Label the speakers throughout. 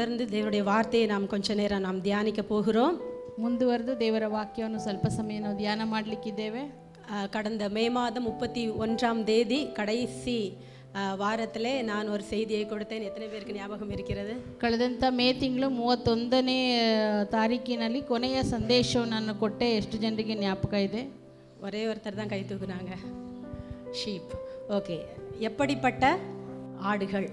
Speaker 1: தொடர்ந்து தேவனுடைய வார்த்தையை நாம் கொஞ்ச நேரம் நாம் தியானிக்க போகிறோம்.
Speaker 2: ಮುಂದುವರೆದು ದೇವರ ವಾಕ್ಯವನ್ನು ಸ್ವಲ್ಪ ಸಮಯ ನಾವು ಧ್ಯಾನ ಮಾಡಲಿಕ್ಕಿದ್ದೇವೆ.
Speaker 1: கடந்த மே மாதம் 31ஆம் தேதி கடைசி வாரத்திலே நான் ஒரு செய்தியை கொடுத்தேன். எத்தனை பேருக்கு ஞாபகம் இருக்கிறது?
Speaker 2: ಕಳೆದಂಥ ಮೇ ತಿಂಗಳು 31ನೇ ತಾರೀಕಿನಲ್ಲಿ ಕೊನೆಯ ಸಂದೇಶವನ್ನು ನಾನು ಕೊಟ್ಟೆ. ಎಷ್ಟು ಜನರಿಗೆ ಜ್ಞಾಪಕ ಇದೆ?
Speaker 1: ஒரே ஒருத்தர் தான் கை தூக்குனாங்க. ஷீப். ஓகே. எப்படிப்பட்ட ஆடுகள்,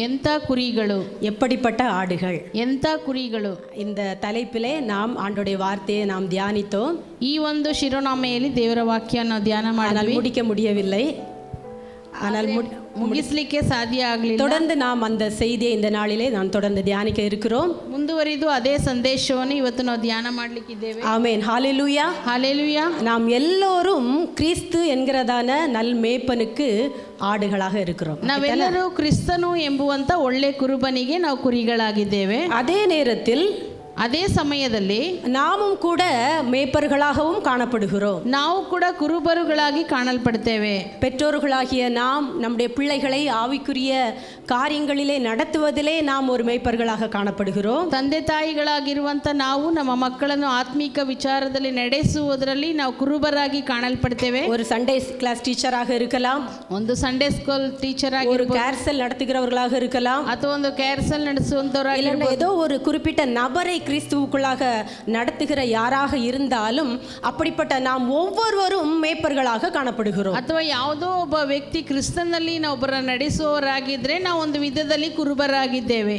Speaker 2: ಎಂಥ ಕುರಿಗಳು,
Speaker 1: எப்படிப்பட்ட ஆடுகள்,
Speaker 2: ಎಂಥ ಕುರಿಗಳು,
Speaker 1: இந்த தலைப்பிலே நாம் ஆண்டோடைய வார்த்தையை நாம் தியானித்தோம்.
Speaker 2: ಈ ಒಂದು ಶಿರೋನಾಮೆಯಲ್ಲಿ ದೇವರ ವಾಕ್ಯ ನಾವು ಧ್ಯಾನ
Speaker 1: ஆனால் முடிக்க முடியவில்லை. ஆனால்
Speaker 2: ಮುಗಿಸ್ಲಿಕ್ಕೆ ಸಾಧ್ಯ ಆಗಲಿಲ್ಲ.
Speaker 1: தொடர்ந்து நாம் அந்த செய்தியை இந்த நாளிலே நாம் தொடர்ந்து தியானிக்க இருக்கிறோம்.
Speaker 2: ಮುಂದುವರಿದು ಅದೇ ಸಂದೇಶವನ್ನು ಇವತ್ತು ನಾವು ಧ್ಯಾನ ಮಾಡಲಿಕ್ಕಿದ್ದೇವೆ.
Speaker 1: ஆமென். ஹல்லேலூயா.
Speaker 2: ஹல்லேலூயா.
Speaker 1: நாம் எல்லோரும் கிறிஸ்து என்கிறதான நல் மேய்ப்பனுக்கு ஆடுகளாக இருக்கிறோம்.
Speaker 2: ನಾವೆಲ್ಲರೂ ಕ್ರಿಸ್ತನು ಎಂಬುವಂತ ಒಳ್ಳೆ ಕುರುಬನಿಗೆ ನಾವು ಕುರಿಗಳಾಗಿದ್ದೇವೆ.
Speaker 1: அதே நேரத்தில்
Speaker 2: ಅದೇ ಸಮಯದಲ್ಲಿ
Speaker 1: நாமும் கூட மேய்ப்பர்களாகவும் காணப்படுகிறோம்.
Speaker 2: ನಾವು ಕೂಡ ಕುರುಬರುಗಳಾಗಿ ಕಾಣಲ್ಪಡ್ತೇವೆ.
Speaker 1: பெற்றோர்களாகிய நாம் நம்முடைய பிள்ளைகளை ஆவிக்குரிய காரியங்களிலே நடத்துவதிலே நாம் ஒரு மேய்ப்பர்களாக காணப்படுகிறோம்.
Speaker 2: ತಂದೆ ತಾಯಿಗಳಾಗಿರುವಂತ ನಾವು ನಮ್ಮ ಮಕ್ಕಳನ್ನು ಆತ್ಮಿಕ ವಿಚಾರದಲ್ಲಿ ನಡೆಸುವುದರಲ್ಲಿ ನಾವು ಕುರುಬರಾಗಿ ಕಾಣಲ್ಪಡ್ತೇವೆ.
Speaker 1: ஒரு சண்டே கிளாஸ் டீச்சராக இருக்கலாம்,
Speaker 2: ಒಂದು ಸಂಡೇ ಸ್ಕೂಲ್ ಟೀಚರ್ ಆಗಿ,
Speaker 1: ஒரு கேர்சல் நடத்துகிறவர்களாக இருக்கலாம்,
Speaker 2: ಅಥವಾ ಒಂದು ಕೇರ್ಸಲ್ ನಡೆಸುವಂತವರಾಗಿ,
Speaker 1: ஏதோ ஒரு குறிப்பிட்ட நபரை கிறிஸ்துவுக்குள்ளாக நடத்துகிற யாராக இருந்தாலும் அப்படிப்பட்ட நாம் ஒவ்வொருவரும் மேய்ப்பர்களாக காணப்படுகிறோம்.
Speaker 2: ಅಥವಾ ಯಾವುದೋ ಒಬ್ಬ ವ್ಯಕ್ತಿ ಕ್ರಿಸ್ತನಲ್ಲಿ ನಾವು ಒಬ್ಬರ ನಡೆಸುವವರಾಗಿದ್ರೆ ನಾವು ಒಂದು ವಿಧದಲ್ಲಿ ಕುರುಬರಾಗಿದ್ದೇವೆ.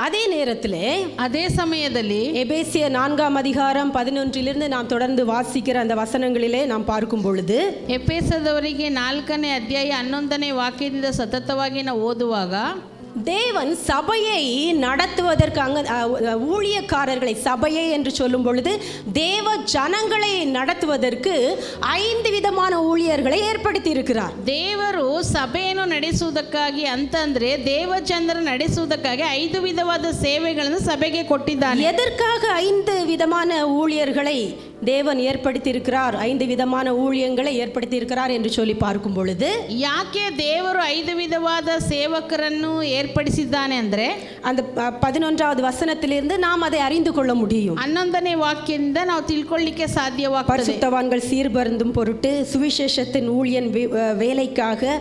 Speaker 1: அதே நேரத்திலே
Speaker 2: அதே ಸಮಯದಲ್ಲಿ
Speaker 1: எபேசியர் 4ஆம் அதிகாரம் 11 நாம் தொடர்ந்து வாசிக்கிற அந்த வசனங்களிலே நாம் பார்க்கும் பொழுது,
Speaker 2: ಎಫೆಸದವರಿಗೆ 4ನೇ ಅಧ್ಯಾಯ 11ನೇ ವಾಕ್ಯದಿಂದ ಸತತವಾಗಿ ನಾವು ಓದುವಾಗ,
Speaker 1: தேவன் சபையை நடத்துவதற்கு ஊழியக்காரர்களை, சபையை என்று சொல்லும் பொழுது தேவ ஜனங்களை நடத்துவதற்கு 5 விதமான ஊழியர்களை ஏற்படுத்தி இருக்கிறார்.
Speaker 2: ದೇವರು ಸಭೆಯನ್ನು ನಡೆಸುವುದಕ್ಕಾಗಿ ಅಂತಂದ್ರೆ ದೇವ ಜನರ ನಡೆಸುವುದಕ್ಕಾಗಿ 5 ವಿಧವಾದ ಸೇವೆಗಳನ್ನು ಸಭೆಗೆ ಕೊಟ್ಟಿದ್ದಾನೆ.
Speaker 1: எதற்காக 5 விதமான ஊழியர்களை தேவன் ஏற்படுத்தி இருக்கிறார், 5 விதமான ஊழியங்களை ஏற்படுத்தி இருக்கிறார் என்று சொல்லி பார்க்கும் பொழுது,
Speaker 2: ಯಾಕೆ ದೇವರು 5 ವಿಧವಾದ ಸೇವಕರನ್ನು ಏರ್ಪಡಿಸಿದ್ದಾನೆ ಅಂದ್ರೆ
Speaker 1: அந்த 11வது வசனத்திலிருந்து நாம் அதை அறிந்து கொள்ள முடியும்.
Speaker 2: 11ನೇ ವಾಕ್ಯದಿಂದ ನಾವು ತಿಳ್ಕೊಳ್ಳಿಕ್ಕೆ ಸಾಧ್ಯವಾಗ್ತದೆ.
Speaker 1: பரிசுத்தவான்கள் சீர்பருந்தும் பொருட்டு சுவிசேஷத்தின் ஊழியன் வேலைக்காக,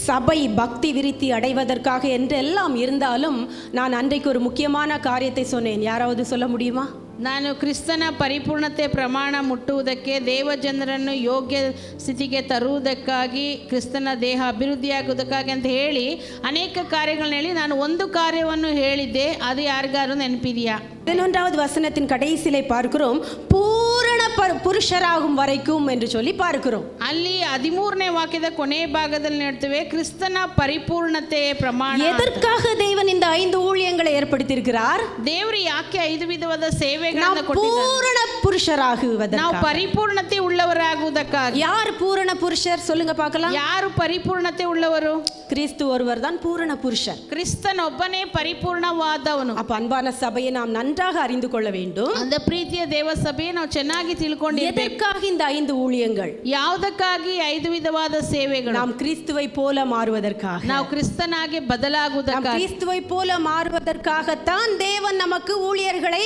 Speaker 1: சபை பக்தி விருத்தி அடைவதற்காக என்று எல்லாம் இருந்தாலும் நான் அன்றைக்கு ஒரு முக்கியமான காரியத்தை சொன்னேன். யாராவது சொல்ல முடியுமா?
Speaker 2: ನಾನು ಕ್ರಿಸ್ತನ ಪರಿಪೂರ್ಣತೆ ಪ್ರಮಾಣ ಮುಟ್ಟುವುದಕ್ಕೆ, ದೇವ ಜನರನ್ನು ಯೋಗ್ಯ ಸ್ಥಿತಿಗೆ ತರುವುದಕ್ಕಾಗಿ, ಕ್ರಿಸ್ತನ ದೇಹ ಅಭಿವೃದ್ಧಿಯಾಗುವುದಕ್ಕಾಗಿ ಅಂತ ಹೇಳಿ ಅನೇಕ ಕಾರ್ಯಗಳನ್ನ ಹೇಳಿ ನಾನು ಒಂದು ಕಾರ್ಯವನ್ನು ಹೇಳಿದ್ದೆ. ಅದು ಯಾರಿಗಾರು ನೆನಪಿದೆಯಾ?
Speaker 1: 11வது வசனத்தின் கடைசியிலே பார்க்கிறோம், பூரண புருஷராகும் வரைக்கும் என்று சொல்லி பார்க்கிறோம்.
Speaker 2: ಅಲ್ಲಿ 13ನೇ ವಾಕ್ಯದ ಕೊನೆ ಭಾಗದಲ್ಲಿ ನೋಡ್ತೇವೆ ಕ್ರಿಸ್ತನ ಪರಿಪೂರ್ಣತೆ ಪ್ರಮಾಣ.
Speaker 1: எதற்காக தேவன் இந்த 5 ஊழியங்களை ஏற்படுத்தி இருக்கிறார்?
Speaker 2: ದೇವರು ಯಾಕೆ 5 ವಿಧವಾದ ಸೇವೆಗಳನ್ನು ಕೊಟ್ಟಿದ್ದಾನೆ?
Speaker 1: பூரண புருஷராகுவதற்காக,
Speaker 2: ನಾವು ಪರಿಪೂರ್ಣತೆ ಉಳ್ಳವರಾಗುವುದಕ್ಕಾಗಿ.
Speaker 1: யார் பூரண புருஷர் சொல்லுங்க பார்க்கலாம்.
Speaker 2: ಯಾರು ಪರಿಪೂರ್ಣತೆ ಉಳ್ಳವರು?
Speaker 1: கிறிஸ்து ஒருவர் தான் பூரண புருஷர்.
Speaker 2: ಕ್ರಿಸ್ತನ್ ಒಬ್ಬನೇ ಪರಿಪೂರ್ಣವಾದವನು.
Speaker 1: அப்ப அன்பான சபையை நாம் நன்றாக அறிந்து கொள்ள வேண்டும்.
Speaker 2: அந்த ಪ್ರೀತಿಯ ದೇವ ಸಭೆயை ನಾವು ಚೆನ್ನಾಗಿ ತಿಳ್ಕೊಂಡಿರಬೇಕು.
Speaker 1: எதற்காக இந்த 5 ஊழியங்கள்?
Speaker 2: ಯಾವುದಕ್ಕಾಗಿ 5 ವಿಧವಾದ ಸೇವೆಗಳು?
Speaker 1: நாம் கிறிஸ்துவை போல மாறுவதற்காக,
Speaker 2: ನಾವು ಕ್ರಿಸ್ತನಾಗಿ ಬದಲಾಗುವುದಕ್ಕಾಗಿ,
Speaker 1: கிறிஸ்துவை போல மாறுவதற்காகத்தான் தேவன் நமக்கு ஊழியங்களை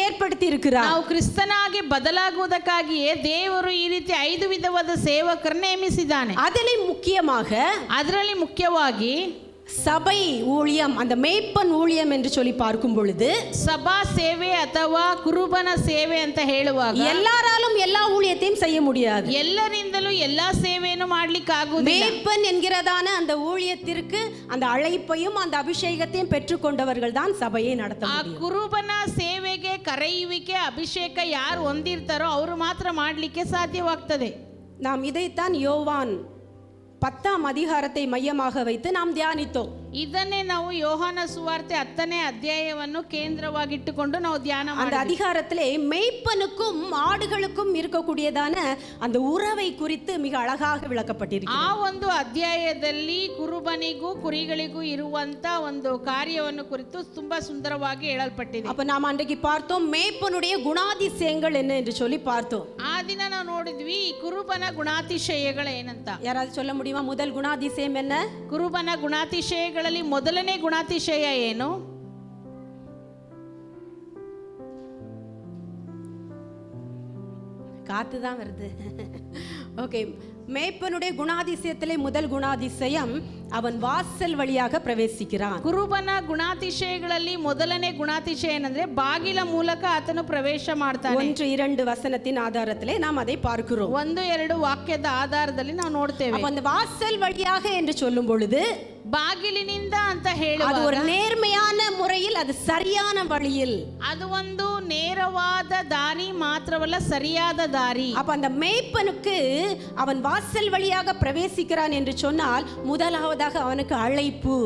Speaker 1: ஏற்படுத்தி இருக்கிறார்.
Speaker 2: ನಾವು ಕ್ರಿಸ್ತನಾಗಿ ಬದಲಾಗುವುದಕ್ಕಾಗಿಯೇ ದೇವರು ಈ ರೀತಿ 5 ವಿಧವಾದ ಸೇವಕರನ್ನು ನೇಮಿಸಿದ್ದಾನೆ. ಅದರಲ್ಲಿ ಮುಖ್ಯವಾಗಿ
Speaker 1: சபை ஊழியம், அந்த மேய்ப்பன் ஊழியம் என்று சொல்லி பார்க்கும் பொழுது,
Speaker 2: ಸಭಾ ಸೇವೆ ಅಥವಾ ಕುರುಬನ ಸೇವೆ ಅಂತ ಹೇಳುವಾಗ,
Speaker 1: எல்லாராலும் எல்லா ஊழியத்தையும் செய்ய முடியாது.
Speaker 2: ಎಲ್ಲರಿಂದಲೂ ಎಲ್ಲಾ ಸೇವೆಯನ್ನು ಮಾಡಲಿಕ್ಕೆ ಆಗುವುದಿಲ್ಲ.
Speaker 1: மேய்ப்பன் என்கிறதான அந்த ஊழியத்திற்கு அந்த அழைப்பையும் அந்த அபிஷேகத்தையும் பெற்றுக்கொண்டவர்கள் தான் சபையை நடத்த முடியும்.
Speaker 2: ಆ ಕುರುಬನ ಸೇವೆಗೆ ಕರೆಯುವಿಕೆ, ಅಭಿಷೇಕ ಯಾರು ಹೊಂದಿರ್ತಾರೋ ಅವರು ಮಾತ್ರ ಮಾಡಲಿಕ್ಕೆ ಸಾಧ್ಯವಾಗ್ತದೆ.
Speaker 1: நாம் இதைத்தான் யோவான் 10ஆம் அதிகாரத்தை மையமாக வைத்து நாம் தியானித்தோம்.
Speaker 2: ಇದನ್ನೇ ನಾವು ಯೋಹಾನ ಸುವಾರ್ತೆ 10ನೇ ಅಧ್ಯಾಯವನ್ನು ಕೇಂದ್ರವಾಗಿಟ್ಟುಕೊಂಡು ನಾವು ಧ್ಯಾನ ಮಾಡಿದ್ವಿ.
Speaker 1: அந்த அதிகாரத்திலே மேய்ப்பனுக்கும் ஆடுகளுக்கும் இருக்கக்கூடியதான அந்த உறவை குறித்து மிக அழகாக விளக்கப்பட்டிருக்கிறது.
Speaker 2: ಆ ಒಂದು ಅಧ್ಯಾಯದಲ್ಲಿ ಕುರುಬನಿಗೂ ಕುರಿಗಳಿಗೂ ಇರುವಂತ ಒಂದು ಕಾರ್ಯವನ್ನು ಕುರಿತು ತುಂಬಾ ಸುಂದರವಾಗಿ ಹೇಳಲ್ಪಟ್ಟಿದೆ.
Speaker 1: அப்ப நாம் அன்றைக்கு பார்த்தோம் மேய்ப்பனுடைய குணாதிசயங்கள் என்ன என்று சொல்லி பார்த்தோம்.
Speaker 2: ಆ ದಿನ ನಾವು ನೋಡಿದ್ವಿ ಈ ಕುರುಬನ ಗುಣಾತಿಶಯಗಳು ಏನಂತ.
Speaker 1: ಯಾರಾவது சொல்ல முடியுமா? முதல் குணாதிசயம் என்ன?
Speaker 2: ಕುರುಬನ ಗುಣಾತಿಶಯಗಳಲ್ಲಿ ಮೊದಲನೇ ಗುಣಾತಿಶಯ ಏನು?
Speaker 1: காத்து தான் வருது. ஓகே, மேய்ப்பனுடைய குணாதிசயத்திலே முதல் குணாதிசயம், அவன் வாசல் வழியாக பிரவேசிக்கிறான்.
Speaker 2: ಕುರುಬನ ಗುಣಾತಿಶಯಗಳಲ್ಲಿ ಮೊದಲನೇ ಗುಣಾತಿಶಯ ಏನಂದ್ರೆ ಬಾಗಿಲ ಮೂಲಕ ಆತನು ಪ್ರವೇಶ ಮಾಡ್ತಾನೆ.
Speaker 1: 1-2 வசனத்தின் ஆதாரத்திலே நாம் அதை பார்க்கிறோம்.
Speaker 2: 1-2 ವಾಕ್ಯದ ಆಧಾರದಲ್ಲಿ ನಾವು ನೋಡ್ತೇವೆ.
Speaker 1: அப்ப அந்த வாசல் வழியாக என்று சொல்லும் பொழுது
Speaker 2: ಬಾಗಿಲಿನಿಂದ ಅಂತ ಹೇಳುವಾಗ
Speaker 1: அது ஒரு நேர்மையான முறையில், அது சரியான வழியில்,
Speaker 2: ಅದು ಒಂದು ನೇರವಾದ ದಾರಿ ಮಾತ್ರವಲ್ಲ, ಸರಿಯಾದ ದಾರಿ.
Speaker 1: அப்ப அந்த மேய்ப்பனுக்கு அவன் வாசல் வழியாக பிரவேசிக்கிறான் என்று சொன்னால் முதலாவதாக அவனுக்கு அழைப்பு.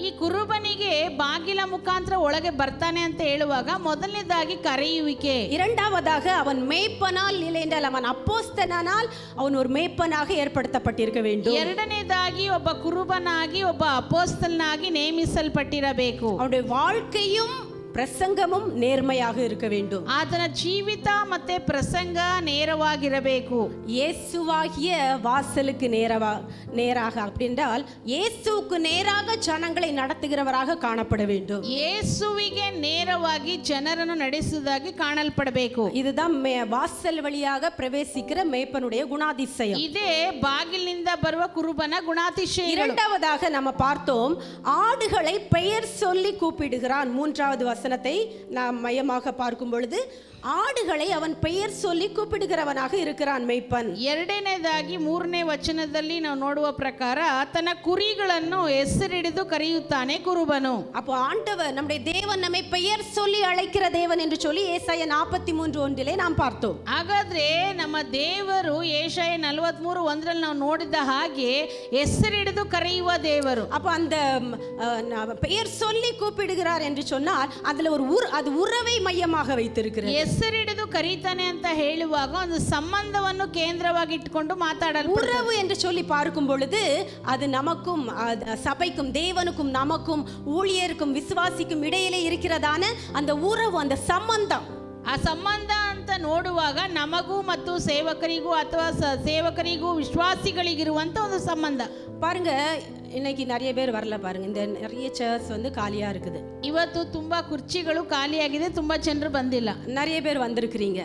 Speaker 2: ಈ ಕುರುಬನಿಗೆ ಬಾಗಿಲ ಮುಖಾಂತರ ಒಳಗೆ ಬರ್ತಾನೆ ಅಂತ ಹೇಳುವಾಗ ಮೊದಲನೇದಾಗಿ ಕರೆಯುವಿಕೆ.
Speaker 1: இரண்டாவதாக அவன் மேய்ப்பனால் இல்லை என்றால் அவன் அப்போஸ்தலனால் அவன் ஒரு மேய்ப்பனாக ஏற்படுத்தப்பட்டிருக்க வேண்டும்.
Speaker 2: ಎರಡನೇದಾಗಿ ಒಬ್ಬ ಕುರುಬನಾಗಿ ಒಬ್ಬ ಅಪೋಸ್ತಲನಾಗಿ ನೇಮಿಸಲ್ಪಟ್ಟಿರಬೇಕು.
Speaker 1: அவனுடைய வாழ்க்கையும் பிரசங்கமும் நேர்மையாக இருக்க வேண்டும்.
Speaker 2: ಆತನ ಜೀವಿತ ಮತ್ತೆ ಪ್ರಸಂಗ ನೇರವಾಗಿರಬೇಕು.
Speaker 1: இயேசுவாகிய வாசலுக்கு நேராக அப்படின்றால் இயேசுவுக்கு நேராக ஜனங்களை நடத்துகிறவராக காணப்பட வேண்டும்.
Speaker 2: ಯೇಸುವಿಗೆ ನೇರವಾಗಿ ಜನರನ್ನು ನಡೆಸುವುದಾಗಿ ಕಾಣಲ್ಪಡಬೇಕು.
Speaker 1: இதுதான் வாசல் வழியாக பிரவேசிக்கிற மேய்ப்பனுடைய குணாதிசயம்.
Speaker 2: ಇದೇ ಬಾಗಿಲಿನಿಂದ ಬರುವ ಕುರುಬನ ಗುಣಾತಿಶಯ.
Speaker 1: இரண்டாவதாக நம்ம பார்த்தோம், ஆடுகளை பெயர் சொல்லி கூப்பிடுகிறான். 3வது வசனத்தை நாம் மையமாக பார்க்கும் பொழுது ஆடுகளை அவன் பெயர் சொல்லி கூப்பிடுகிறவனாக இருக்கிறான் மேய்ப்பன்.
Speaker 2: ಎರಡನೇದಾಗಿ 3ನೇ ವಚನದಲ್ಲಿ ನಾವು ನೋಡುವ ಪ್ರಕಾರ ತನ್ನ ಕುರಿಗಳನ್ನು ಹೆಸರಿಡಿದು ಕರೆಯುತ್ತಾನೆ ಕುರುಬನು.
Speaker 1: அப்போ ஆண்டவர் நம்முடைய தேவன் நம்மை பெயர் சொல்லி அழைக்கிற தேவன் என்று சொல்லி ஏசாயா 43:1 நாம் பார்த்தோம்.
Speaker 2: ಹಾಗಾದ್ರೆ ನಮ್ಮ ದೇವರು ಏಷಾಯ 43:1 ನಾವು ನೋಡಿದ ಹಾಗೆ ಹೆಸರಿಡಿದು ಕರೆಯುವ ದೇವರು.
Speaker 1: அப்போ அந்த பெயர் சொல்லி கூப்பிடுகிறார் என்று சொன்னால் அதுல ஒரு அது உறவை மையமாக வைத்திருக்கிறது.
Speaker 2: ಹೆಸರಿಡಿದು ಕರೀತಾನೆ ಅಂತ ಹೇಳುವಾಗ ಒಂದು ಸಂಬಂಧವನ್ನು ಕೇಂದ್ರವಾಗಿ ಇಟ್ಟುಕೊಂಡು ಮಾತಾಡಲು
Speaker 1: உறவு என்று சொல்லி பார்க்கும் பொழுது அது நமக்கும் சபைக்கும் தேவனுக்கும் நமக்கும் ஊழியருக்கும் விசுவாசிக்கும் இடையிலே இருக்கிறதான அந்த உறவு, அந்த சம்பந்தம்.
Speaker 2: ಆ ಸಂಬಂಧ ಅಂತ ನೋಡುವಾಗ ನಮಗೂ ಮತ್ತು ಸೇವಕರಿಗೂ ಅಥವಾ ಸೇವಕರಿಗೂ ವಿಶ್ವಾಸಿಗಳಿಗಿರುವಂತ ಒಂದು ಸಂಬಂಧ.
Speaker 1: பாருங்க, இன்னைக்கு நிறைய பேர் வரல பாருங்க. இந்த நிறைய சேர்ஸ் காலியா இருக்குது.
Speaker 2: ಇವತ್ತು ತುಂಬಾ ಕುರ್ಚಿಗಳು ಖಾಲಿಯಾಗಿದೆ, ತುಂಬಾ ಜನರು ಬಂದಿಲ್ಲ.
Speaker 1: நிறைய பேர் வந்திருக்கிறீங்க,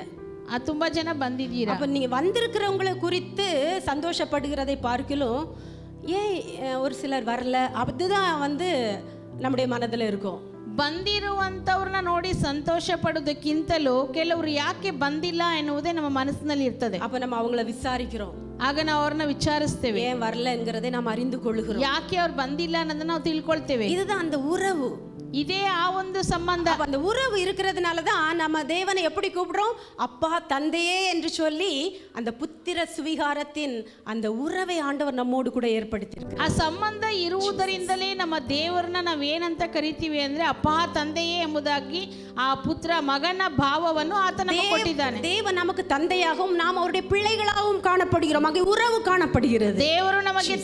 Speaker 2: ತುಂಬಾ ಜನ ಬಂದಿದ್ದೀರಾ.
Speaker 1: அப்ப நீங்க வந்திருக்கிறவங்களை குறித்து சந்தோஷப்படுகிறதை பார்க்கலும் ஏன் ஒரு சிலர் வரல, அதுதான் நம்முடைய மனதில் இருக்கும்.
Speaker 2: ಬಂದಿರುವಂತವ್ರನ್ನ ನೋಡಿ ಸಂತೋಷ ಪಡೋದಕ್ಕಿಂತಲೂ ಕೆಲವರು ಯಾಕೆ ಬಂದಿಲ್ಲ ಎನ್ನುವುದೇ ನಮ್ಮ ಮನಸ್ಸಿನಲ್ಲಿ ಇರ್ತದೆ.
Speaker 1: அப்ப நம்ம அவங்கள விசாரிக்கிறோம்,
Speaker 2: ಆಗ ನಾವು ಅವ್ರನ್ನ ವಿಚಾರಿಸ್ತೇವೆ,
Speaker 1: ஏன் வரல என்கிறதை நாம் அறிந்து கொள்கிறோம்,
Speaker 2: ಯಾಕೆ ಅವ್ರು ಬಂದಿಲ್ಲ ಅನ್ನೋದನ್ನ ನಾವು ತಿಳ್ಕೊಳ್ತೇವೆ.
Speaker 1: இதுதான் அந்த உறவு.
Speaker 2: ಇದೇ ಆ ಒಂದು ಸಂಬಂಧ.
Speaker 1: அந்த உறவு இருக்கிறதுனால தான் நம்ம தேவனை எப்படி கூப்பிடுறோம், அப்பா தந்தையே என்று சொல்லி அந்த புத்திர சுவிகாரத்தின் அந்த உறவை ஆண்டவர் நம்மோடு கூட ஏற்படுத்தியிருக்கிறார்.
Speaker 2: ಆ ಸಂಬಂಧ ಇರುವುದರಿಂದಲೇ ನಮ್ಮ ದೇವರನ್ನ ನಾವು ಏನಂತ ಕರಿತೀವಿ ಅಂದ್ರೆ ಅಪ್ಪ ತಂದೆಯೇ ಎಂಬುದಾಗಿ ಆ ಪುತ್ರ ಮಗನ ಭಾವವನ್ನು ಆತ ನಮಗೆ ಕೊಟ್ಟಿದ್ದಾನೆ.
Speaker 1: தேவன் நமக்கு தந்தையாகவும் நாம் அவருடைய பிள்ளைகளாகவும் காணப்படுகிறோம். அங்கே உறவு காணப்படுகிறது.
Speaker 2: ದೇವರು ನಮಗೆ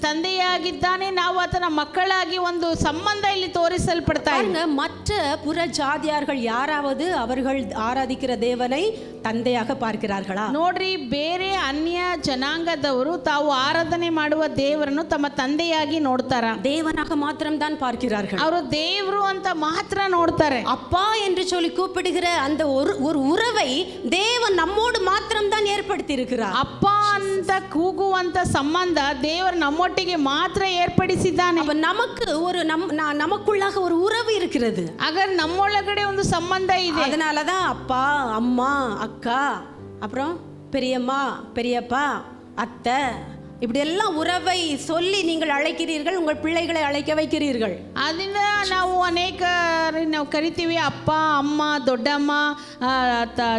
Speaker 2: ತಂದೆಯಾಗಿದ್ದಾನೆ, ನಾವು ಆತನ ಮಕ್ಕಳಾಗಿ ಒಂದು ಸಂಬಂಧ ಇಲ್ಲಿ ತೋರಿಸಲ್ಪಡ್ತಾ ಇದೆ.
Speaker 1: மற்ற புற ஜாதியார்கள் யாராவது அவர்கள் ஆராதிக்கிற தேவனை ತಂದೆಯಾக பார்க்கிறார்களா?
Speaker 2: ನೋಡ್ರಿ, ಬೇರೆ ಅನ್ಯ ಜನಾಂಗದವರು ತಾವು ಆರಾಧನೆ ಮಾಡುವ ದೇವರನ್ನು ತಮ್ಮ ತಂದೆಯಾಗಿ ನೋಡ್ತಾರ?
Speaker 1: தேவனாக மாத்திரம் தான் பார்க்கிறார்கள்.
Speaker 2: ಅವರು ದೇವರು ಅಂತ ಮಾತ್ರ ನೋಡ್ತಾರೆ.
Speaker 1: அப்பா என்று சொல்லி கூப்பிடுகிற அந்த ஒரு உறவை தேவன் நம்மோடு மாத்திரம் தான் ஏற்படுத்தி இருக்கிறார்.
Speaker 2: ಅಪ್ಪ ಅಂತ ಕೂಗುವಂತ ಸಂಬಂಧ ದೇವರು ನಮ್ಮೊಟ್ಟಿಗೆ ಮಾತ್ರ ಏರ್ಪಡಿಸಿದ್ದಾನೆ.
Speaker 1: அப்ப நமக்கு ஒரு நமக்குள்ளாக ஒரு உறவு இருக்கிறது.
Speaker 2: ಹಾಗಾದ್ರೆ ನಮ್ಮೊಳಗಡೆ ಒಂದು ಸಂಬಂಧ ಇದೆ.
Speaker 1: அதனாலதான் அப்பா, அம்மா, அக்கா, அப்புறம் பெரியம்மா, பெரியப்பா, அத்தை, இப்படி எல்லாம் உறவை சொல்லி நீங்கள் அழைக்கிறீர்கள், உங்கள் பிள்ளைகளை அழைக்க வைக்கிறீர்கள்.
Speaker 2: ಅದರಿಂದ ನಾವು ನಾವು ಕರಿತೀವಿ ಅಪ್ಪ, ಅಮ್ಮ, ದೊಡ್ಡಮ್ಮ,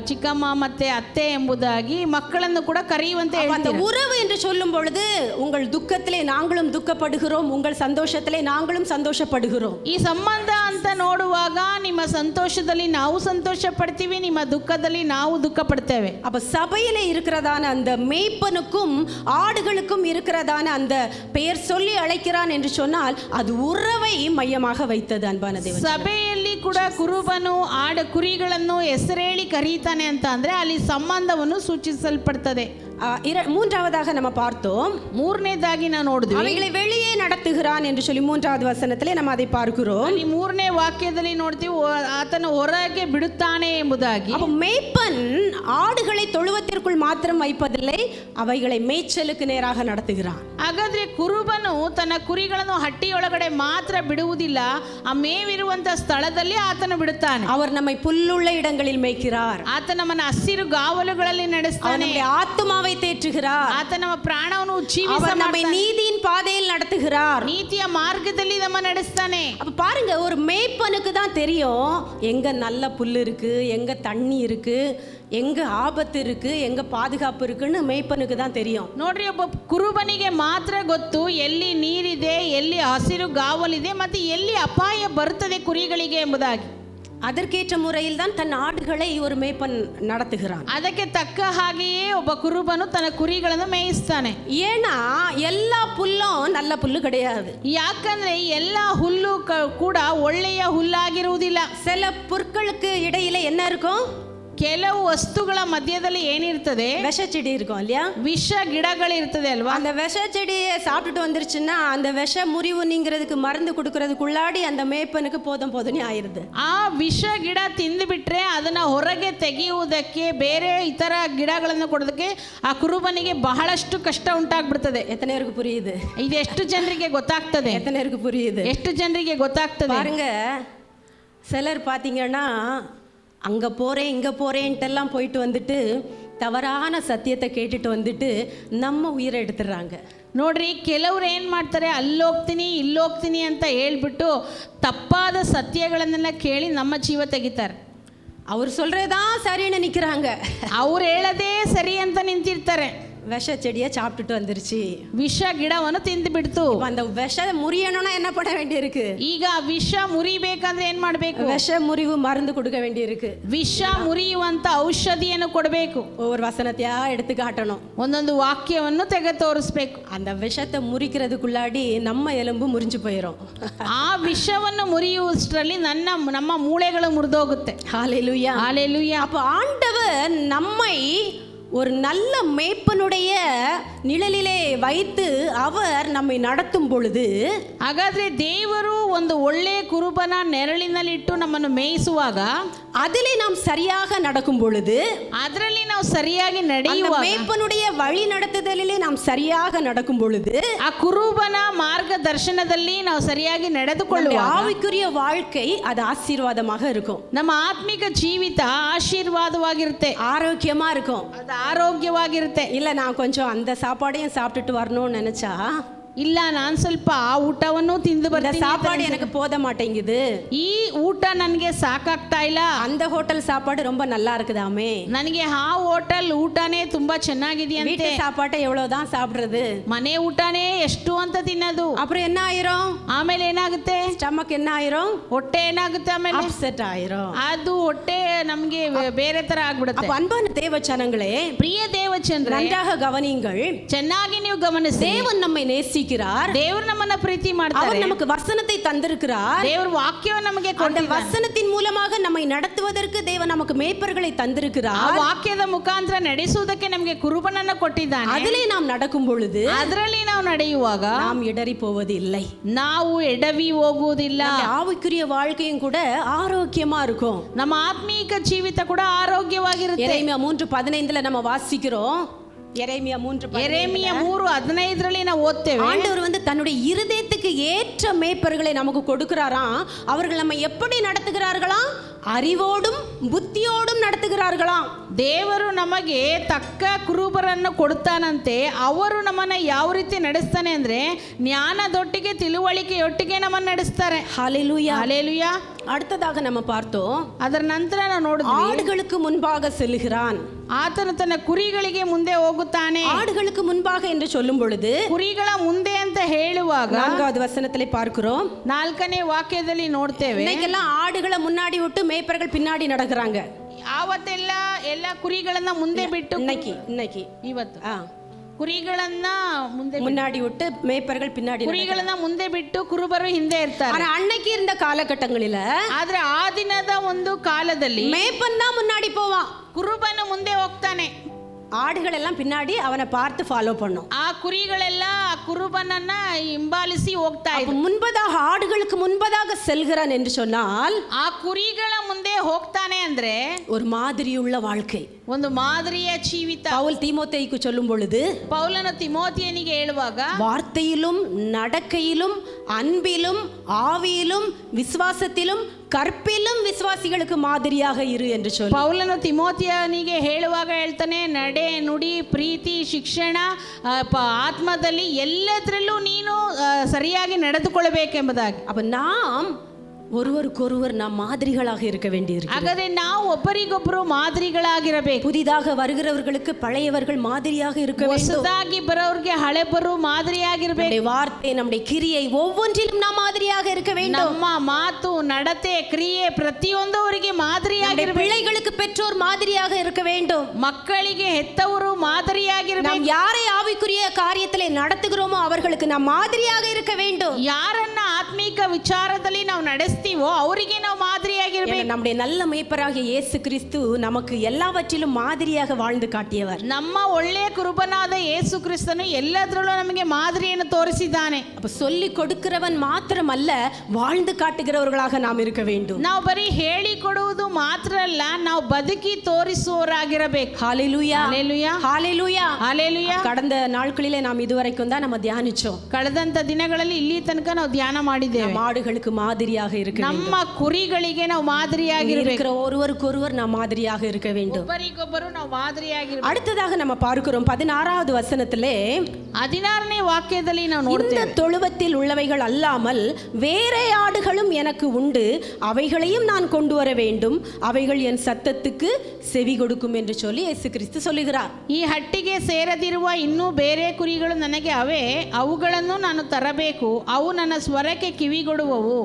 Speaker 2: ಚಿಕ್ಕಮ್ಮ ಮತ್ತೆ ಅತ್ತೆ ಎಂಬುದಾಗಿ ಮಕ್ಕಳನ್ನು ಕೂಡ ಕರೆಯುವಂತೆ
Speaker 1: அந்த உறவு என்று சொல்லும் பொழுது உங்கள் துக்கத்திலே நாங்களும் துக்கப்படுகிறோம், உங்கள் சந்தோஷத்திலே நாங்களும் சந்தோஷப்படுகிறோம்.
Speaker 2: ಈ ಸಂಬಂಧ ಅಂತ ನೋಡುವಾಗ ನಿಮ್ಮ ಸಂತೋಷದಲ್ಲಿ ನಾವು ಸಂತೋಷ ಪಡ್ತೀವಿ, ನಿಮ್ಮ ದುಃಖದಲ್ಲಿ ನಾವು ದುಃಖ ಪಡ್ತೇವೆ.
Speaker 1: அப்ப சபையிலே இருக்கிறதான அந்த மேய்ப்பனுக்கும் ஆடுகளுக்கும் இருக்கிறதான அந்த பெயர் சொல்லி அழைக்கிறான் என்று சொன்னால் அது உறவை மையமாக வைத்தது. அன்பான தேவன்,
Speaker 2: ಸಭೆಯಲ್ಲಿ ಕೂಡ ಕುರುಬನು ಕುರಿಗಳನ್ನು ಹೆಸರೇಳಿ ಕರೀತಾನೆ ಅಂತ ಅಂದ್ರೆ ಅಲ್ಲಿ ಸಂಬಂಧವನ್ನು ಸೂಚಿಸಲ್ಪಡ್ತದೆ.
Speaker 1: 3வது நம்ம பார்த்தோம்,
Speaker 2: 3ನೇದಾಗಿ ನಾವು ನೋಡಿದ್ವಿ,
Speaker 1: அவைகளை வெளியே நடத்துகிறான் என்று சொல்லி 3வது வசனத்திலே நம்ம அதை பார்க்கிறோம்.
Speaker 2: ಅಲ್ಲಿ 3ನೇ ವಾಕ್ಯದಲ್ಲಿ ನೋಡ್ತೀವಿ ಆತನ ಹೊರಗೆ ಬಿಡುತ್ತಾನೆ ಎಂಬುದಾಗಿ.
Speaker 1: அப்ப மேய்ப்பன் ஆடுகளை தொழுவத்திற்குள் மாத்திரம் வைப்பதில்லை, அவைகளை மேய்ச்சலுக்கு நேராக நடத்துகிறான்.
Speaker 2: ಹಾಗಾದ್ರೆ ಕುರುಬನು ತನ್ನ ಕುರಿಗಳನ್ನು ಹಟ್ಟಿಯೊಳಗಡೆ ಮಾತ್ರ ಬಿಡುವುದಿಲ್ಲ, ಆ ಮೇವಿರುವಂತ ಸ್ಥಳದಲ್ಲಿ ಆತನು ಬಿಡುತ್ತಾನೆ.
Speaker 1: அவர் நம்மை புல்லுள்ள இடங்களில் மேய்க்கிறார்.
Speaker 2: ಆತ ನಮ್ಮನ್ನ ಹಸಿರು ಗಾವಲುಗಳಲ್ಲಿ ನಡೆಸ್ತಾನೆ.
Speaker 1: நம்முடைய ஆத்துமாவை தேற்றுகிறார்.
Speaker 2: ಆತ ನಮ್ಮ ಪ್ರಾಣವನ್ನು
Speaker 1: அவர்
Speaker 2: ಜೀವಿಸ
Speaker 1: நம்மை நீதியின் பாதையில் நடத்துகிறார்.
Speaker 2: ನೀತಿಯ ಮಾರ್ಗದಲ್ಲಿ ನಮ್ಮ ನಡೆಸ್ತಾನೆ.
Speaker 1: அப்ப பாருங்க, ஒரு மேய்ப்பனுக்கு தான் தெரியும் எங்க நல்ல புல் இருக்கு, எங்க தண்ணி இருக்கு, எங்க ஆபத்து இருக்கு, எங்க பாதுகாப்பு இருக்குன்னு மேய்ப்பனுக்கு தான் தெரியும்.
Speaker 2: ನೋಡ್ರಿ, ಒಬ್ಬ ಕುರುಬನಿಗೆ ಮಾತ್ರ ಗೊತ್ತು ಎಲ್ಲಿ ನೀರಿದೆ, ಎಲ್ಲಿ ಹಸಿರು ಗಾವಲಿದೆ, ಮತ್ತೆ ಎಲ್ಲಿ ಅಪಾಯ ಬರುತ್ತದೆ ಕುರಿಗಳಿಗೆ ಎಂಬುದಾಗಿ.
Speaker 1: அதற்கேற்ற முறையில் தான் தன் ஆடுகளை ஒரு மேய்ப்பன் நடத்துகிறான்.
Speaker 2: ಅದಕ್ಕೆ ತಕ್ಕ ಹಾಗೆಯೇ ಒಬ್ಬ ಕುರುಬನು ತನ್ನ ಕುರಿಗಳನ್ನು ಮೇಯಿಸ್ತಾನೆ.
Speaker 1: ஏன்னா எல்லா புல்லும் நல்ல புல்லு கிடையாது.
Speaker 2: ಯಾಕಂದ್ರೆ ಎಲ್ಲ ಹುಲ್ಲು ಕೂಡ ಒಳ್ಳೆಯ ಹುಲ್ಲಾಗಿರುವುದಿಲ್ಲ.
Speaker 1: சில புற்களுக்கு இடையில என்ன இருக்கும்?
Speaker 2: ಕೆಲವು ವಸ್ತುಗಳ ಮಧ್ಯದಲ್ಲಿ ಏನಿರ್ತದೆ?
Speaker 1: விஷ செடி இருக்கும் இல்லையா?
Speaker 2: ವಿಷ ಗಿಡಗಳಿರ್ತದೆ ಅಲ್ವಾ?
Speaker 1: அந்த விஷ செடியை சாப்பிட்டுட்டு வந்துருச்சுன்னா அந்த விஷ முறிவு நீங்கிறதுக்கு மருந்து கொடுக்கறதுக்குள்ளாடி அந்த மேய்ப்பனுக்கு போதும்னு ஆயிருது.
Speaker 2: ಆ ವಿಷ ಗಿಡ ತಿಂದು ಬಿಟ್ರೆ ಅದನ್ನ ಹೊರಗೆ ತೆಗೆಯುವುದಕ್ಕೆ, ಬೇರೆ ಇತರ ಗಿಡಗಳನ್ನು ಕೊಡೋದಕ್ಕೆ ಆ ಕುರುಬನಿಗೆ ಬಹಳಷ್ಟು ಕಷ್ಟ ಉಂಟಾಗ್ಬಿಡ್ತದೆ.
Speaker 1: எத்தனை பேருக்கு புரியுது?
Speaker 2: ಇದು ಎಷ್ಟು ಜನರಿಗೆ ಗೊತ್ತಾಗ್ತದೆ?
Speaker 1: எத்தனை பேருக்கு புரியுது?
Speaker 2: ಎಷ್ಟು ಜನರಿಗೆ ಗೊತ್ತಾಗ್ತದೆ?
Speaker 1: பாருங்க, சிலர் பார்த்தீங்கன்னா அங்கே போகிறேன் இங்கே போகிறேன்ட்டெல்லாம் போயிட்டு வந்துட்டு தவறான சத்தியத்தை கேட்டுட்டு வந்துட்டு நம்ம உயிரை எடுத்துடுறாங்க.
Speaker 2: ನೋಡ್ರಿ, ಕೆಲವ್ರು ಏನು ಮಾಡ್ತಾರೆ, ಅಲ್ಲೋಗ್ತೀನಿ ಇಲ್ಲೋಗ್ತೀನಿ ಅಂತ ಹೇಳ್ಬಿಟ್ಟು ತಪ್ಪಾದ ಸತ್ಯಗಳನ್ನೆಲ್ಲ ಕೇಳಿ ನಮ್ಮ ಜೀವ ತೆಗಿತಾರೆ.
Speaker 1: அவர் சொல்கிறதான் சரின்னு நிற்கிறாங்க.
Speaker 2: ಅವ್ರು ಹೇಳದೇ ಸರಿ ಅಂತ ನಿಂತಿರ್ತಾರೆ.
Speaker 1: விஷ செடியை சாப்பிட்டுட்டு வந்துருச்சு,
Speaker 2: ವಿಷ ಗಿಡವನ್ನು ತಿಂದು ಬಿಡ್ತು.
Speaker 1: அந்த விஷ முறியணும்னா என்ன பண்ண வேண்டியிருக்கு?
Speaker 2: ಈಗ ವಿಷ ಮುರಿಬೇಕಂದ್ರೆ ಏನ್ ಮಾಡಬೇಕು?
Speaker 1: விஷ முறிவு மருந்து கொடுக்க வேண்டியிருக்கு.
Speaker 2: ವಿಷ ಮುರಿಯುವಂತ ಔಷಧಿಯನ್ನು ಕೊಡಬೇಕು.
Speaker 1: ஒவ்வொரு வசனத்தையா எடுத்து காட்டணும்.
Speaker 2: ಒಂದೊಂದು ವಾಕ್ಯವನ್ನು ತೆಗೆದು ತೋರಿಸ್ಬೇಕು.
Speaker 1: அந்த விஷத்தை முறிக்கிறதுக்குள்ளாடி நம்ம எலும்பு முறிஞ்சு போயிடும்.
Speaker 2: ಆ ವಿಷವನ್ನು ಮುರಿಯುವಷ್ಟರಲ್ಲಿ ನಮ್ಮ ಮೂಳೆಗಳು ಮುರಿದೋಗುತ್ತೆ.
Speaker 1: ஹல்லேலூயா,
Speaker 2: ஹல்லேலூயா.
Speaker 1: அப்போ ஆண்டவர் நம்மை ஒரு நல்ல மேய்ப்பனுடைய நிழலிலே வைத்து அவர் நம்மை நடத்தும் பொழுது,
Speaker 2: ಹಾಗಾದ್ರೆ ದೇವರು ಒಂದು ಒಳ್ಳೆ ಕುರುಬನ ನೆರಳಿನಲ್ಲಿಟ್ಟು ನಮ್ಮನ್ನು ಮೇಯಿಸುವಾಗ,
Speaker 1: அதிலே நாம் சரியாக நடக்கும் பொழுது,
Speaker 2: ಅದರಲ್ಲಿ ನಾವು ಸರಿಯಾಗಿ
Speaker 1: அந்த
Speaker 2: ನಡೆಯುವಾಗ,
Speaker 1: மேய்ப்பனுடைய வழி நடத்துதலிலே நாம் சரியாக நடக்கும் பொழுது,
Speaker 2: ಆ ಕುರುಬನ ಮಾರ್ಗದರ್ಶನದಲ್ಲಿ ನಾವು ಸರಿಯಾಗಿ ನಡೆದುಕೊಳ್ಳುವಾಗ
Speaker 1: ஆவிக்குரிய வாழ்க்கை அது ஆசீர்வாதமாக இருக்கும்.
Speaker 2: ನಮ್ಮ ಆತ್ಮಿಕ ಜೀವಿತ ಆಶೀರ್ವಾದವಾಗಿರುತ್ತೆ,
Speaker 1: ஆரோக்கியமா இருக்கும்.
Speaker 2: ಅದು ಆರೋಗ್ಯವಾಗಿರುತ್ತೆ.
Speaker 1: இல்ல நான் கொஞ்சம் அந்த சாப்பாடையும் சாப்பிட்டுட்டு வரணும்னு நினைச்சா,
Speaker 2: ಇಲ್ಲ ನಾನು ಸ್ವಲ್ಪ ಆ ಊಟವನ್ನು ತಿಂದು
Speaker 1: இந்த
Speaker 2: ಬರ್ತೀನಿ,
Speaker 1: சாப்பாடு எனக்கு போத மாட்டேங்குது,
Speaker 2: ಈ ಊಟ ನನಗೆ ಸಾಕಾಗ್ತಾ ಇಲ್ಲ,
Speaker 1: அந்த ஹோட்டல் சாப்பாடு ரொம்ப நல்லா இருக்குதாமே,
Speaker 2: ನನಗೆ ಆ ಹೋಟೆಲ್ ಊಟನೇ ತುಂಬಾ ಚೆನ್ನಾಗಿದೆಯಂತೆ,
Speaker 1: வீட்டு சாப்பாட்டை எவ்வளவுதான் சாப்பிடுறது,
Speaker 2: ಮನೆ ಊಟನೇ ಎಷ್ಟು ಅಂತ ತಿನ್ನೋದು,
Speaker 1: அப்புறம் என்ன ஆயிரும்?
Speaker 2: ಆಮೇಲೆ ಏನಾಗುತ್ತೆ?
Speaker 1: ஸ்டமக் என்ன ஆயிரும்?
Speaker 2: ಹೊಟ್ಟೆ ಏನಾಗುತ್ತೆ? ಆಮೇಲೆ
Speaker 1: அப்செட் ஆயிரும்.
Speaker 2: ಅದು ಹೊಟ್ಟೆ ನಮ್ಗೆ ಬೇರೆ ತರ ಆಗ್ಬಿಡುತ್ತೆ.
Speaker 1: அப்ப அன்பான தேவச்சனங்களே,
Speaker 2: ಪ್ರಿಯ ದೇವಚಂದ್ರ,
Speaker 1: நன்றாக கவனியுங்கள்.
Speaker 2: ಚೆನ್ನಾಗಿ ನೀವು ಗಮನಿಸಿ.
Speaker 1: தேவன் நம்மை நேசிக்கிறார்.
Speaker 2: ದೇವರು ನಮ್ಮನ್ನ ಪ್ರೀತಿ ಮಾಡ್ತಾರೆ.
Speaker 1: அவர் நமக்கு வசனத்தை தந்திருக்கிறார்.
Speaker 2: ದೇವರು ವಾಕ್ಯವನ್ನು ನಮಗೆ
Speaker 1: அந்த
Speaker 2: ಕೊಟ್ಟಿದ್ದಾನೆ.
Speaker 1: வசனத்தின் மூலமாக நம்மை நடத்துவதற்கு தேவன் நமக்கு மேய்ப்பர்களை
Speaker 2: ಆ
Speaker 1: தந்திருக்கிறார்.
Speaker 2: ವಾಕ್ಯದ ಮುಖಾಂತರ ನಡೆಸುವುದಕ್ಕೆ ನಮಗೆ ಕುರುಬನನ್ನ ಕೊಟ್ಟಿದ್ದಾನೆ.
Speaker 1: அதிலே நாம் நடக்கும் பொழுது
Speaker 2: ಅದರಲ್ಲಿ ನಾವು ನಡೆಯುವಾಗ
Speaker 1: நாம் இடறி போவது இல்லை.
Speaker 2: ನಾವು ಎಡವಿ ಹೋಗುವುದಿಲ್ಲ.
Speaker 1: ஆவிக்குரிய வாழ்க்கையும் கூட ஆரோக்கியமா இருக்கும்.
Speaker 2: ನಮ್ಮ ಆತ್ಮೀಕ ಜೀವಿತ ಕೂಡ ಆರೋಗ್ಯವಾಗಿರುತ್ತೆ.
Speaker 1: எரேமியா 3:15 நம்ம வாசிக்கிறோம். எரேமியா
Speaker 2: 3:15 ನಾವು ಓದ್ತೇವೆ.
Speaker 1: ஆண்டவர் தன்னுடைய இருதயத்துக்கு ஏற்ற மேய்ப்பர்களை நமக்கு கொடுக்கிறாராம். அவர்கள் நம்ம எப்படி நடத்துகிறார்களாம்? அறிவோடும் புத்தியோடும் நடத்துகிறார்களாம்.
Speaker 2: ದೇವರು ನಮಗೆ ತಕ್ಕ ಕುರುಬರನ್ನು ಕೊಡ್ತಾನಂತೆ. ಅವರು ನಮ್ಮನ್ನ ಯಾವ ರೀತಿ ನಡೆಸ್ತಾನೆ ಅಂದ್ರೆ ಜ್ಞಾನದೊಟ್ಟಿಗೆ ತಿಳುವಳಿಕೆಯೊಟ್ಟಿಗೆ ನಮ್ಮನ್ನ ನಡೆಸ್ತಾರೆ.
Speaker 1: ஹல்லேலூயா,
Speaker 2: ಹಲ್ಲೆಲೂಯಾ.
Speaker 1: அடுத்ததாக நம்ம பார்த்தோம்,
Speaker 2: ಅದರ ನಂತರ ನಾವು ನೋಡಿದ್ವಿ,
Speaker 1: ஆடுகளுக்கு முன்பாக செல்கிறான்.
Speaker 2: ಆತನು ತನ್ನ ಕುರಿಗಳಿಗೆ ಮುಂದೆ ಹೋಗುತ್ತಾನೆ.
Speaker 1: ஆடுகளுக்கு முன்பாக என்று சொல்லும் பொழுது
Speaker 2: ಕುರಿಗಳ ಮುಂದೆ ಅಂತ ಹೇಳುವಾಗ
Speaker 1: 4வது வசனத்திலே பார்க்கிறோம்.
Speaker 2: 4ನೇ ವಾಕ್ಯದಲ್ಲಿ ನೋಡ್ತೇವೆ,
Speaker 1: இன்னைக்கெல்லாம் ஆடுகளை முன்னாடி விட்டு மேய்ப்பர்கள் பின்னாடி நடக்கிறாங்க.
Speaker 2: ಆವತ್ತೆಲ್ಲ ಎಲ್ಲ ಕುರಿಗಳನ್ನ ಮುಂದೆ ಬಿಟ್ಟು,
Speaker 1: இன்னைக்கு
Speaker 2: ಇವತ್ತು ಕುರಿಗಳನ್ನ
Speaker 1: முன்னாடி விட்டு மேய்ப்பர்கள் பின்னாடி,
Speaker 2: ಕುರಿಗಳನ್ನ ಮುಂದೆ ಬಿಟ್ಟು ಕುರುಬರು ಹಿಂದೆ ಇರ್ತಾರೆ.
Speaker 1: ஆனா அன்னைக்கு இருந்த காலகட்டங்களில
Speaker 2: ಆದ್ರೆ ಆ ದಿನದ ಒಂದು ಕಾಲದಲ್ಲಿ
Speaker 1: மேய்ப்பன் தான் முன்னாடி போவான்.
Speaker 2: ಕುರುಬನು ಮುಂದೆ ಹೋಗ್ತಾನೆ.
Speaker 1: ஆடுகள் எல்லாம் பின்னாடி அவனை பார்த்து ஃபாலோ பண்ணும்.
Speaker 2: ಆ ಕುರಿಗಳೆಲ್ಲ ಆ ಕುರುಬನನ್ನ ಹಿಂಬಾಲಿಸಿ ಹೋಗ್ತಾ ಇದ್ವು.
Speaker 1: முன்பதாக ஆடுகளுக்கு முன்பதாக செல்கிறான் என்று சொன்னால்
Speaker 2: ಆ ಕುರಿಗಳ ಮುಂದೆ ಹೋಗ್ತಾನೆ ಅಂದ್ರೆ
Speaker 1: ஒரு மாதிரியுள்ள வாழ்க்கை.
Speaker 2: ಒಂದು ಮಾದರಿಯ ಜೀವಿತ.
Speaker 1: பவுல் தீமோத்தேயுக்கு சொல்லும் பொழுது
Speaker 2: ಪೌಲನ ತಿಮೋತಿಯನಿಗೆ ಹೇಳುವಾಗ
Speaker 1: வார்த்தையிலும் நடக்கையிலும் அன்பிலும் ஆவியிலும் விசுவாசத்திலும் கற்பிலும் விசுவாசிகளுக்கு மாதிரியாக இரு என்று சொல்லி
Speaker 2: ಪೌಲನು ತಿಮೋತಿಯನಿಗೆ ಹೇಳುವಾಗ ಹೇಳ್ತಾನೆ, ನಡೆ ನುಡಿ ಪ್ರೀತಿ ಶಿಕ್ಷಣ ಆತ್ಮದಲ್ಲಿ ಎಲ್ಲದರಲ್ಲೂ ನೀನು ಸರಿಯಾಗಿ ನಡೆದುಕೊಳ್ಳಬೇಕೆಂಬುದಾಗಿ.
Speaker 1: அப்ப நாம் ஒருவருக்கொருவர் நாம் மாதிரிகளாக இருக்க வேண்டியிருக்கு.
Speaker 2: ಹಾಗಾದ್ರೆ ನಾವು ಒಬ್ಬರಿಗೊಬ್ಬರು ಮಾದರಿಗಳಾಗಿರಬೇಕು.
Speaker 1: புதிதாக வருகிறவர்களுக்கு பழையவர்கள் மாதிரியாக இருக்க வேண்டும்.
Speaker 2: ಹೊಸದಾಗಿ ಬರೋರಿಗೆ ಹಳೆಬರು ಮಾದರಿಯಾಗಿರಬೇಕು.
Speaker 1: நம்முடைய வார்த்தை நம்முடைய கிரியை ஒவ்வொன்றிலும் நாம் மாதிரியாக இருக்க வேண்டும்.
Speaker 2: ನಮ್ಮ ಮಾತು ನಡತೆ ಕ್ರಿಯೆ ಪ್ರತಿಯೊಂದು ಅವರಿಗೆ ಮಾದರಿಯಾಗಿರಬೇಕು.
Speaker 1: பிள்ளைகளுக்கு பெற்றோர் மாதிரியாக இருக்க வேண்டும்.
Speaker 2: ಮಕ್ಕಳಿಗೆ ಹೆತ್ತವರು ಮಾದರಿಯಾಗಿರಬೇಕು.
Speaker 1: நாம் யாரை ஆவிக்குரிய காரியத்திலே நடத்துகிறோமோ அவர்களுக்கு நாம் மாதிரியாக இருக்க வேண்டும்.
Speaker 2: ಯಾರನ್ನ ಆತ್ಮೀಕ ವಿಚಾರದಲ್ಲಿ ನಾವು ನಡೆಸ್ತೀವೋ ಅವರಿಗೆ ನಾವು ಮಾದರಿಯಾಗಿರಬೇಕು.
Speaker 1: நம்முடைய நல்ல மேய்ப்பராகிய இயேசு கிறிஸ்து நமக்கு எல்லாவற்றிலும் மாதிரியாக வாழ்ந்து காட்டியவர்.
Speaker 2: ನಮ್ಮ ಒಳ್ಳೆಯ ಕುರುಬನಾದ ಯೇಸು ಕ್ರಿಸ್ತನು ಎಲ್ಲದರಲ್ಲೂ ನಮಗೆ ಮಾದರಿಯನ್ನು ತೋರಿಸಿದ್ದಾನೆ.
Speaker 1: அப்ப சொல்லி கொடுக்கிறவன் மாத்திரமல்ல, வாழ்ந்து காட்டுகிறவர்களாக நாம் இருக்க வேண்டும்.
Speaker 2: ನಾವು ಬರೀ ಹೇಳಿ ಕೊಡುವುದು ಮಾತ್ರ ಅಲ್ಲ, ನಾವು ಬದುಕಿ ತೋರಿಸುವವರಾಗಿರಬೇಕು.
Speaker 1: ஹalleluya
Speaker 2: ஹalleluya
Speaker 1: ஹalleluya
Speaker 2: ஹalleluya.
Speaker 1: கடந்த நாட்களிலே நாம் இதுவரைக்கும் தான் நம்ம தியானிச்சோம்.
Speaker 2: ಕಳೆದಂತ ದಿನಗಳಲ್ಲಿ ಇಲ್ಲಿ ತನಕ ನಾವು ಧ್ಯಾನ ಮಾಡಿದ್ದೇವೆ.
Speaker 1: மாடுகளுக்கு மாதிரியாக இருக்க வேண்டும்.
Speaker 2: ನಮ್ಮ ಕುರಿಗಳಿಗೆ ನಾವು ಮಾದರಿಯಾಗಿರಬೇಕು.
Speaker 1: இருக்கிற ஒருவருக்கொருவர் நாம் மாதிரியாக இருக்க வேண்டும்.
Speaker 2: ಒಬ್ಬರಿಗೊಬ್ಬರು ನಾವು ಮಾದರಿಯಾಗಿರಬೇಕು.
Speaker 1: அடுத்ததாக நம்ம பார்க்கிறோம் 16வது வசனத்திலே
Speaker 2: 16ನೇ ವಾಕ್ಯದಲ್ಲಿ ನಾವು
Speaker 1: இந்த
Speaker 2: ನೋಡ್ತೇವೆ,
Speaker 1: தொழுவத்தில் உள்ளவைகள் அல்லாமல் வேற ஆடுகளும் எனக்கு உண்டு, அவைகளையும் நான் கொண்டு வர வேண்டும், அவைகள் என் சத்தத்துக்கு செவி கொடுக்கும் என்று சொல்லி இயேசு கிறிஸ்து சொல்லுகிறார்.
Speaker 2: ಈ ಹಟ್ಟಿಗೆ ಸೇರದಿರುವ ಇನ್ನೂ ಬೇರೆ ಕುರಿಗಳು ನನಗೆ ಅವೆ, ಅವುಗಳನ್ನು ನಾನು ತರಬೇಕು, ಅವು ನನ್ನ ಸ್ವರಕ್ಕೆ ಕಿವಿಗೊಡುವವು,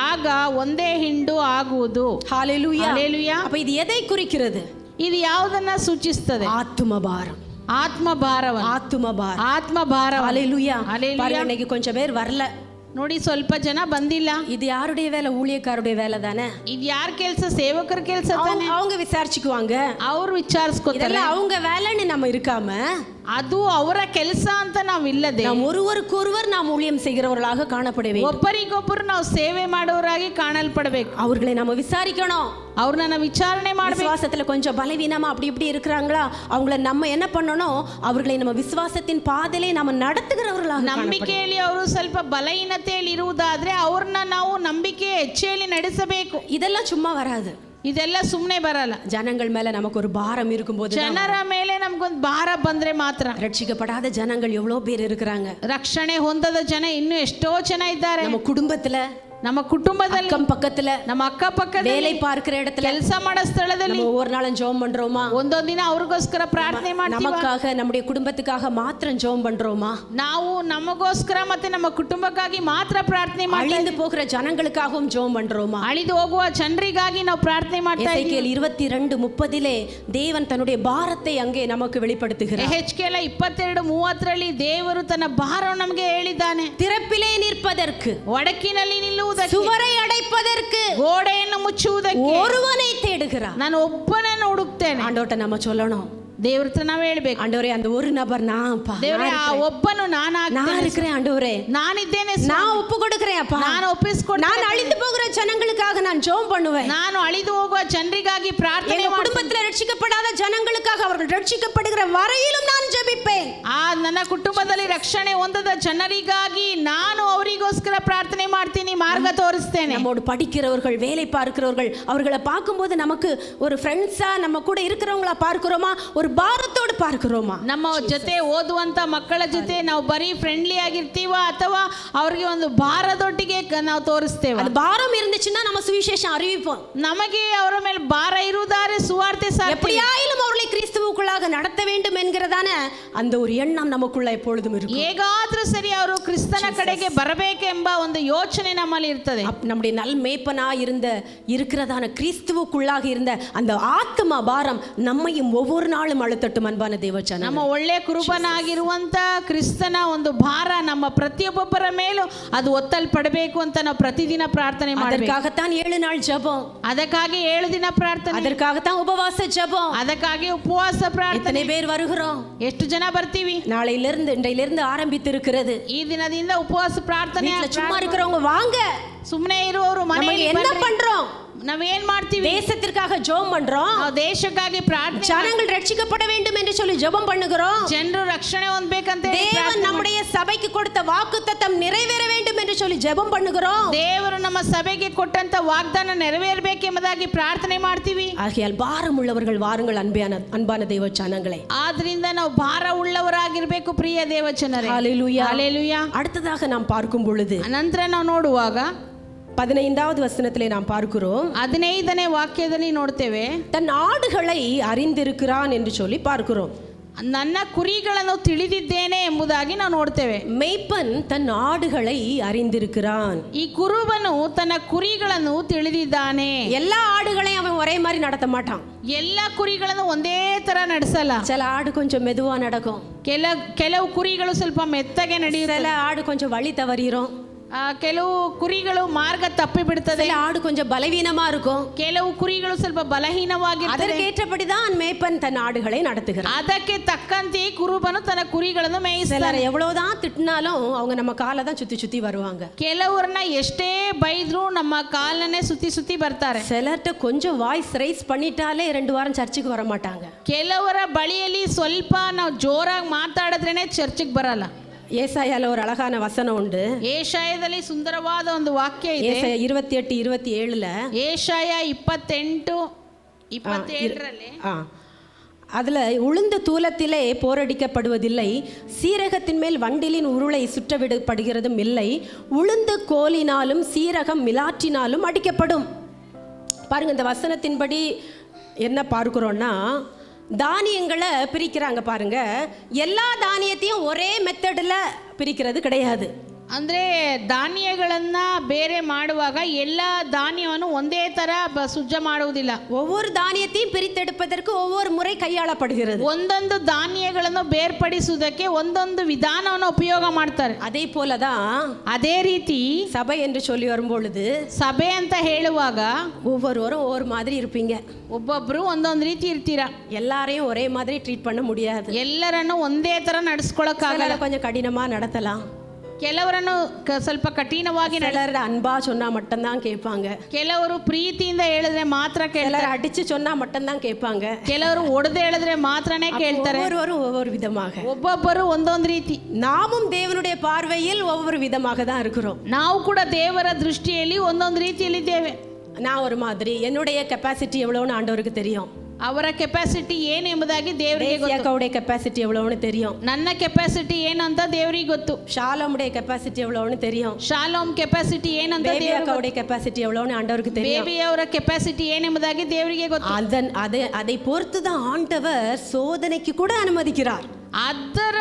Speaker 2: ಆಗ ಒಂದೇ ಹಿಂಡು ಆಗುವುದು.
Speaker 1: ஹalleluya
Speaker 2: ஹalleluya.
Speaker 1: அப்ப இது எதை குறிக்கிறது?
Speaker 2: ಇದು ಯಾವುದನ್ನ ಸೂಚಿಸುತ್ತದೆ?
Speaker 1: ஆத்துமபாரம்.
Speaker 2: ಆತ್ಮಭಾರವನ್ನು.
Speaker 1: ஆத்துமபாரம்.
Speaker 2: ಆತ್ಮಭಾರ.
Speaker 1: ஹalleluya.
Speaker 2: ஹalleluya.
Speaker 1: பாருங்க, இன்னைக்கு கொஞ்சம் பேர் வரல.
Speaker 2: ನೋಡಿ, ಸ್ವಲ್ಪ ಜನ ಬಂದಿಲ್ಲ.
Speaker 1: இது யாருடைய வேலை? ஊழியக்காருடைய வேலை தானே.
Speaker 2: ಇದು ಯಾರ ಕೆಲಸ? ಸೇವಕರ ಕೆಲಸ ತಾನೆ.
Speaker 1: அவங்க விசாரிச்சுக்குவாங்க,
Speaker 2: ಅವ್ರು ವಿಚಾರಿಸ್ಕೊತಾರೆ.
Speaker 1: இதெல்லாம் அவங்க வேலைன்னு நம்ம இருக்காம
Speaker 2: ಅದು ಅವರ ಕೆಲಸ ಅಂತ ನಾವು ಇಲ್ಲದೆ
Speaker 1: நாம் ஒருவருக்கொருவர் நாம் ஊழியம் செய்கிறவர்களாக காணப்பட வேண்டும்.
Speaker 2: ಒಬ್ಬರಿಗೊಬ್ಬರು ನಾವು ಸೇವೆ ಮಾಡುವವರಾಗಿ ಕಾಣಲ್ಪಡಬೇಕು.
Speaker 1: அவர்களை நம்ம விசாரிக்கணும்.
Speaker 2: ಅವ್ರನ್ನ ವಿಚಾರಣೆ ಮಾಡಬೇಕು.
Speaker 1: விசுவாசத்துல கொஞ்சம் பலவீனமா அப்படி இப்படி இருக்கிறாங்களா, அவங்கள நம்ம என்ன பண்ணணும்? அவர்களை நம்ம விசுவாசத்தின் பாதையிலே நம்ம நடத்துகிறவர்களாக
Speaker 2: ನಂಬಿಕೆಯಲ್ಲಿ ಅವರು ಸ್ವಲ್ಪ ಬಲಹೀನತೆಯಲ್ಲಿ ಇರುವುದಾದ್ರೆ ಅವ್ರನ್ನ ನಾವು ನಂಬಿಕೆ ಹೆಚ್ಚೆಯಲ್ಲಿ ನಡೆಸಬೇಕು.
Speaker 1: இதெல்லாம் சும்மா வராது.
Speaker 2: ಇದೆಲ್ಲ ಸುಮ್ಮನೆ ಬರಲ್ಲ.
Speaker 1: ஜனங்கள் மேல நமக்கு ஒரு பாரம் இருக்கும்போது,
Speaker 2: ಜನರ ಮೇಲೆ ನಮ್ಗೊಂದು ಭಾರ ಬಂದ್ರೆ ಮಾತ್ರ.
Speaker 1: ரட்சிக்கப்படாத ஜனங்கள் எவ்வளவு பேர் இருக்கிறாங்க.
Speaker 2: ರಕ್ಷಣೆ ಹೊಂದದ ಜನ ಇನ್ನೂ ಎಷ್ಟೋ ಜನ ಇದ್ದಾರೆ.
Speaker 1: நம்ம குடும்பத்துல,
Speaker 2: ನಮ್ಮ ಕುಟುಂಬದಲ್ಲಿ,
Speaker 1: அக்கம் பக்கத்துல,
Speaker 2: ನಮ್ಮ ಅಕ್ಕಪಕ್ಕದಲ್ಲಿ,
Speaker 1: வேலை பார்க்கிற இடத்துல,
Speaker 2: ಕೆಲಸ ಮಾಡೋ ಸ್ಥಳದಲ್ಲಿ
Speaker 1: நம்ம ஒவ்வொரு நாளும் ஜெபம் பண்றோமா?
Speaker 2: ಒಂದೊಂದು ದಿನ ಅವ್ರಿಗೋಸ್ಕರ ಪ್ರಾರ್ಥನೆ ಮಾಡ್ತೀವಿ.
Speaker 1: நமக்காக நம்முடைய குடும்பத்துக்காக மாத்திரம் ஜெபம் பண்றோமா?
Speaker 2: ನಾವು ನಮಗೋಸ್ಕರ ಮತ್ತೆ ನಮ್ಮ ಕುಟುಂಬಕ್ಕಾಗಿ ಮಾತ್ರ ಪ್ರಾರ್ಥನೆ ಮಾಡ್ತೀವಿ.
Speaker 1: அழிந்து போகிற ஜனங்களுக்காகவும் ஜெபம் பண்றோமா?
Speaker 2: ಅಳಿದು ಹೋಗುವ ಜನರಿಗಾಗಿ ನಾವು ಪ್ರಾರ್ಥನೆ ಮಾಡ್ತಾ ಇದ್ದೀವಿ.
Speaker 1: எசேக்கியேல் 22:30 தேவன் தன்னுடைய பாரத்தை அங்கே நமக்கு வெளிப்படுத்துகிறார்.
Speaker 2: ಯೆಹೆಜ್ಕೇಲ 22:30 ದೇವರು ತನ್ನ ಭಾರವನ್ನು ನಮಗೆ ಹೇಳಿದ್ದಾನೆ.
Speaker 1: திறப்பிலே நிற்பதற்கு,
Speaker 2: ಒಡಕಿನಲ್ಲಿ ನಿಲ್ಲುವುದಕ್ಕೆ,
Speaker 1: சுவரை அடைப்பதற்கு,
Speaker 2: ಗೋಡೆಯನ್ನು ಮುಚ್ಚುವುದಕ್ಕೆ
Speaker 1: ஒருவனை தேடுகிறார்.
Speaker 2: ನಾನು ಒಬ್ಬನನ್ನು ಹುಡುಕ್ತೇನೆ.
Speaker 1: ஆண்டவர்ட்ட நம்ம சொல்லணும்,
Speaker 2: ದೇವ್ರ ಹತ್ರ ನಾವು ಹೇಳ್ಬೇಕು,
Speaker 1: ஆண்டவரே அந்த ஒரு நபர் நான்ப்பா,
Speaker 2: ದೇವರೇ ಆ ಒಬ್ಬನು
Speaker 1: நான்
Speaker 2: ನಾನು
Speaker 1: இருக்கிறேன் ஆண்டவரே,
Speaker 2: ನಾನಿದ್ದೇನೆ,
Speaker 1: நான் ஒப்பு கொடுக்கிறேன் அப்பா,
Speaker 2: ನಾನು ಒಪ್ಪಿಸಿಕೊಂಡು
Speaker 1: நான் அழிந்து போகிற ஜனங்களுக்காக நான் ஜெபம் பண்ணுவேன்.
Speaker 2: ನಾನು ಅಳಿದು ಹೋಗುವ ಜನರಿಗಾಗಿ ಪ್ರಾರ್ಥನೆ
Speaker 1: என் குடும்பத்தில் ரட்சிக்கப்படாத ஜனங்களுக்காக அவர்கள் ரட்சிக்கப்படுகிற வரையிலும் நான் ஜெபிப்பேன்.
Speaker 2: ನನ್ನ ಕುಟುಂಬದಲ್ಲಿ ರಕ್ಷಣೆ ಹೊಂದದ ಜನರಿಗಾಗಿ ನಾನು ಅವರಿಗೋಸ್ಕರ ಪ್ರಾರ್ಥನೆ ಮಾಡ್ತೀನಿ, ಮಾರ್ಗ ತೋರಿಸ್ತೇನೆ.
Speaker 1: நம்மோடு படிக்கிறவர்கள், வேலை பார்க்கிறவர்கள், அவர்களை பார்க்கும்போது நமக்கு ஒரு ஃப்ரெண்ட்ஸா நம்ம கூட இருக்கிறவங்களா பார்க்கிறோமா, ஒரு பாரத்தோடு பார்க்கிறோமா?
Speaker 2: ನಮ್ಮ ಜೊತೆ ಓದುವಂತ ಮಕ್ಕಳ ಜೊತೆ ನಾವು ಬರೀ ಫ್ರೆಂಡ್ಲಿ ಆಗಿರ್ತೀವ ಅಥವಾ ಅವರಿಗೆ ಒಂದು ಭಾರದೊಟ್ಟಿಗೆ ನಾವು ತೋರಿಸ್ತೇವೆ?
Speaker 1: அது பாரம் இருந்துச்சுன்னா நம்ம சுவிசேஷம் அறிவிப்போம்.
Speaker 2: ನಮಗೆ ಅವರ ಮೇಲೆ ಭಾರ ಇರುವುದಾರೆ ಸುವಾರ್ತೆ ಸಾರ್ತೀವಿ.
Speaker 1: எப்படியாயிலும் அவர்களை கிறிஸ்துவுக்குள்ளாக நடத்த வேண்டும் என்கிறதான அந்த ஒரு எண்ணம் நமக்குள்ள எப்பொழுதும் இருக்கும்.
Speaker 2: ಹೇಗಾದ್ರೂ ಸರಿ ಅವರು ಕ್ರಿಸ್ತನ ಕಡೆಗೆ ಬರಬೇಕೆಂಬ ಒಂದು ಯೋಚನೆ ನಮ್ಮಲ್ಲಿ ಇರ್ತದೆ.
Speaker 1: நம்முடைய நல் மேய்ப்பனா இருக்கிறதான கிறிஸ்துவுக்குள்ளாக இருந்த அந்த ஆத்மா பாரம் நம்மையும் ஒவ்வொரு நாளும் அழுத்தட்டும் அன்பான தேவஜன.
Speaker 2: ನಮ್ಮ ಒಳ್ಳೆ ಕುರುಬನಾಗಿರುವಂತ ಕ್ರಿಸ್ತನ ಒಂದು ಭಾರ ನಮ್ಮ ಪ್ರತಿಯೊಬ್ಬರ ಮೇಲೂ ಅದು ಒತ್ತಲ್ಪಡಬೇಕು ಅಂತ ನಾವು ಪ್ರತಿದಿನ ಪ್ರಾರ್ಥನೆ ಮಾಡಬೇಕು.
Speaker 1: அதற்காகத்தான் 7 நாள் ஜெபம்,
Speaker 2: ಅದಕ್ಕಾಗಿ 7 ದಿನ ಪ್ರಾರ್ಥನೆ,
Speaker 1: அதற்காகத்தான் உபவாச ஜெபம்,
Speaker 2: ಅದಕ್ಕಾಗಿ ಉಪವಾಸ ಪ್ರಾರ್ಥನೆ.
Speaker 1: எத்தனை பேர் வருகிறோம்?
Speaker 2: ಎಷ್ಟು ಜನ ಬರ್ತೀವಿ?
Speaker 1: இன்றையிலிருந்து ஆரம்பித்து இருக்கிறது.
Speaker 2: ಈ ದಿನದಿಂದ ಉಪವಾಸ ಪ್ರಾರ್ಥನೆ.
Speaker 1: வீட்ல சும்மா இருக்கிறவங்க வாங்க.
Speaker 2: ಸುಮ್ಮನೆ ಇರುವವರು ಮನೆಯಲ್ಲಿ
Speaker 1: என்ன பண்றோம்?
Speaker 2: ನಾವೇನ್ ಮಾಡ್ತೀವಿ?
Speaker 1: தேசத்திற்காக ஜெபம் பண்றோம்.
Speaker 2: ನಾವು ದೇಶಕ್ಕಾಗಿ ಪ್ರಾರ್ಥನೆ.
Speaker 1: ஜனங்கள் ரட்சிக்கப்பட வேண்டும் என்று சொல்லி ஜெபம் பண்ணுகிறோம்.
Speaker 2: ಜನರು ರಕ್ಷಣೆ ಹೊಂದಬೇಕಂತ
Speaker 1: தேவன் நம்முடைய சபைக்கு கொடுத்த வாக்குத்தத்தம் நிறைவேற வேண்டும் என்று சொல்லி ஜெபம் பண்ணுகிறோம்.
Speaker 2: ದೇವರು ನಮ್ಮ ಸಭೆಗೆ ಕೊಟ್ಟಂತ ವಾಗ್ದಾನ ನೆರವೇರಬೇಕೆಂಬುದಾಗಿ ಪ್ರಾರ್ಥನೆ ಮಾಡ್ತೀವಿ.
Speaker 1: ஆகையால் பாரம் உள்ளவர்கள் வாருங்கள் அன்பான தேவ ஜனங்களே.
Speaker 2: ಆದ್ರಿಂದ ನಾವು ಭಾರ ಉಳ್ಳವರಾಗಿರಬೇಕು ಪ್ರಿಯ ದೇವ ಜನರೇ.
Speaker 1: ஹalleluya.
Speaker 2: ஹalleluya.
Speaker 1: அடுத்ததாக நாம் பார்க்கும் பொழுது
Speaker 2: ನಂತರ ನಾವು ನೋಡುವಾಗ
Speaker 1: 15வது வசனத்திலே நாம் பார்க்கிறோம்.
Speaker 2: 15ನೇ ವಾಕ್ಯದಲ್ಲಿ ನೋಡ್ತೇವೆ,
Speaker 1: தன் ஆடுகளை அறிந்திருக்கிறான் என்று சொல்லி பார்க்கிறோம்.
Speaker 2: ನನ್ನ ಕುರಿಗಳನ್ನು ತಿಳಿದಿದ್ದೇನೆ ಎಂಬುದಾಗಿ ನಾವು ನೋಡ್ತೇವೆ.
Speaker 1: மேய்ப்பன் தன் ஆடுகளை அறிந்திருக்கிறான்.
Speaker 2: ಈ ಕುರುಬನು ತನ್ನ ಕುರಿಗಳನ್ನು ತಿಳಿದಿದ್ದಾನೆ.
Speaker 1: எல்லா ஆடுகளையும் அவன் ஒரே மாதிரி நடத்த மாட்டான்.
Speaker 2: ಎಲ್ಲ ಕುರಿಗಳನ್ನು ಒಂದೇ ತರ ನಡೆಸಲ್ಲ.
Speaker 1: சில ஆடு கொஞ்சம் மெதுவா நடக்கும்.
Speaker 2: ಕೆಲವು ಕುರಿಗಳು ಸ್ವಲ್ಪ ಮೆತ್ತಗೆ ನಡೆಯುತ್ತೆ.
Speaker 1: சில ஆடு கொஞ்சம் வழி தவறிரும்.
Speaker 2: ಕೆಲವು ಕುರಿಗಳು ಮಾರ್ಗ ತಪ್ಪಿ ಬಿಡುತ್ತದೆ.
Speaker 1: சில ஆடு கொஞ்சம் பலவீனமா இருக்கும்.
Speaker 2: ಕೆಲವು ಕುರಿಗಳು ಸ್ವಲ್ಪ ಬಲಹೀನವಾಗಿರುತ್ತದೆ.
Speaker 1: அதற்கேற்றபடிதான் மேய்ப்பன் தன் ஆடுகளை நடத்துகிறான்.
Speaker 2: ಅದಕ್ಕೆ ತಕ್ಕಂತೆ ಕುರುಬನು ತನ್ನ ಕುರಿಗಳನ್ನು ಮೇಯಿಸ್ತಾನೆ.
Speaker 1: சிலர் எவ்வளவுதான் திட்டினாலும் அவங்க நம்ம காலை தான் சுத்தி சுத்தி வருவாங்க.
Speaker 2: ಕೆಲವರನ್ನ ಎಷ್ಟೇ ಬೈದ್ರು ನಮ್ಮ ಕಾಲನ್ನೇ ಸುತ್ತಿ ಸುತ್ತಿ ಬರ್ತಾರೆ.
Speaker 1: சிலர்ட்ட கொஞ்சம் வாய்ஸ் ரைஸ் பண்ணிட்டாலே 2 வாரம் சர்ச்சுக்கு வர மாட்டாங்க.
Speaker 2: ಕೆಲವರ ಬಳಿಯಲ್ಲಿ ಸ್ವಲ್ಪ ನಾವು ಜೋರಾಗಿ ಮಾತಾಡಿದ್ರೇನೆ ಚರ್ಚಿಗೆ ಬರಲ್ಲ.
Speaker 1: ஏசாயால ஒரு அழகான வசனம் உண்டு.
Speaker 2: ಏಷಾಯದಲ್ಲಿ ಸುಂದರವಾದ ಒಂದು ವಾಕ್ಯ ಇದೆ.
Speaker 1: ஏசாயா 28:27ல
Speaker 2: ಏಷಾಯ 28:27ರಲ್ಲಿ
Speaker 1: அதுல உளுந்த தூலத்திலே போரடிக்கப்படுவதில்லை, சீரகத்தின் மேல் வண்டிலின் உருளை சுற்றவிடப்படுகிறதும் இல்லை, உளுந்த கோலினாலும் சீரகம் மிலாற்றினாலும் அடிக்கப்படும். பாருங்க, இந்த வசனத்தின்படி என்ன பார்க்கிறோம்னா, தானியங்களை பிரிக்கிறாங்க பாருங்க. எல்லா தானியத்தையும் ஒரே மெத்தடில் பிரிக்கிறது கிடையாது.
Speaker 2: ಅಂದರೆ ಧಾನ್ಯಗಳನ್ನ ಬೇರೆ ಮಾಡುವಾಗ ಎಲ್ಲ ಧಾನ್ಯವನ್ನು ಒಂದೇ ತರ ಸುಜ್ಜ ಮಾಡುವುದಿಲ್ಲ.
Speaker 1: ஒவ்வொரு தானியத்தையும் பிரித்தெடுப்பதற்கு ஒவ்வொரு முறை கையாளப்படுகிறது.
Speaker 2: ಒಂದೊಂದು ಧಾನ್ಯಗಳನ್ನು ಬೇರ್ಪಡಿಸುವುದಕ್ಕೆ ಒಂದೊಂದು ವಿಧಾನವನ್ನು ಉಪಯೋಗ ಮಾಡ್ತಾರೆ.
Speaker 1: அதே போலதான்
Speaker 2: ಅದೇ ರೀತಿ
Speaker 1: சபை என்று சொல்லி வரும்பொழுது
Speaker 2: ಸಭೆ ಅಂತ ಹೇಳುವಾಗ
Speaker 1: ஒவ்வொருவரும் ஒவ்வொரு மாதிரி இருப்பீங்க.
Speaker 2: ಒಬ್ಬೊಬ್ರು ಒಂದೊಂದು ರೀತಿ ಇರ್ತೀರಾ.
Speaker 1: எல்லாரையும் ஒரே மாதிரி ட்ரீட் பண்ண முடியாது.
Speaker 2: ಎಲ್ಲರನ್ನು ಒಂದೇ ತರ ನಡೆಸ್ಕೊಳ್ಳೋಕ್ಕಾಗಲ್ಲ.
Speaker 1: கொஞ்சம் கடினமா நடத்தலாம்.
Speaker 2: ಕೆಲವರನ್ನು ಸ್ವಲ್ಪ ಕಠಿಣವಾಗಿ
Speaker 1: சிலர் அன்பா சொன்னா மட்டும்தான் கேட்பாங்க.
Speaker 2: ಕೆಲವರು ಪ್ರೀತಿಯಿಂದ ಹೇಳಿದ್ರೆ ಮಾತ್ರ ಕೇಳ್ತಾರೆ.
Speaker 1: அடிச்சு சொன்னா மட்டும்தான் கேட்பாங்க.
Speaker 2: ಕೆಲವರು ಒಡೆದು ಹೇಳಿದ್ರೆ ಮಾತ್ರನೇ ಕೇಳ್ತಾರೆ.
Speaker 1: ஒவ்வொருவரும் ஒவ்வொரு விதமாக,
Speaker 2: ಒಬ್ಬೊಬ್ಬರು ಒಂದೊಂದು ರೀತಿ.
Speaker 1: நாமும் தேவனுடைய பார்வையில் ஒவ்வொரு விதமாக தான் இருக்கிறோம்.
Speaker 2: ನಾವು ಕೂಡ ದೇವರ ದೃಷ್ಟಿಯಲ್ಲಿ ಒಂದೊಂದು ರೀತಿಯಲ್ಲಿದ್ದೇವೆ.
Speaker 1: நான் ஒரு மாதிரி, என்னுடைய கெப்பாசிட்டி எவ்வளவுன்னு ஆண்டவருக்கு தெரியும்.
Speaker 2: ಅವರ ಕೆಪಾಸಿಟಿ ಏನು ಎಂಬುದಾಗಿ ದೇವರಿಗೆ ಗೊತ್ತು.
Speaker 1: ஏசாயாவுடைய கெப்பாசிட்டி எவ்வளவுன்னு தெரியும்.
Speaker 2: ನನ್ನ ಕೆಪಾಸಿಟಿ ಏನು ಅಂತ ದೇವರಿಗೆ ಗೊತ್ತು.
Speaker 1: ஷாலோமுடைய கெப்பாசிட்டி எவ்வளவுன்னு தெரியும்.
Speaker 2: ಶಾಲೋಮ್ ಕೆಪಾಸಿಟಿ ಏನು ಅಂತ
Speaker 1: தேவியாவுடைய கெப்பாசிட்டி எவ்வளவுன்னு ஆண்டவருக்கு தெரியும்.
Speaker 2: ಬೇಬಿ ಅವರ ಕೆಪಾಸಿಟಿ ಏನು ಎಂಬುದಾಗಿ ದೇವರಿಗೆ ಗೊತ್ತು.
Speaker 1: அதை பொறுத்து தான் ஆண்டவர் சோதனைக்கு கூட அனுமதிக்கிறார்.
Speaker 2: ಅದರ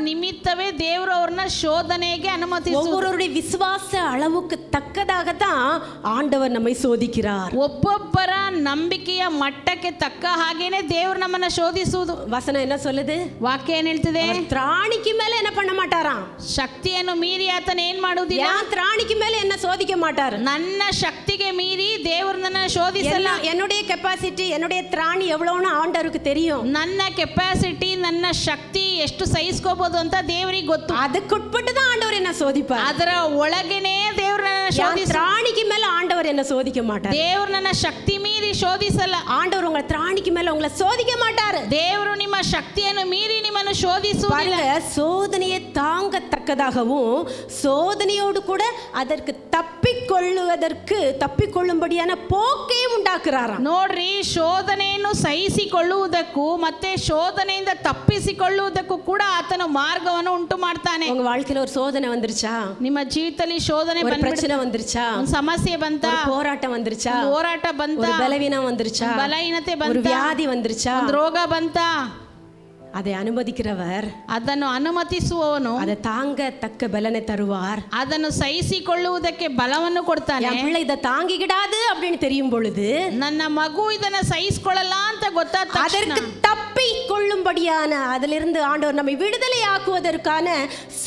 Speaker 2: ನಿಮಿತ್ತವೇ ದೇವರು ಅವ್ರನ್ನ ಶೋಧನೆಗೆ ಅನುಮತಿಸುತ್ತಾರೆ.
Speaker 1: ஒவ்வொருவருடைய விசுவாச அளவுக்கு தக்கதாகத்தான் ஆண்டவர் நம்மை சோதிக்கிறார்.
Speaker 2: ಒಬ್ಬೊಬ್ಬರ ನಂಬಿಕೆಯ ಮಟ್ಟಕ್ಕೆ ತಕ್ಕ ಹಾಗೇನೆ ದೇವರು ನಮ್ಮನ್ನ ಶೋಧಿಸುವುದು.
Speaker 1: வசனம் என்ன சொல்லுது?
Speaker 2: ವಾಕ್ಯ ಏನ್ ಹೇಳ್ತಿದೆ?
Speaker 1: திராணிக்கு மேல என்ன பண்ண மாட்டாராம்.
Speaker 2: ಶಕ್ತಿಯನ್ನು ಮೀರಿ ಆತನ ಏನ್ ಮಾಡುವುದಿಲ್ಲ.
Speaker 1: திராணிக்கு மேல என்ன சோதிக்க மாட்டார்.
Speaker 2: ನನ್ನ ಶಕ್ತಿಗೆ ಮೀರಿ ದೇವರು ನನ್ನ ಶೋಧಿಸಲ್ಲ.
Speaker 1: என்னுடைய கெப்பாசிட்டி, என்னுடைய திராணி எவ்வளவுன்னு ஆண்டவருக்கு தெரியும்.
Speaker 2: ನನ್ನ ಕೆಪಾಸಿಟಿ, ನನ್ನ ಶಕ್ತಿ ಎಷ್ಟು ಸಹಿಸ್ಕೋಬಹುದು ಅಂತ ದೇವರಿಗೆ ಗೊತ್ತು.
Speaker 1: அதுக்குட்பட்டு தான் ஆண்டவர் என்ன சோதிப்பார்.
Speaker 2: ಅದರ ಒಳಗೇನೆ ದೇವರು ನನ್ನ ಶೋಧಿಸ.
Speaker 1: திராணிக்கு மேல ஆண்டவர் என்ன சோதிக்க மாட்டார்.
Speaker 2: ದೇವರು ನನ್ನ ಶಕ್ತಿ ಮೀರಿ ಶೋಧಿಸಲ್ಲ.
Speaker 1: ஆண்டவர் உங்க திராணிக்கு மேல உங்களை சோதிக்க மாட்டார்.
Speaker 2: ದೇವರು ನಿಮ್ಮ ಶಕ್ತಿಯನ್ನು ಮೀರಿ ನಿಮ್ಮನ್ನು ಶೋಧಿಸುವುದಿಲ್ಲ.
Speaker 1: சோதனையை தாங்கத்தக்கதாகவும் சோதனையோடு கூட அதற்கு தப்பிக்கொள்ளும்படியான போக்கையும் உண்டாக்குறாராம்.
Speaker 2: ನೋಡ್ರಿ, ಶೋಧನೆಯನ್ನು ಸಹಿಸಿಕೊಳ್ಳುವುದಕ್ಕೂ ಮತ್ತೆ ಶೋಧನೆಯಿಂದ ತಪ್ಪಿಸಿಕೊಳ್ಳುವುದಕ್ಕೂ ಕೂಡ ಆತನ ಮಾರ್ಗವನ್ನು ಉಂಟು ಮಾಡ್ತಾನೆ.
Speaker 1: உங்க வாழ்க்கையில ஒரு சோதனை வந்துருச்சா?
Speaker 2: ನಿಮ್ಮ ಜೀವಿತದಲ್ಲಿ ಶೋಧನೆ
Speaker 1: ஒரு பிரச்சனை வந்துருச்சா?
Speaker 2: ಒಂದು ಸಮಸ್ಯೆ ಬಂತ?
Speaker 1: போராட்டம் வந்துருச்சா?
Speaker 2: ಹೋರಾಟ ಬಂತ?
Speaker 1: ஒரு பலவீனம் வந்துருச்சா?
Speaker 2: ಬಲಹೀನತೆ ಬಂತ?
Speaker 1: ஒரு வியாதி வந்துருச்சா?
Speaker 2: ಒಂದು ರೋಗ ಬಂತ?
Speaker 1: அதை அனுமதிக்கிறவர்,
Speaker 2: ಅದನ್ನು ಅನುಮತಿಸುವವನು
Speaker 1: அதை தாங்க தக்க பலனை தருவார்.
Speaker 2: ಅದನ್ನು ಸಹಿಸಿಕೊಳ್ಳುವುದಕ್ಕೆ ಬಲವನ್ನು ಕೊಡ್ತಾನೆ.
Speaker 1: என் பிள்ளை இதை தாங்கிக்கிடாது அப்படின்னு தெரியும் பொழுது,
Speaker 2: ನನ್ನ ಮಗು ಇದನ್ನ ಸಹಿಸಿಕೊಳ್ಳಲ್ಲ ಅಂತ ಗೊತ್ತಾದ
Speaker 1: அதற்கு தப்பிக்கொள்ளும்படியான, அதிலிருந்து ஆண்டவர் நம்மை விடுதலை ஆக்குவதற்கான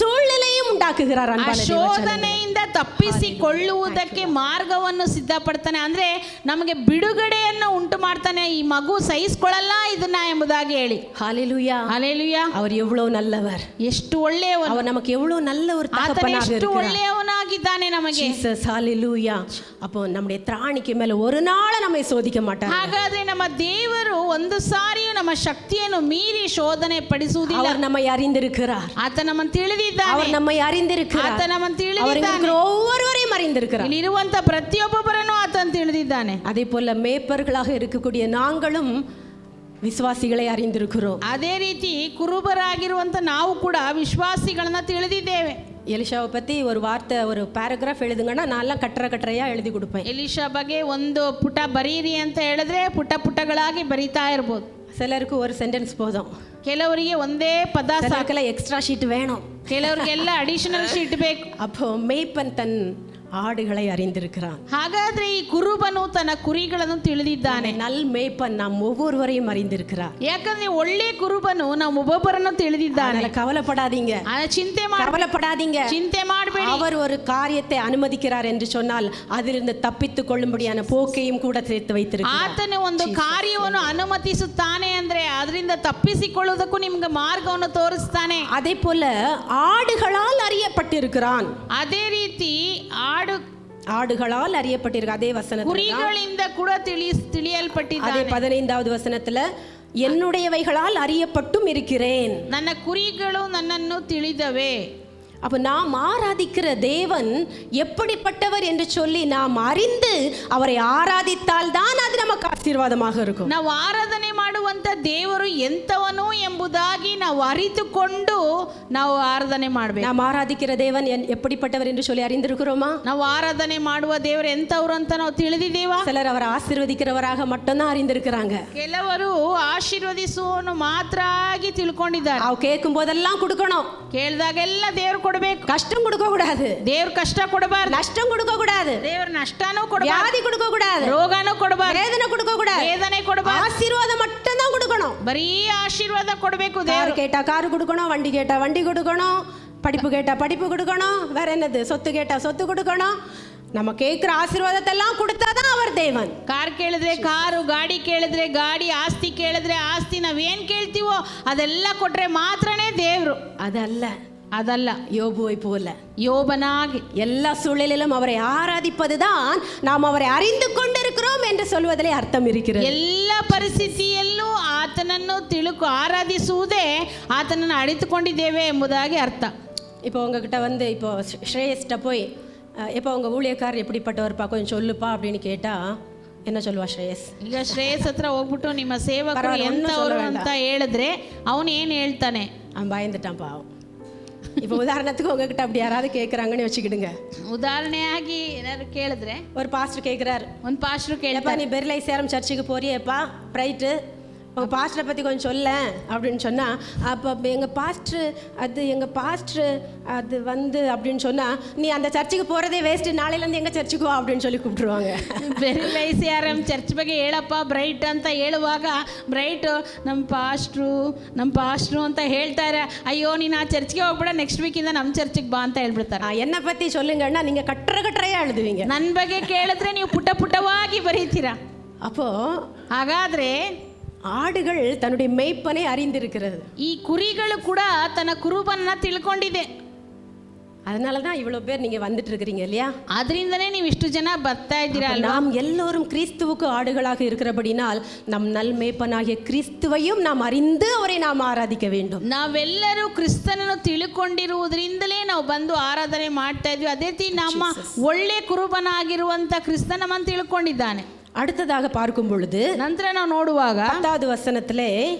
Speaker 1: சூழ்நிலையும் உண்டாக்குகிறார்.
Speaker 2: ಆ
Speaker 1: அன்பான தேவ ஜனங்களே.
Speaker 2: ಶೋಧನೆಯಿಂದ ತಪ್ಪಿಸಿಕೊಳ್ಳುವುದಕ್ಕೆ ಮಾರ್ಗವನ್ನು ಸಿದ್ಧಪಡ್ತಾನೆ. ಅಂದ್ರೆ ನಮಗೆ ಬಿಡುಗಡೆಯನ್ನು ಉಂಟು ಮಾಡ್ತಾನೆ. ಈ ಮಗು ಸಹಿಸಿಕೊಳ್ಳಲ್ಲ ಇದನ್ನ ಎಂಬುದಾಗಿ ಹೇಳಿ.
Speaker 1: ஹalleluya.
Speaker 2: ಹಲ್ಲೆಲೂಯಾ.
Speaker 1: அவர் எவ்வளவு நல்லவர்,
Speaker 2: ಎಷ್ಟು ಒಳ್ಳೆಯವನು,
Speaker 1: அவர் நமக்கு எவ்வளவு நல்ல ஒரு
Speaker 2: ಆತನು
Speaker 1: தகப்பனாக
Speaker 2: ಎಷ್ಟು
Speaker 1: இருக்கிறார்.
Speaker 2: ಒಳ್ಳೆಯವನಾಗಿದ್ದಾನೆ ನಮಗೆ.
Speaker 1: ஜீசஸ் ஹalleluya. அப்போ நம்முடைய திராணிக்கு மேல ஒரு நாள் நம்மை சோதிக்க மாட்டார்.
Speaker 2: ಹಾಗಾದ್ರೆ ನಮ್ಮ ದೇವರು ಒಂದು ಸಾರಿಯೂ ನಮ್ಮ ಶಕ್ತಿಯನ್ನು ಮೀರಿ ಶೋಧನೆ ಪಡಿಸುವುದಿಲ್ಲ.
Speaker 1: அவர் நம்மை அறிந்திருக்கிறார்.
Speaker 2: ಆತ ನಮ್ಮನ್ನು ತಿಳಿದಿದ್ದಾನೆ.
Speaker 1: அவர் நம்மை அறிந்திருக்கிறார்.
Speaker 2: ಆತ ನಮ್ಮನ್ನು
Speaker 1: அவர்
Speaker 2: ತಿಳಿದಿದ್ದಾನೆ.
Speaker 1: இருக்கிற ஒவ்வொருவரையும் அறிந்திருக்கிறார்.
Speaker 2: ಇಲ್ಲಿರುವಂತ ಪ್ರತಿಯೊಬ್ಬೊಬ್ಬರನ್ನು ಆತನು ತಿಳಿದಿದ್ದಾನೆ.
Speaker 1: அதே போல மேய்ப்பர்களாக இருக்கக்கூடிய நாங்களும் விசுவாசிகளை அறிந்திருக்கிறோம்.
Speaker 2: ಅದೇ ರೀತಿ ಕುರುಬರಾಗಿರುವಂತ ನಾವು ಕೂಡ ವಿಶ್ವಾಸಿಗಳನ್ನ ತಿಳಿದಿದ್ದೇವೆ.
Speaker 1: எலிஷாவை பத்தி ஒரு வார்த்தை, ஒரு பேராகிராஃப் எழுதுங்கன்னா நான் கட்டுரையா எழுதி கொடுப்பேன்.
Speaker 2: ಎಲಿಷಾ ಬಗ್ಗೆ ಒಂದು ಪುಟ ಬರೀರಿ ಅಂತ ಹೇಳಿದ್ರೆ ಪುಟ ಪುಟಗಳಾಗಿ ಬರೀತಾ ಇರ್ಬೋದು.
Speaker 1: சிலருக்கு ஒரு சென்டென்ஸ் போதும்,
Speaker 2: ಕೆಲವರಿಗೆ ಒಂದೇ ಪದ ಸಾಕು,
Speaker 1: சிலருக்கெல்லாம் எக்ஸ்ட்ரா ஷீட் வேணும்,
Speaker 2: ಕೆಲವರಿಗೆಲ್ಲ ಅಡಿಷನಲ್ ಶೀಟ್ ಬೇಕು.
Speaker 1: அப்போ மேய்ப்பன் தன் ஆடுகளை அறிந்திருக்கிறான்.
Speaker 2: ಹಾಗಾದ್ರೆ ಈ ಕುರುಬನು ತನ್ನ ಕುರಿಗಳನ್ನು ತಿಳಿದಿದ್ದಾನೆ.
Speaker 1: நல் மேய்ப்பன் நாம் ஒவ்வொருவரையும் அறிந்திருக்கிறார்.
Speaker 2: ಯಾಕಂದ್ರೆ ಒಳ್ಳೆ ಕುರುಬನು ನಾವು ಒಬ್ಬೊಬ್ಬರನ್ನು ತಿಳಿದಿದ್ದಾನೆ.
Speaker 1: அதனால கவலைப்படாதீங்க, கவலைப்படாதீங்க,
Speaker 2: ಚಿಂತೆ ಮಾಡಬೇಡಿ.
Speaker 1: அவர் ஒரு காரியத்தை அனுமதிக்கிறார் என்று சொன்னால் அதிலிருந்து தப்பித்துக் கொள்ளும்படியான போக்கையும் கூட சேர்த்து வைத்திருக்கிறார்.
Speaker 2: ಆತನು ಒಂದು ಕಾರ್ಯವನ್ನು ಅನುಮತಿಸುತ್ತಾನೆ ಅಂದ್ರೆ ಅದರಿಂದ ತಪ್ಪಿಸಿಕೊಳ್ಳುವುದಕ್ಕೂ ನಿಮ್ಗೆ ಮಾರ್ಗವನ್ನು ತೋರಿಸ್ತಾನೆ.
Speaker 1: அதே போல ஆடுகளால் அறியப்பட்டிருக்கிறான்.
Speaker 2: ಅದೇ ರೀತಿ
Speaker 1: ஆடுகளால் அறியப்பட்டிருக்கு. அதே வசனத்துல
Speaker 2: ಕುರಿಗಳಿಂದ ಕೂಡ ತಿಳಿಯಲ್ಪಟ್ಟಿದ್ದಾನೆ.
Speaker 1: அதே 15வது வசனத்துல என்னுடையவைகளால் அறியப்பட்டும் இருக்கிறேன்.
Speaker 2: ನನ್ನ ಕುರಿಗಳು ನನ್ನನ್ನು ತಿಳಿದವೆ.
Speaker 1: அப்ப நாம் ஆராதிக்கிற தேவன் எப்படிப்பட்டவர் என்று சொல்லி நாம் அறிந்து அவரை ஆராதித்தால் தான் அது நமக்கு ஆசீர்வாதமாக இருக்கும்.
Speaker 2: ನಾವು ಆರಾಧನೆ ಮಾಡುವಂತ ದೇವರು ಎಂತವನು ಎಂಬುದಾಗಿ ನಾವು ಅರಿತುಕೊಂಡು ನಾವು ಆರಾಧನೆ ಮಾಡಬೇಕು.
Speaker 1: நாம் ஆராதிக்கிற தேவன் எப்படிப்பட்டவர் என்று சொல்லி அறிந்திருக்கிறோமா?
Speaker 2: ನಾವು ಆರಾಧನೆ ಮಾಡುವ ದೇವರು ಎಂತವರು ಅಂತ ನಾವು ತಿಳಿದಿದ್ದೇವಾ?
Speaker 1: சிலர் அவர் ஆசீர்வதிக்கிறவராக மட்டும்தான் அறிந்திருக்கிறாங்க.
Speaker 2: ಕೆಲವರು ಆಶೀರ್ವದಿಸುವನು ಮಾತ್ರ ಆಗಿ ತಿಳ್ಕೊಂಡಿದ್ದಾರೆ.
Speaker 1: அவ கேட்கும் போதெல்லாம் கொடுக்கணும்,
Speaker 2: ಕೇಳಿದಾಗೆಲ್ಲ ದೇವರು ಕೊಡಬೇಕು.
Speaker 1: கஷ்டம் கொடுக்க கூடாது,
Speaker 2: ದೇವ್ರ ಕಷ್ಟ ಕೊಡಬಾರದು.
Speaker 1: நஷ்டம் கொடுக்க கூடாது,
Speaker 2: ದೇವ್ರ ನಷ್ಟನೂ ಕೊಡಬಾರದು,
Speaker 1: வியாதி கொடுக்க கூடாது,
Speaker 2: ರೋಗನೂ ಕೊಡಬಾರದು,
Speaker 1: வேதனை கொடுக்க கூடாது,
Speaker 2: ವೇದನೆ ಕೊಡಬಾರದು.
Speaker 1: ஆசீர்வாதம் மட்டும் தான் கொடுக்கணும்.
Speaker 2: ಬರೀ ಆಶೀರ್ವಾದ ಕೊಡಬೇಕು.
Speaker 1: கார்
Speaker 2: ದೇವರು
Speaker 1: கேட்டா கார் கொடுக்கணும், வண்டி கேட்டா வண்டி கொடுக்கணும், படிப்பு கேட்டா படிப்பு கொடுக்கணும், வேற என்னது சொத்து கேட்டா சொத்து கொடுக்கணும். நம்ம கேட்கிற ஆசீர்வாதத்தை எல்லாம் கொடுத்தாதான் அவர் தேவன்.
Speaker 2: ಕಾರ್ ಕೇಳಿದ್ರೆ ಕಾರು, ಗಾಡಿ ಕೇಳಿದ್ರೆ ಗಾಡಿ, ಆಸ್ತಿ ಕೇಳಿದ್ರೆ ಆಸ್ತಿ, ನಾವೇನ್ ಕೇಳ್ತೀವೋ ಅದೆಲ್ಲ ಕೊಟ್ರೆ ಮಾತ್ರನೇ ದೇವ್ರು.
Speaker 1: அதல்ல யோபுவை போல
Speaker 2: யோபனாகி
Speaker 1: எல்லா சூழலிலும் அவரை ஆராதிப்பதுதான் நாம் அவரை அறிந்து கொண்டிருக்கிறோம் என்று சொல்வதிலே அர்த்தம் இருக்கிறது.
Speaker 2: ಎಲ್ಲ ಪರಿಸ್ಥಿತಿಯಲ್ಲೂ ಆತನನ್ನು ಆರಾಧಿಸುವುದೇ ಆತನನ್ನು ಅರಿತುಕೊಂಡಿದ್ದೇವೆ ಎಂಬುದಾಗಿ ಅರ್ಥ.
Speaker 1: இப்போ உங்ககிட்ட வந்து இப்போ ஸ்ரேயஸ்ட்ட போய் இப்போ உங்கள் ஊழியக்காரர் எப்படிப்பட்டவர்ப்பா கொஞ்சம் சொல்லுப்பா அப்படின்னு கேட்டால் என்ன சொல்லுவா ஸ்ரேயஸ்?
Speaker 2: ಈಗ ಶ್ರೇಯಸ್ ಹತ್ರ ಹೋಗ್ಬಿಟ್ಟು ನಿಮ್ಮ ಸೇವಕರು ಎಂತವರು ಅಂತ ಹೇಳಿದ್ರೆ ಅವನು ಏನು ಹೇಳ್ತಾನೆ?
Speaker 1: அவன் பயந்துட்டான் பாவம். இப்போ உதாரணத்துக்கு உங்ககிட்ட அப்படி யாராவது கேட்குறாங்கன்னு வச்சுக்கிடுங்க.
Speaker 2: உதாரணமாகி எல்லாரும் கேளுದ್ರೆ
Speaker 1: ஒரு பாஸ்டர் கேட்குறாரு,
Speaker 2: ಒಂದು ಪಾಸ್ಟರ್
Speaker 1: கேட்பா நீ பெர்லை சேரம் சர்ச்சுக்கு போறியேப்பா, ரைட்டு, உங்கள் பாஸ்டரை பற்றி கொஞ்சம் சொல்ல அப்படின்னு சொன்னால், அப்போ எங்கள் பாஸ்டர் அது வந்து அப்படின்னு சொன்னால், நீ அந்த சர்ச்சுக்கு போகிறதே வேஸ்ட்டு, நாளையிலேருந்து எங்கள் சர்ச்சுக்கு வா அப்படின்னு சொல்லி கூப்பிட்டுருவாங்க.
Speaker 2: ಬೆರ್ಲೈ ಸಿಆರ್ಎಂ ಚರ್ಚ್ ಬಗ್ಗೆ ಹೇಳಪ್ಪ ಬ್ರೈಟ್ ಅಂತ ಹೇಳುವಾಗ ಬ್ರೈಟು ನಮ್ಮ ಪಾಸ್ಟ್ರು ಅಂತ ಹೇಳ್ತಾರೆ. ಅಯ್ಯೋ ನೀನು ಆ ಚರ್ಚ್ಗೆ ಹೋಗ್ಬೇಡ, ನೆಕ್ಸ್ಟ್ ವೀಕಿಂದ ನಮ್ಮ ಚರ್ಚಿಗೆ ಬಾ ಅಂತ ಹೇಳ್ಬಿಡ್ತಾರೆ.
Speaker 1: என்னை பற்றி சொல்லுங்கன்னா நீங்கள் கட்டுரையாக எழுதுவீங்க.
Speaker 2: ನನ್ನ ಬಗ್ಗೆ ಕೇಳಿದ್ರೆ ನೀವು ಪುಟವಾಗಿ ಬರೀತೀರಾ.
Speaker 1: அப்போ
Speaker 2: ಹಾಗಾದ್ರೆ
Speaker 1: ஆடுகள் தன்னுடைய மேய்ப்பனை அறிந்திருக்கிறது.
Speaker 2: ಈ ಕುರಿಗಳು ಕೂಡ ತನ್ನ ಕುರುಬನ್ನ ತಿಳ್ಕೊಂಡಿದೆ.
Speaker 1: அதனால தான் இவ்வளோ பேர் நீங்கள் வந்துட்டு இருக்கிறீங்க இல்லையா?
Speaker 2: ಅದರಿಂದನೇ ನೀವು ಇಷ್ಟು ಜನ ಬರ್ತಾ ಇದ್ದೀರಾ.
Speaker 1: நாம் எல்லோரும் கிறிஸ்துவுக்கு ஆடுகளாக இருக்கிறபடினால் நம் நல் மேய்ப்பனாகிய கிறிஸ்துவையும் நாம் அறிந்து அவரை நாம் ஆராதிக்க வேண்டும்.
Speaker 2: ನಾವೆಲ್ಲರೂ ಕ್ರಿಸ್ತನನ್ನು ತಿಳ್ಕೊಂಡಿರುವುದರಿಂದಲೇ ನಾವು ಬಂದು ಆರಾಧನೆ ಮಾಡ್ತಾ ಇದ್ವಿ. ಅದೇ ರೀತಿ ನಮ್ಮ ಒಳ್ಳೆ ಕುರುಬನಾಗಿರುವಂತ ಕ್ರಿಸ್ತ ನಮ್ಮನ್ನು ತಿಳ್ಕೊಂಡಿದ್ದಾನೆ.
Speaker 1: அடுத்ததாக பார்க்கும் பொழுது
Speaker 2: ನಂತರ ನಾವು ನೋಡುವಾಗ
Speaker 1: 10வது வசனத்திலே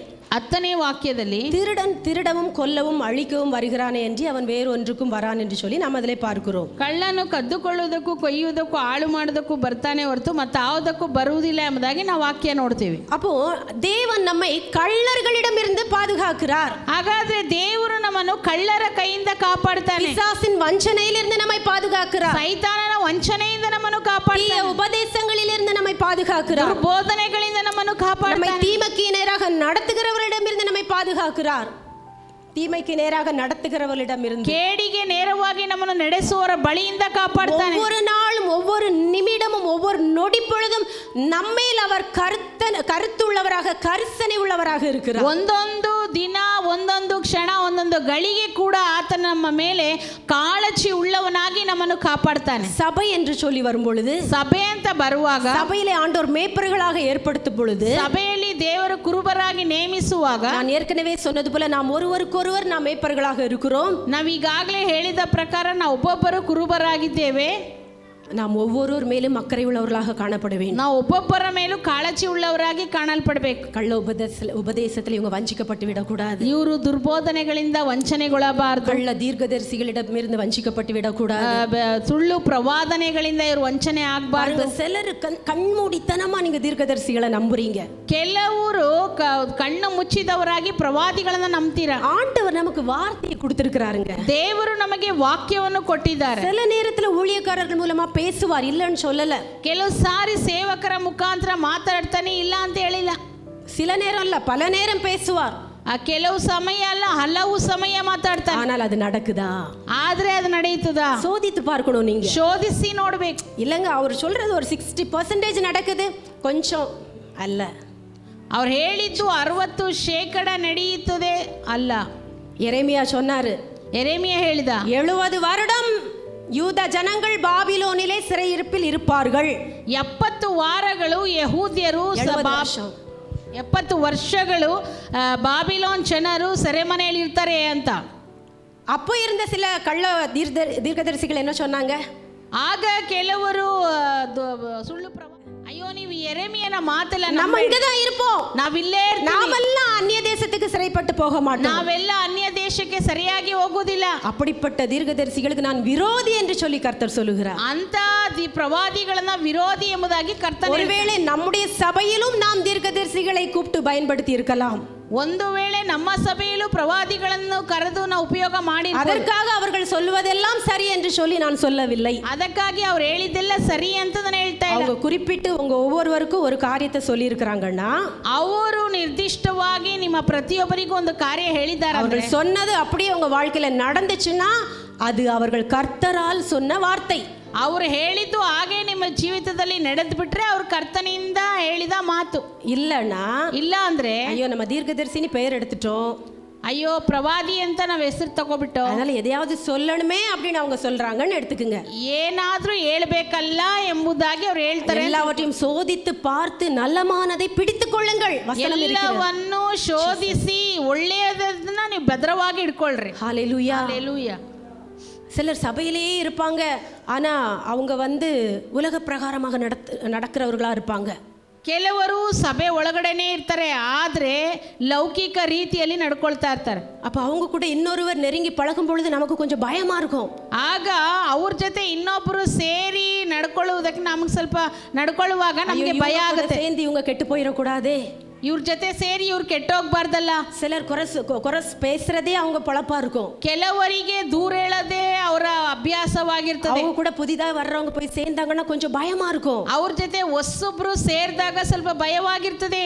Speaker 2: 10ನೇ ವಾಕ್ಯದಲ್ಲಿ
Speaker 1: திருடன் திருடவும் கொல்லவும் அழிக்கவும் வருகிறானே என்று அவன் வேறு ஒன்றுக்கும் வரான் என்று சொல்லி நாம் அதிலே பார்க்கிறோம்.
Speaker 2: ಕಳ್ಳನು ಕದ್ದುಕೊಳ್ಳುವುದಕ್ಕೂ ಕೊಯ್ಯುವುದಕ್ಕೂ ಹಾಳು ಮಾಡುವುದಕ್ಕೂ ಬರ್ತಾನೆ ಹೊರತು ಮತ್ತಾವುದಕ್ಕೂ ಬರುವುದಿಲ್ಲ ಎಂಬುದಾಗಿ ನಾವು ವಾಕ್ಯ ನೋಡ್ತೀವಿ.
Speaker 1: அப்போ தேவன் நம்மை கள்ளர்களிடமிருந்து பாதுகாக்கிறார்.
Speaker 2: ಹಾಗಾದ್ರೆ ದೇವರು ನಮ್ಮನ್ನು ಕಳ್ಳರ ಕೈಯಿಂದ ಕಾಪಾಡ್ತಾನೆ.
Speaker 1: பிசாசின் வஞ்சனையிலிருந்து நம்மை பாதுகாக்கிறார்.
Speaker 2: ಸೈತಾನನ ವಂಚನೆಯಿಂದ ನಮ್ಮನ್ನು ಕಾಪಾಡ್ತಾನೆ.
Speaker 1: உபதேசங்களிலிருந்து நம்மை பாதுகாக்கிறார்.
Speaker 2: ಬೋಧನೆಗಳಿಂದ ನಮ್ಮನ್ನು ಕಾಪಾಡ್ತಾನೆ.
Speaker 1: நம்மை தீமைக்கு நேராக நடத்துகிறவரிடமிருந்து நம்மை பாதுகாக்கிறார். தீமைக்கு நேராக நடத்துகிறவர்களிடம் இருந்து,
Speaker 2: ಕೇಡಿಗೆ ನೇರವಾಗಿ ನಮ್ಮನ್ನು ನಡೆಸುವವರ ಬಳಿಯಿಂದ ಕಾಪಾಡ್ತಾನೆ.
Speaker 1: ஒவ்வொரு நாளும் ஒவ்வொரு நிமிடமும் ஒவ்வொரு நொடி பொழுதும் நம்மேல் அவர் கருத்துள்ளவராக கரிசனை உள்ளவராக இருக்கிறார்.
Speaker 2: ಒಂದೊಂದು ದಿನ ಒಂದೊಂದು ಕ್ಷಣ ಒಂದೊಂದು ಗಳಿಗೆ ಕೂಡ ಆತನ ನಮ್ಮ ಮೇಲೆ ಕಾಳಜಿ ಉಳ್ಳವನಾಗಿ ನಮ್ಮನ್ನು ಕಾಪಾಡ್ತಾನೆ.
Speaker 1: சபை என்று சொல்லி வரும் பொழுது,
Speaker 2: ಸಭೆ ಅಂತ ಬರುವಾಗ,
Speaker 1: சபையிலே ஆண்டவர் மேய்ப்பர்களாக ஏற்படுத்தும் பொழுது,
Speaker 2: ಸಭೆಯಲ್ಲಿ ದೇವರು ಕುರುಬರಾಗಿ ನೇಮಿಸುವಾಗ,
Speaker 1: நான் ஏற்கனவே சொன்னது போல நாம் ஒருவருக்கொருவர் நாம் மேய்ப்பர்களாக இருக்கிறோம்.
Speaker 2: ನಾವೀಗಾಗಲೇ ಹೇಳಿದ ಪ್ರಕಾರ ನಾವು ಒಬ್ಬೊಬ್ಬರು ಕುರುಬರಾಗಿದ್ದೇವೆ.
Speaker 1: நாம் ஒவ்வொருவர் மேலும் அக்கறை உள்ளவர்களாக காணப்பட வேண்டும்.
Speaker 2: ನಾವು ಒಬ್ಬೊಬ್ಬರ ಮೇಲೂ ಕಾಳಜಿ ಉಳ್ಳವರಾಗಿ ಕಾಣಲ್ಪಡಬೇಕು.
Speaker 1: கள்ள உபதேசத்தில் இவங்க வஞ்சிக்கப்பட்டு விடக்கூடாது.
Speaker 2: ಇವರು ದುರ್ಬೋಧನೆಗಳಿಂದ ವಂಚನೆಗೊಳ್ಳಬಾರದು.
Speaker 1: கள்ள தீர்க்கதரிசிகளிடமிருந்து வஞ்சிக்கப்பட்டு விடக்கூடாது.
Speaker 2: ಸುಳ್ಳು ಪ್ರವಾದನೆಗಳಿಂದ ಇವರು ವಂಚನೆ ಆಗಬಾರದು.
Speaker 1: சிலர் கண்மூடித்தனமா நீங்க தீர்க்கதரிசிகளை நம்புறீங்க.
Speaker 2: ಕೆಲವರು ಕಣ್ಣು ಮುಚ್ಚಿದವರಾಗಿ ಪ್ರವಾದಿಗಳನ್ನ ನಂಬ್ತೀರಾ.
Speaker 1: ஆண்டவர் நமக்கு வார்த்தையை கொடுத்திருக்கிறாருங்க.
Speaker 2: ದೇವರು ನಮಗೆ ವಾಕ್ಯವನ್ನು ಕೊಟ್ಟಿದ್ದಾರೆ.
Speaker 1: சில நேரத்துல ஊழியக்காரர்கள் மூலமா பேசுவார், இல்லன்னு சொல்லல.
Speaker 2: ಕೆಲವು ಸಾರಿ ಸೇವಕರ ಮುಖಾಂತರ ಮಾತಾಡ್ತಾನೆ, ಇಲ್ಲ ಅಂತ ಹೇಳಿಲ್ಲ.
Speaker 1: சில நேரம் இல்ல, பல நேரம் பேசுவார்.
Speaker 2: ಕೆಲವು ಸಮಯ ಅಲ್ಲ, ಹಲವು ಸಮಯ ಮಾತಾಡ್ತಾನೆ.
Speaker 1: ஆனால் அது நடக்குதா?
Speaker 2: ಆದ್ರೆ ಅದು ನಡೆಯುತ್ತದಾ?
Speaker 1: சோதித்து பார்க்கணும் நீங்க.
Speaker 2: ಶೋಧಿಸಿ ನೋಡ್ಬೇಕು.
Speaker 1: இல்லங்க, அவர் சொல்றது ஒரு 60% நடக்குது, கொஞ்சம் அல்ல.
Speaker 2: ಅವ್ರು ಹೇಳಿದ್ದು 60% ನಡೆಯುತ್ತದೆ ಅಲ್ಲ.
Speaker 1: எரேமியா சொன்னாரு,
Speaker 2: ಎರೆಮಿಯ ಹೇಳಿದ
Speaker 1: 70 வருடம் யூத ஜனங்கள் பாபிலோனிலே சிறையிருப்பில் இருப்பார்கள்.
Speaker 2: 70 ವಾರಗಳು ಯಹೂದ್ಯರು 70 ವರ್ಷಗಳು ಬಾಬಿಲೋನ್ ಜನರು ಸೆರೆಮನೆಯಲ್ಲಿ ಇರ್ತಾರೆ ಅಂತ.
Speaker 1: அப்போ இருந்த சில கள்ள தீர்க்கதரிசிகள் என்ன சொன்னாங்க?
Speaker 2: ಆಗ ಕೆಲವರು ಸುಳ್ಳು ಅಯ್ಯೋ ನೀವು ಎರೆಮಿಯನ ಮಾತಲ್ಲ,
Speaker 1: நம்ம இங்க தான் இருப்போம்,
Speaker 2: ನಾವಿಲ್ಲೇ
Speaker 1: நாமெல்லாம் அந்நிய தேசத்துக்கு சிறைப்பட்டு போக மாட்டோம்,
Speaker 2: ನಾವೆಲ್ಲ ಅನ್ಯ ದೇಶಕ್ಕೆ ಸರಿಯಾಗಿ ಹೋಗುವುದಿಲ್ಲ.
Speaker 1: அப்படிப்பட்ட தீர்க்கதரிசிகளுக்கு நான் விரோதி என்று சொல்லி கர்த்தர் சொல்லுகிறார்.
Speaker 2: ಅಂತ ಪ್ರವಾದಿಗಳನ್ನ ವಿರೋಧಿ ಎಂಬುದಾಗಿ ಕರ್ತನ.
Speaker 1: ஒருவேளை நம்முடைய சபையிலும் நாம் தீர்க்கதரிசிகளை கூப்பிட்டு பயன்படுத்தி இருக்கலாம்.
Speaker 2: ಒಂದು ವೇಳೆ ನಮ್ಮ ಸಭೆಯಲ್ಲೂ ಪ್ರವಾದಿಗಳನ್ನು ಕರೆದು ನಾವು ಉಪಯೋಗ ಮಾಡಿ,
Speaker 1: அதற்காக அவர்கள் சொல்வதெல்லாம் சரி என்று சொல்லி நான் சொல்லவில்லை.
Speaker 2: ಅದಕ್ಕಾಗಿ ಅವ್ರು ಹೇಳಿದ್ದೆಲ್ಲ ಸರಿ ಅಂತ ನಾನು ಹೇಳ್ತಾ ಇಲ್ಲ.
Speaker 1: அவங்க குறிப்பிட்டு உங்க ஒவ்வொருவருக்கும் ஒரு காரியத்தை சொல்லி இருக்கிறாங்கன்னா,
Speaker 2: ಅವರು ನಿರ್ದಿಷ್ಟವಾಗಿ ನಿಮ್ಮ ಪ್ರತಿಯೊಬ್ಬರಿಗೂ ಒಂದು ಕಾರ್ಯ ಹೇಳಿದ್ದಾರೆ.
Speaker 1: அவர்கள் சொன்னது அப்படியே உங்க வாழ்க்கையில நடந்துச்சுன்னா அது அவர்கள் கர்த்தரால் சொன்ன வார்த்தை.
Speaker 2: ಅವರು ಹೇಳಿದ್ದು ಹಾಗೆ ನಿಮ್ಮ ಜೀವಿತದಲ್ಲಿ ನಡೆದು ಬಿಟ್ರೆ ಅವ್ರ ಕರ್ತನಿಂದ ಹೇಳಿದ ಮಾತು.
Speaker 1: இல்லனா,
Speaker 2: ಇಲ್ಲ ಅಂದ್ರೆ
Speaker 1: ஐயோ நம்ம தீர்க்கதரிசினி பெயர் எடுத்துட்டோம்,
Speaker 2: ಅಯ್ಯೋ ಪ್ರವಾದಿ ಅಂತ ನಾವು ಹೆಸರು ತಗೋಬಿಟ್ಟು,
Speaker 1: அதனால எதையாவது சொல்லணுமே அப்படின்னு அவங்க சொல்றாங்கன்னு எடுத்துக்குங்க.
Speaker 2: ಏನಾದ್ರೂ ಹೇಳ್ಬೇಕಲ್ಲ ಎಂಬುದಾಗಿ ಅವ್ರು ಹೇಳ್ತಾರೆ.
Speaker 1: எல்லாவற்றையும் சோதித்து பார்த்து நல்லமானதை பிடித்துக் கொள்ளுங்கள்.
Speaker 2: ಎಲ್ಲವನ್ನು ಶೋಧಿಸಿ ಒಳ್ಳೆಯದನ್ನ ನೀವು ಭದ್ರವಾಗಿ ಇಟ್ಕೊಳ್ರಿ.
Speaker 1: ஹல்லேலூயா,
Speaker 2: ஹல்லேலூயா.
Speaker 1: சிலர் சபையிலேயே இருப்பாங்க, ஆனா அவங்க உலக பிரகாரமாக நடக்கிறவர்களா இருப்பாங்க.
Speaker 2: ಕೆಲವರು ಸಭೆ ಒಳಗಡೆನೇ ಇರ್ತಾರೆ, ಆದ್ರೆ ಲೌಕಿಕ ರೀತಿಯಲ್ಲಿ ನಡ್ಕೊಳ್ತಾ ಇರ್ತಾರೆ.
Speaker 1: அப்ப அவங்க கூட இன்னொருவர் நெருங்கி பழகும் பொழுது நமக்கு கொஞ்சம் பயமா இருக்கும்.
Speaker 2: ಆಗ ಅವ್ರ ಜೊತೆ ಇನ್ನೊಬ್ಬರು ಸೇರಿ ನಡ್ಕೊಳ್ಳುವುದಕ್ಕೆ ನಮ್ಗೆ ಸ್ವಲ್ಪ ನಡ್ಕೊಳ್ಳುವಾಗ ನಮಗೆ ಭಯ ಆಗುತ್ತೆ.
Speaker 1: சேர்ந்து இவங்க கெட்டு போயிடக்கூடாதே,
Speaker 2: ಇವ್ರ ಜೊತೆ ಸೇರಿ ಇವ್ರು ಕೆಟ್ಟೋಗ್ಬಾರ್ದಲ್ಲ.
Speaker 1: சிலர் கொரஸ் பேசுறதே அவங்க பொழப்பா இருக்கும்.
Speaker 2: ಕೆಲವರಿಗೆ ದೂರ ಹೇಳದೆ ಅವರ ಅಭ್ಯಾಸವಾಗಿರ್ತದೆ.
Speaker 1: அவங்க கூட புதிதா வர்றவங்க போய் சேர்ந்தாங்கன்னா கொஞ்சம் பயமா இருக்கும்.
Speaker 2: ಅವ್ರ ಜೊತೆ ಹೊಸೊಬ್ರು ಸೇರಿದಾಗ ಸ್ವಲ್ಪ ಭಯವಾಗಿರ್ತದೆ.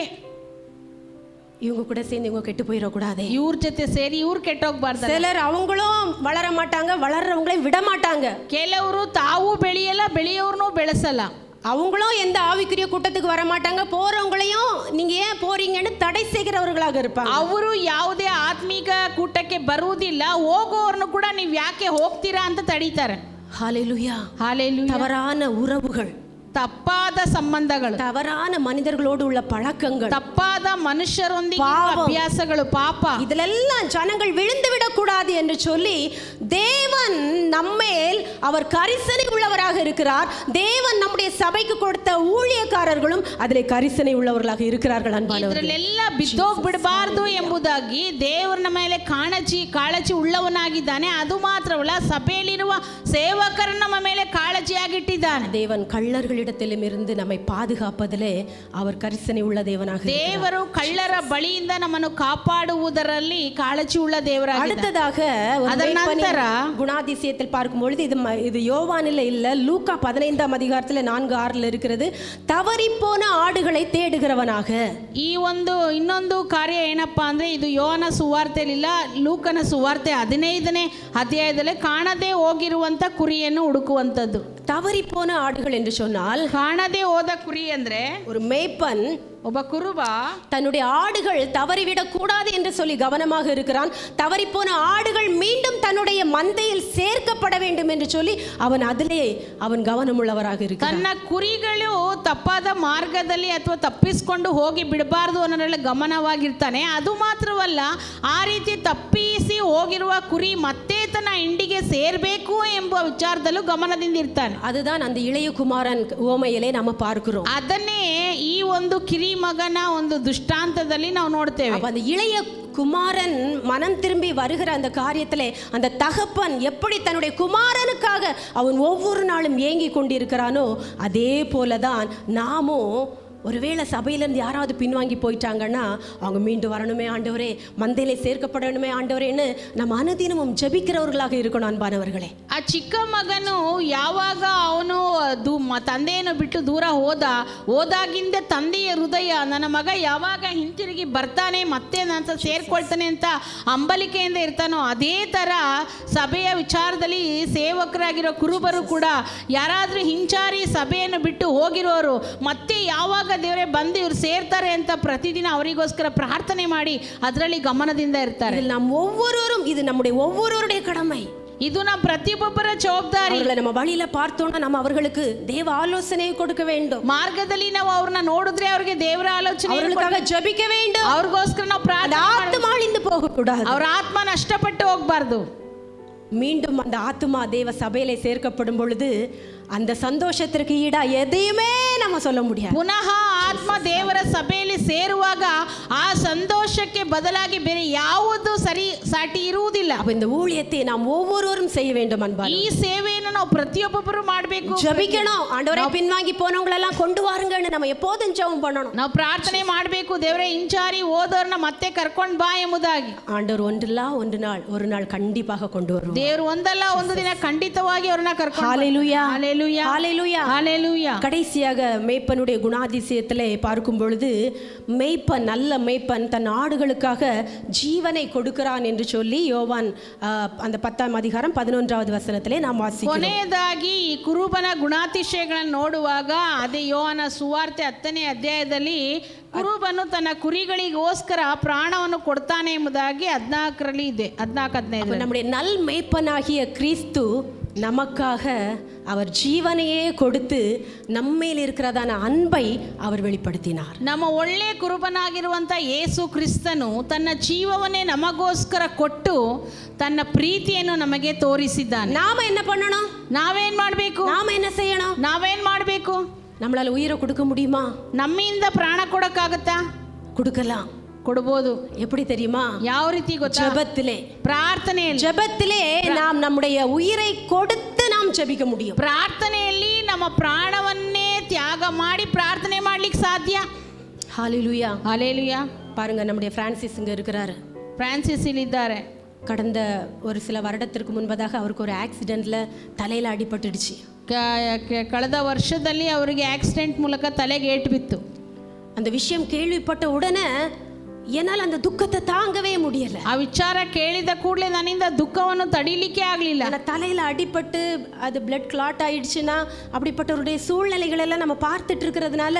Speaker 1: இவங்க கூட சேர்ந்து இவங்க கெட்டு போயிடக்கூடாதே,
Speaker 2: ಇವ್ರ ಜೊತೆ ಸೇರಿ ಇವ್ರು ಕೆಟ್ಟೋಗ್ಬಾರ್ದು.
Speaker 1: சிலர் அவங்களும் வளர மாட்டாங்க, வளர்றவங்களையும் விட மாட்டாங்க.
Speaker 2: ಕೆಲವರು ತಾವು ಬೆಳೆಯಲ್ಲ, ಬೆಳೆಯೋರ್ನು ಬೆಳೆಸಲ್ಲ.
Speaker 1: அவங்களும் எந்த ஆவிக்குரிய கூட்டத்துக்கு வர மாட்டாங்க, போறவங்களையும் நீங்க ஏன் போறீங்கன்னு தடை செய்கிறவர்களாக இருப்பாங்க.
Speaker 2: ಅವರು ಯಾವುದೇ ಆತ್ಮಿಕ ಕೂಟಕ್ಕೆ ಬರುವುದಿಲ್ಲ, ಹೋಗೋರ್ನು ಕೂಡ ನೀವು ಯಾಕೆ ಹೋಗ್ತೀರಾ ಅಂತ ತಡೀತಾರೆ.
Speaker 1: ஹல்லேலூயா,
Speaker 2: ஹல்லேலூயா.
Speaker 1: தவறான உறவுகள்,
Speaker 2: ತಪ್ಪಾದ ಸಂಬಂಧಗಳು,
Speaker 1: தவறான மனிதர்களோடு உள்ள பழக்கங்கள்,
Speaker 2: ತಪ್ಪಾದ ಮನುಷ್ಯರೊಂದಿಗೆ ಅಭ್ಯಾಸಗಳು, ಪಾಪ,
Speaker 1: இதெல்லாம் ஜனங்கள் விழுந்து விடக்கூடாது என்று சொல்லி தேவன் நம்மேல் அவர் கரிசனை உள்ளவராக இருக்கிறார். தேவன் நம்முடைய சபைக்கு கொடுத்த ஊழியக்காரர்களும் அதிலே கரிசனை உள்ளவர்களாக இருக்கிறார்கள்.
Speaker 2: ಇದರಲ್ಲೆಲ್ಲ ಬಿದ್ದೋಗ್ಬಿಡಬಾರ್ದು ಎಂಬುದಾಗಿ ದೇವರ ಮೇಲೆ ಕಾಳಜಿ ಉಳ್ಳವನಾಗಿದ್ದಾನೆ. ಅದು ಮಾತ್ರವಲ್ಲ, ಸಭೆಯಲ್ಲಿರುವ ಸೇವಕರ ನಮ್ಮ ಮೇಲೆ ಕಾಳಜಿಯಾಗಿಟ್ಟಿದ್ದಾನೆ.
Speaker 1: தேவன் கள்ளர்களிடம் எல்லாரிடத்திலும் இருந்து நம்மை பாதுகாப்பதிலே அவர் கரிசனை உள்ள தேவனாக இருக்கிறார்.
Speaker 2: ದೇವರು ಕಳ್ಳರ ಬಳಿಯಿಂದ ನಮ್ಮನ್ನು ಕಾಪಾಡುವುದರಲ್ಲಿ ಕಾಳಜಿ ಉಳ್ಳ ದೇವರಾಗಿದ್ದಾನೆ.
Speaker 1: அடுத்ததாக ஒரு
Speaker 2: ಅದರ
Speaker 1: மேய்ப்பனின்
Speaker 2: ನಂತರ
Speaker 1: குணாதிசயத்தில் பார்க்கும் பொழுது இது யோவானில் இல்ல, லூக்கா 15ஆம் அதிகாரத்தில் 4:6 இருக்கிறது. தவறிப்போன ஆடுகளை தேடுகிறவனாக.
Speaker 2: ಈ ಒಂದು ಇನ್ನೊಂದು ಕಾರ್ಯ ಏನಪ್ಪಾ ಅಂದ್ರೆ ಇದು ಯೋಹನ ಸುವಾರ್ತೆಯಲ್ಲಿಲ್ಲ, ಲೂಕನ ಸುವಾರ್ತೆ 15ನೇ ಅಧ್ಯಾಯದಲ್ಲಿ ಕಾಣದೇ ಹೋಗಿರುವಂತ ಕುರಿಯನ್ನು ಹುಡುಕುವಂಥದ್ದು.
Speaker 1: தவறிப்போன ஆடுகள் என்று சொன்னால்,
Speaker 2: ಕಾಣದೇ ಹೋದ ಕುರಿ ಅಂದ್ರೆ
Speaker 1: ஒரு மேய்ப்பன்
Speaker 2: ಒಬ್ಬ ಕುರುಬ
Speaker 1: தன்னுடைய ஆடுகள் தவறிவிடக் கூடாது என்று சொல்லி கவனமாக இருக்கிறான். தவறிப்போன ஆடுகள் மீண்டும் தன்னுடைய மந்தையில் சேர்க்கப்பட வேண்டும் என்று சொல்லி அவன் கவனமுள்ளவராக இருக்கிறான்.
Speaker 2: ತನ್ನ ಕುರಿಗಳು ತಪ್ಪಾದ ಮಾರ್ಗದಲ್ಲಿ ಅಥವಾ ತಪ್ಪಿಸಿಕೊಂಡು ಹೋಗಿ ಬಿಡಬಾರದು ಅನ್ನೋದ್ರಲ್ಲಿ ಗಮನವಾಗಿರ್ತಾನೆ. ಅದು ಮಾತ್ರವಲ್ಲ, ಆ ರೀತಿ ತಪ್ಪಿಸಿ ಹೋಗಿರುವ ಕುರಿ ಮತ್ತೆ ತನ್ನ ಹಿಂಡಿಗೆ ಸೇರಬೇಕು ಎಂಬ ವಿಚಾರದಲ್ಲೂ ಗಮನದಿಂದ ಇರ್ತಾನೆ.
Speaker 1: அதுதான் அந்த இளைய குமாரன் உவமையிலே நம்ம பார்க்கிறோம்.
Speaker 2: ಅದನ್ನೇ ಈ ಒಂದು ಕಿರಿ ಮಗನ ಒಂದು ದೃಷ್ಟಾಂತದಲ್ಲಿ ನಾವು ನೋಡ್ತೇವೆ.
Speaker 1: அந்த இளைய குமாரன் மனம் திரும்பி வருகிற அந்த காரியத்திலே அந்த தகப்பன் எப்படி தன்னுடைய குமாரனுக்காக அவன் ஒவ்வொரு நாளும் ஏங்கி கொண்டிருக்கிறானோ அதே போலதான் நாமும் ஒருவேளை சபையிலேருந்து யாராவது பின்வாங்கி போயிட்டாங்கன்னா அவங்க மீண்டும் வரணுமே ஆண்டவரே, மந்தையிலே சேர்க்கப்படணுமே ஆண்டவரேன்னு நம்ம அனுதினமும் ஜெபிக்கிறவர்களாக இருக்கணும் அன்பானவர்களே.
Speaker 2: ಆ ಚಿಕ್ಕ ಮಗನು ಯಾವಾಗ ಅವನು ತಂದೆಯನ್ನು ಬಿಟ್ಟು ದೂರ ಹೋದಾಗಿಂದ ತಂದೆಯ ಹೃದಯ ನನ್ನ ಮಗ ಯಾವಾಗ ಹಿಂತಿರುಗಿ ಬರ್ತಾನೆ ಮತ್ತೆ ನನ್ನ ಸೇರ್ಕೊಳ್ತಾನೆ ಅಂತ ಅಂಬಲಿಕೆಯಿಂದ ಇರ್ತಾನೋ, ಅದೇ ಥರ ಸಭೆಯ ವಿಚಾರದಲ್ಲಿ ಸೇವಕರಾಗಿರೋ ಕುರುಬರು ಕೂಡ ಯಾರಾದರೂ ಹಿಂಚಾರಿ ಸಭೆಯನ್ನು ಬಿಟ್ಟು ಹೋಗಿರೋರು ಮತ್ತೆ ಯಾವಾಗ ದೇವರೇ ಬಂದು ಇವ್ರು ಸೇರ್ತಾರೆ ಅಂತ ಪ್ರತಿದಿನ ಅವರಿಗೋಸ್ಕರ ಪ್ರಾರ್ಥನೆ ಮಾಡಿ ಅದರಲ್ಲಿ ಗಮನದಿಂದ ಇರ್ತಾರೆ.
Speaker 1: இது நம்முடைய ஒவ்வொருவருடைய கடமை.
Speaker 2: ಇದು ನಮ್ಮ ಪ್ರತಿಯೊಬ್ಬರ ಜವಾಬ್ದಾರಿ.
Speaker 1: நம்ம வழியில பார்த்தோம்னா நம்ம அவர்களுக்கு தேவ ஆலோசனை கொடுக்க வேண்டும்.
Speaker 2: ಮಾರ್ಗದಲ್ಲಿ ನಾವು ಅವ್ರನ್ನ ನೋಡಿದ್ರೆ ಅವ್ರಿಗೆ ದೇವರ ಆಲೋಚನೆ,
Speaker 1: அவர்களுக்காக ஜெபிக்க வேண்டும்.
Speaker 2: ಅವ್ರಿಗೋಸ್ಕರ ನಾವು ಪ್ರಾರ್ಥನೆ
Speaker 1: ஆத்மா அழிந்து போக கூடாது.
Speaker 2: ಅವ್ರ ಆತ್ಮ ನಷ್ಟಪಟ್ಟು ಹೋಗಬಾರ್ದು.
Speaker 1: மீண்டும் அந்த ஆத்மா தேவ சபையிலே சேர்க்கப்படும் பொழுது அந்த சந்தோஷத்திற்கு ஈடா எதையுமே நம்ம சொல்ல முடியாது.
Speaker 2: ಪುನಃ ಆತ್ಮ ದೇವರ ಸಭೆಯಲ್ಲಿ ಸೇರುವಾಗ ಆ ಸಂತೋಷಕ್ಕೆ ಬದಲಾಗಿ ಬೇರೆ ಯಾವುದು ಸಾಟಿ ಇರುವುದಿಲ್ಲ.
Speaker 1: அப்ப இந்த ஊழியத்தை நாம் ஒவ்வொருவரும் செய்ய வேண்டும் அன்பான.
Speaker 2: ಈ ಸೇವೆಯನ್ನು ನಾವು ಪ್ರತಿಯೊಬ್ಬರು ಮಾಡಬೇಕು,
Speaker 1: ஜெபிக்கணும். ஆண்டவரே பின்வாங்கி போனவங்க எல்லாம் கொண்டு வாருங்கன்னு நம்ம எப்போதும் ஜெபம் பண்ணணும்.
Speaker 2: ನಾವು ಪ್ರಾರ್ಥನೆ ಮಾಡಬೇಕು, ದೇವರೇ ಹಿಂಚಾರಿ ಹೋದವ್ರನ್ನ ಮತ್ತೆ ಕರ್ಕೊಂಡು ಬಾ ಎಂಬುದಾಗಿ.
Speaker 1: ஆண்டவர் ஒரு நாள் கண்டிப்பாக கொண்டு வருவார்.
Speaker 2: ದೇವರು ಒಂದಲ್ಲ ಒಂದು ದಿನ ಖಂಡಿತವಾಗಿ ಅವ್ರನ್ನ ಕರ್ಕೊಂಡು.
Speaker 1: ஹalleluya
Speaker 2: ஹalleluya
Speaker 1: ஹalleluya
Speaker 2: ஹalleluya.
Speaker 1: கடைசியாக மேய்ப்பனுடைய குணாதிசயத்திலே பார்க்கும் பொழுது நல்ல மேய்ப்பன் தன் ஆடுகளுக்காக ஜீவனை கொடுக்கிறான் என்று சொல்லி யோவான் அந்த 10ஆம் அதிகாரம் 11வது வசனத்திலே நாம் வாசிக்கிறோம்.
Speaker 2: ಕೊನೆಯದಾಗಿ ಈ ಕುರುಬನ ಗುಣಾತಿಶಯಗಳನ್ನು ನೋಡುವಾಗ ಅದೇ ಯೋಹನ ಸುವಾರ್ತೆ 10ನೇ ಅಧ್ಯಾಯದಲ್ಲಿ ಕುರುಬನು ತನ್ನ ಕುರಿಗಳಿಗೋಸ್ಕರ ಪ್ರಾಣವನ್ನು ಕೊಡ್ತಾನೆ ಎಂಬುದಾಗಿ 14ರಲ್ಲಿ ಇದೆ. 14-15.
Speaker 1: நம்முடைய நல் மேய்ப்பனாகிய கிறிஸ்து நமக்காக அவர் ஜீவனையே கொடுத்து நம்மேல் இருக்கிறதான அன்பை அவர் வெளிப்படுத்தினார்.
Speaker 2: ನಮ್ಮ ಒಳ್ಳೆ ಕುರುಬನಾಗಿರುವಂತ ಯೇಸು ಕ್ರಿಸ್ತನು ತನ್ನ ಜೀವವನ್ನೇ ನಮಗೋಸ್ಕರ ಕೊಟ್ಟು ತನ್ನ ಪ್ರೀತಿಯನ್ನು ನಮಗೆ ತೋರಿಸಿದ್ದಾನೆ.
Speaker 1: நாம என்ன பண்ணணும்?
Speaker 2: ನಾವೇನ್ ಮಾಡಬೇಕು?
Speaker 1: நாம என்ன செய்யணும்?
Speaker 2: ನಾವೇನ್ ಮಾಡಬೇಕು?
Speaker 1: நம்மளால உயிரை கொடுக்க முடியுமா?
Speaker 2: ನಮ್ಮಿಂದ ಪ್ರಾಣ ಕೊಡಕ್ಕಾಗತ್ತಾ?
Speaker 1: கொடுக்கலாம்.
Speaker 2: ಕೊಡಬಹುದು.
Speaker 1: எப்படி தெரியுமா?
Speaker 2: ಯಾವ ರೀತಿ ಗೊತ್ತಾ?
Speaker 1: ஜெபத்திலே,
Speaker 2: ಜಪத்திலே
Speaker 1: நாம் நம்முடைய உயிரை கொடுத்து நாம் ஜெபிக்க முடியும்.
Speaker 2: ಪ್ರಾರ್ಥನೆಯಲ್ಲಿ ನಮ್ಮ ಪ್ರಾಣವನ್ನೇ ತ್ಯಾಗ ಮಾಡಿ ಪ್ರಾರ್ಥನೆ ಮಾಡ್ಲಿಕ್ಕೆ ಸಾಧ್ಯ.
Speaker 1: ஹalleluya
Speaker 2: ஹalleluya.
Speaker 1: பாருங்க, நம்முடைய பிரான்சிஸ் இங்க இருக்கிறாரு.
Speaker 2: பிரான்சிஸ் ಇಲ್ಲಿದ್ದಾರೆ.
Speaker 1: கடந்த ஒரு சில வருடத்திற்கு முன்பதாக அவருக்கு ஒரு ஆக்சிடென்ட்ல தலையில அடிபட்டுடுச்சு.
Speaker 2: ಕಳೆದ ವರ್ಷದಲ್ಲಿ ಅವರಿಗೆ ಆಕ್ಸಿಡೆಂಟ್ ಮೂಲಕ ತಲೆಗೆ ಏಟು ಬಿತ್ತು.
Speaker 1: அந்த விஷயம் கேள்விப்பட்ட உடனே என்னால் அந்த துக்கத்தை தாங்கவே முடியல.
Speaker 2: ಆ ವಿಚಾರ ಕೇಳಿದ ಕೂಡಲೇ ನನ್ನಿಂದ ದುಃಖವನ್ನು ತಡೀಲಿಕ್ಕೆ ಆಗಲಿಲ್ಲ.
Speaker 1: தலையில அடிபட்டு அது பிளட் கிளாட் ஆயிடுச்சுன்னா அப்படிப்பட்டவருடைய சூழ்நிலைகள் எல்லாம் நம்ம பார்த்துட்டு இருக்கிறதுனால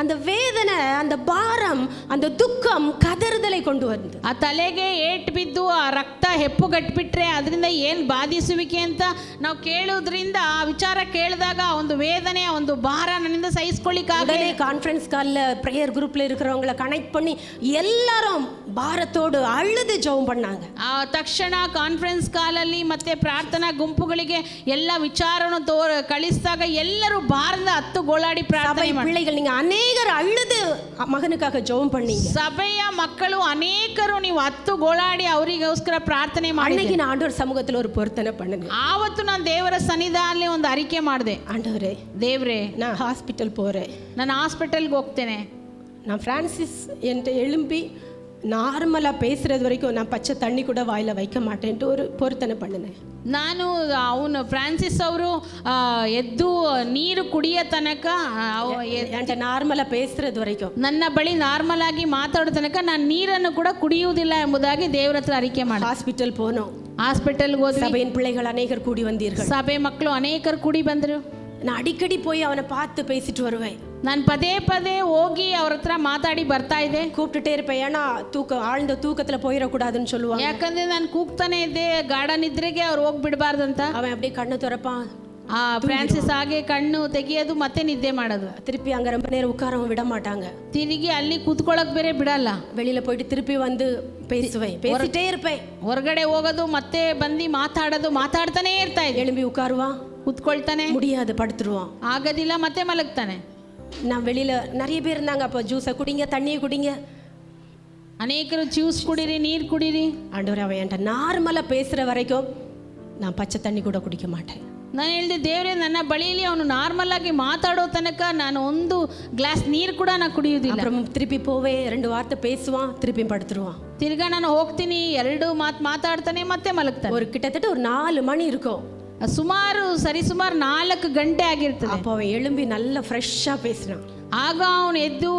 Speaker 1: அந்த வேதனை, அந்த பாரம், அந்த துக்கம் கதறுதலை கொண்டு வருது.
Speaker 2: ಆ ತಲೆಗೆ ಏಟು ಬಿದ್ದು ಆ ರಕ್ತ ಹೆಪ್ಪುಗಟ್ಬಿಟ್ರೆ ಅದರಿಂದ ಏನು ಬಾಧಿಸುವಿಕೆ ಅಂತ ನಾವು ಕೇಳೋದ್ರಿಂದ ಆ ವಿಚಾರ ಕೇಳಿದಾಗ ಆ ಒಂದು ವೇದನೆ, ಆ ಒಂದು ಭಾರ ನನ್ನಿಂದ ಸಹಿಸ್ಕೊಳ್ಳಿಕ್ಕಾಗಲೇ
Speaker 1: ಕಾನ್ಫರೆನ್ಸ್ ಕಾಲ್ ಪ್ರೇಯರ್ ಗ್ರೂಪ್ல இருக்கிறவங்களை கனெக்ட் பண்ணி எல்லாரும் பாரத்தோடு அழுது ஜெபம் பண்ணாங்க.
Speaker 2: ಆ ತಕ್ಷಣ ಕಾನ್ಫರೆನ್ಸ್ ಕಾಲಲ್ಲಿ ಮತ್ತೆ ಪ್ರಾರ್ಥನಾ ಗುಂಪುಗಳಿಗೆ ಎಲ್ಲ ವಿಚಾರವನ್ನು ಕಳಿಸಿದಾಗ ಎಲ್ಲರೂ ಭಾರದ ಹತ್ತು ಗೋಳಾಡಿ ಪ್ರಾರ್ಥನೆ ಮಾಡಿ.
Speaker 1: பிள்ளைகள் நீங்க அநேகர் அழுது மகனுக்காக ஜெபம் பண்ணீங்க.
Speaker 2: ಸಭೆಯ ಮಕ್ಕಳು ಅನೇಕರು ನೀವು ಹತ್ತು ಗೋಳಾಡಿ ಅವರಿಗೋಸ್ಕರ ಪ್ರಾರ್ಥನೆ ಮಾಡಿ.
Speaker 1: அன்னைக்கு நான் ஆண்டவர் சமூகத்துல ஒரு பொருத்தனை பண்ணினேன்.
Speaker 2: ಆವತ್ತು ನಾನು ದೇವರ ಸನ್ನಿಧಾನದಲ್ಲಿ ಒಂದು ಅರಿಕೆ ಮಾಡಿದೆ.
Speaker 1: ஆண்டவரே,
Speaker 2: ದೇವ್ರೇ,
Speaker 1: நான் ஹாஸ்பிட்டல் போறேன்,
Speaker 2: ನಾನು ಹಾಸ್ಪಿಟಲ್ಗೆ ಹೋಗ್ತೇನೆ.
Speaker 1: நான் பிரான்சிஸ் என்கிட்ட எழும்பி நார்மலாக பேசுகிறது வரைக்கும் நான் பச்சை தண்ணி கூட வாயில் வைக்க மாட்டேன்ட்டு ஒரு பொருத்தனை பண்ணினேன்.
Speaker 2: ನಾನು ಅವನು ಫ್ರಾನ್ಸಿಸ್ ಅವರು ಎದ್ದು ನೀರು ಕುಡಿಯೋ ತನಕ
Speaker 1: என்கிட்ட நார்மலாக பேசுகிறது வரைக்கும்
Speaker 2: ನನ್ನ ಬಳಿ ನಾರ್ಮಲ್ ಆಗಿ ಮಾತಾಡೋ ತನಕ ನಾನು ನೀರನ್ನು ಕೂಡ ಕುಡಿಯುವುದಿಲ್ಲ ಎಂಬುದಾಗಿ ದೇವರ ಹತ್ರ ಅರಿಕೆ ಮಾಡಿ
Speaker 1: ஹாஸ்பிட்டல் போனோம்.
Speaker 2: ಹಾಸ್ಪಿಟಲ್ಗೆ ಹೋದ್ವಿ.
Speaker 1: சபையின் பிள்ளைகள் அநேகர் கூடி வந்தீர்கள்.
Speaker 2: ಸಭೆ ಮಕ್ಕಳು ಅನೇಕರು ಕೂಡಿ ಬಂದರು.
Speaker 1: நான் அடிக்கடி போய் அவனை பார்த்து பேசிட்டு வருவேன்.
Speaker 2: ನಾನು ಪದೇ ಪದೇ ಹೋಗಿ ಅವ್ರ ಹತ್ರ ಮಾತಾಡಿ ಬರ್ತಾ ಇದ್ದೆ.
Speaker 1: கூப்பிட்டுட்டே இருப்பேன், ஏன்னா ஆழ்ந்த தூக்கத்தில் போயிடக்கூடாதுன்னு சொல்லுவாங்க.
Speaker 2: ಯಾಕಂದ್ರೆ ನಾನು ಕೂಗ್ತಾನೆ ಇದ್ದೆ, ಗಾಢ ನಿದ್ರೆಗೆ ಅವ್ರು ಹೋಗ್ಬಿಡ್ಬಾರ್ದಂತ.
Speaker 1: அவன் அப்படியே கண்ணு திறப்பான்.
Speaker 2: ಫ್ರಾನ್ಸಿಸ್ ಹಾಗೆ ಕಣ್ಣು ತೆಗಿಯೋದು ಮತ್ತೆ ನಿದ್ದೆ ಮಾಡೋದು.
Speaker 1: திருப்பி அங்கே ரொம்ப நேரம் உட்காரவும் விட மாட்டாங்க.
Speaker 2: ತಿರುಗಿ ಅಲ್ಲಿ ಕೂತ್ಕೊಳ್ಳೋಕೆ ಬೇರೆ ಬಿಡಲ್ಲ.
Speaker 1: வெளியில போயிட்டு திருப்பி வந்து பேசுவேன், பேசிட்டே இருப்பேன்.
Speaker 2: ಹೊರಗಡೆ ಹೋಗೋದು ಮತ್ತೆ ಬಂದು ಮಾತಾಡೋದು, ಮಾತಾಡ್ತಾನೆ ಇರ್ತಾ ಇದ್ದೆ.
Speaker 1: எழும்பி உட்காருவான்,
Speaker 2: ಕೂತ್ಕೊಳ್ತಾನೆ,
Speaker 1: முடியாது படுத்துருவான்,
Speaker 2: ಆಗೋದಿಲ್ಲ ಮತ್ತೆ ಮಲಗ್ತಾನೆ.
Speaker 1: நான் வெளியில நிறைய பேர் இருந்தாங்க, அப்போ ஜூஸை குடிங்க, தண்ணியை குடிங்க,
Speaker 2: ಅನೇಕರು ಜ್ಯೂಸ್ ಕುಡೀರಿ, ನೀರು ಕುಡೀರಿ.
Speaker 1: ஆண்டவர் அவன் என்கிட்ட நார்மலாக பேசுகிற வரைக்கும் நான் பச்சை தண்ணி கூட குடிக்க மாட்டேன்.
Speaker 2: ನಾನು ಹೇಳಿದೆ, ದೇವರೇ, ನನ್ನ ಬಳಿಯಲ್ಲಿ ಅವನು ನಾರ್ಮಲ್ ಆಗಿ ಮಾತಾಡೋ ತನಕ ನಾನು ಒಂದು ಗ್ಲಾಸ್ ನೀರು ಕೂಡ ನಾನು ಕುಡಿಯುವುದಿಲ್ಲ.
Speaker 1: அப்புறம் திருப்பி போவேன், 2 வார்த்தை பேசுவான், திருப்பி படுத்துருவான்.
Speaker 2: ತಿರ್ಗಾ ನಾನು ಹೋಗ್ತೀನಿ, 2 ಮಾತು ಮಾತಾಡ್ತಾನೆ, ಮತ್ತೆ ಮಲಗ್ತಾನೆ.
Speaker 1: ஒரு கிட்டத்தட்ட ஒரு 4 மணி இருக்கும்.
Speaker 2: ಸುಮಾರು 4 ಗಂಟೆ ಆಗಿರ್ತದೆ.
Speaker 1: அப்போ அவன் எழும்பி நல்லா ஃப்ரெஷ்ஷாக பேசினான்.
Speaker 2: ಆಗ ಅವನು ಎದ್ದು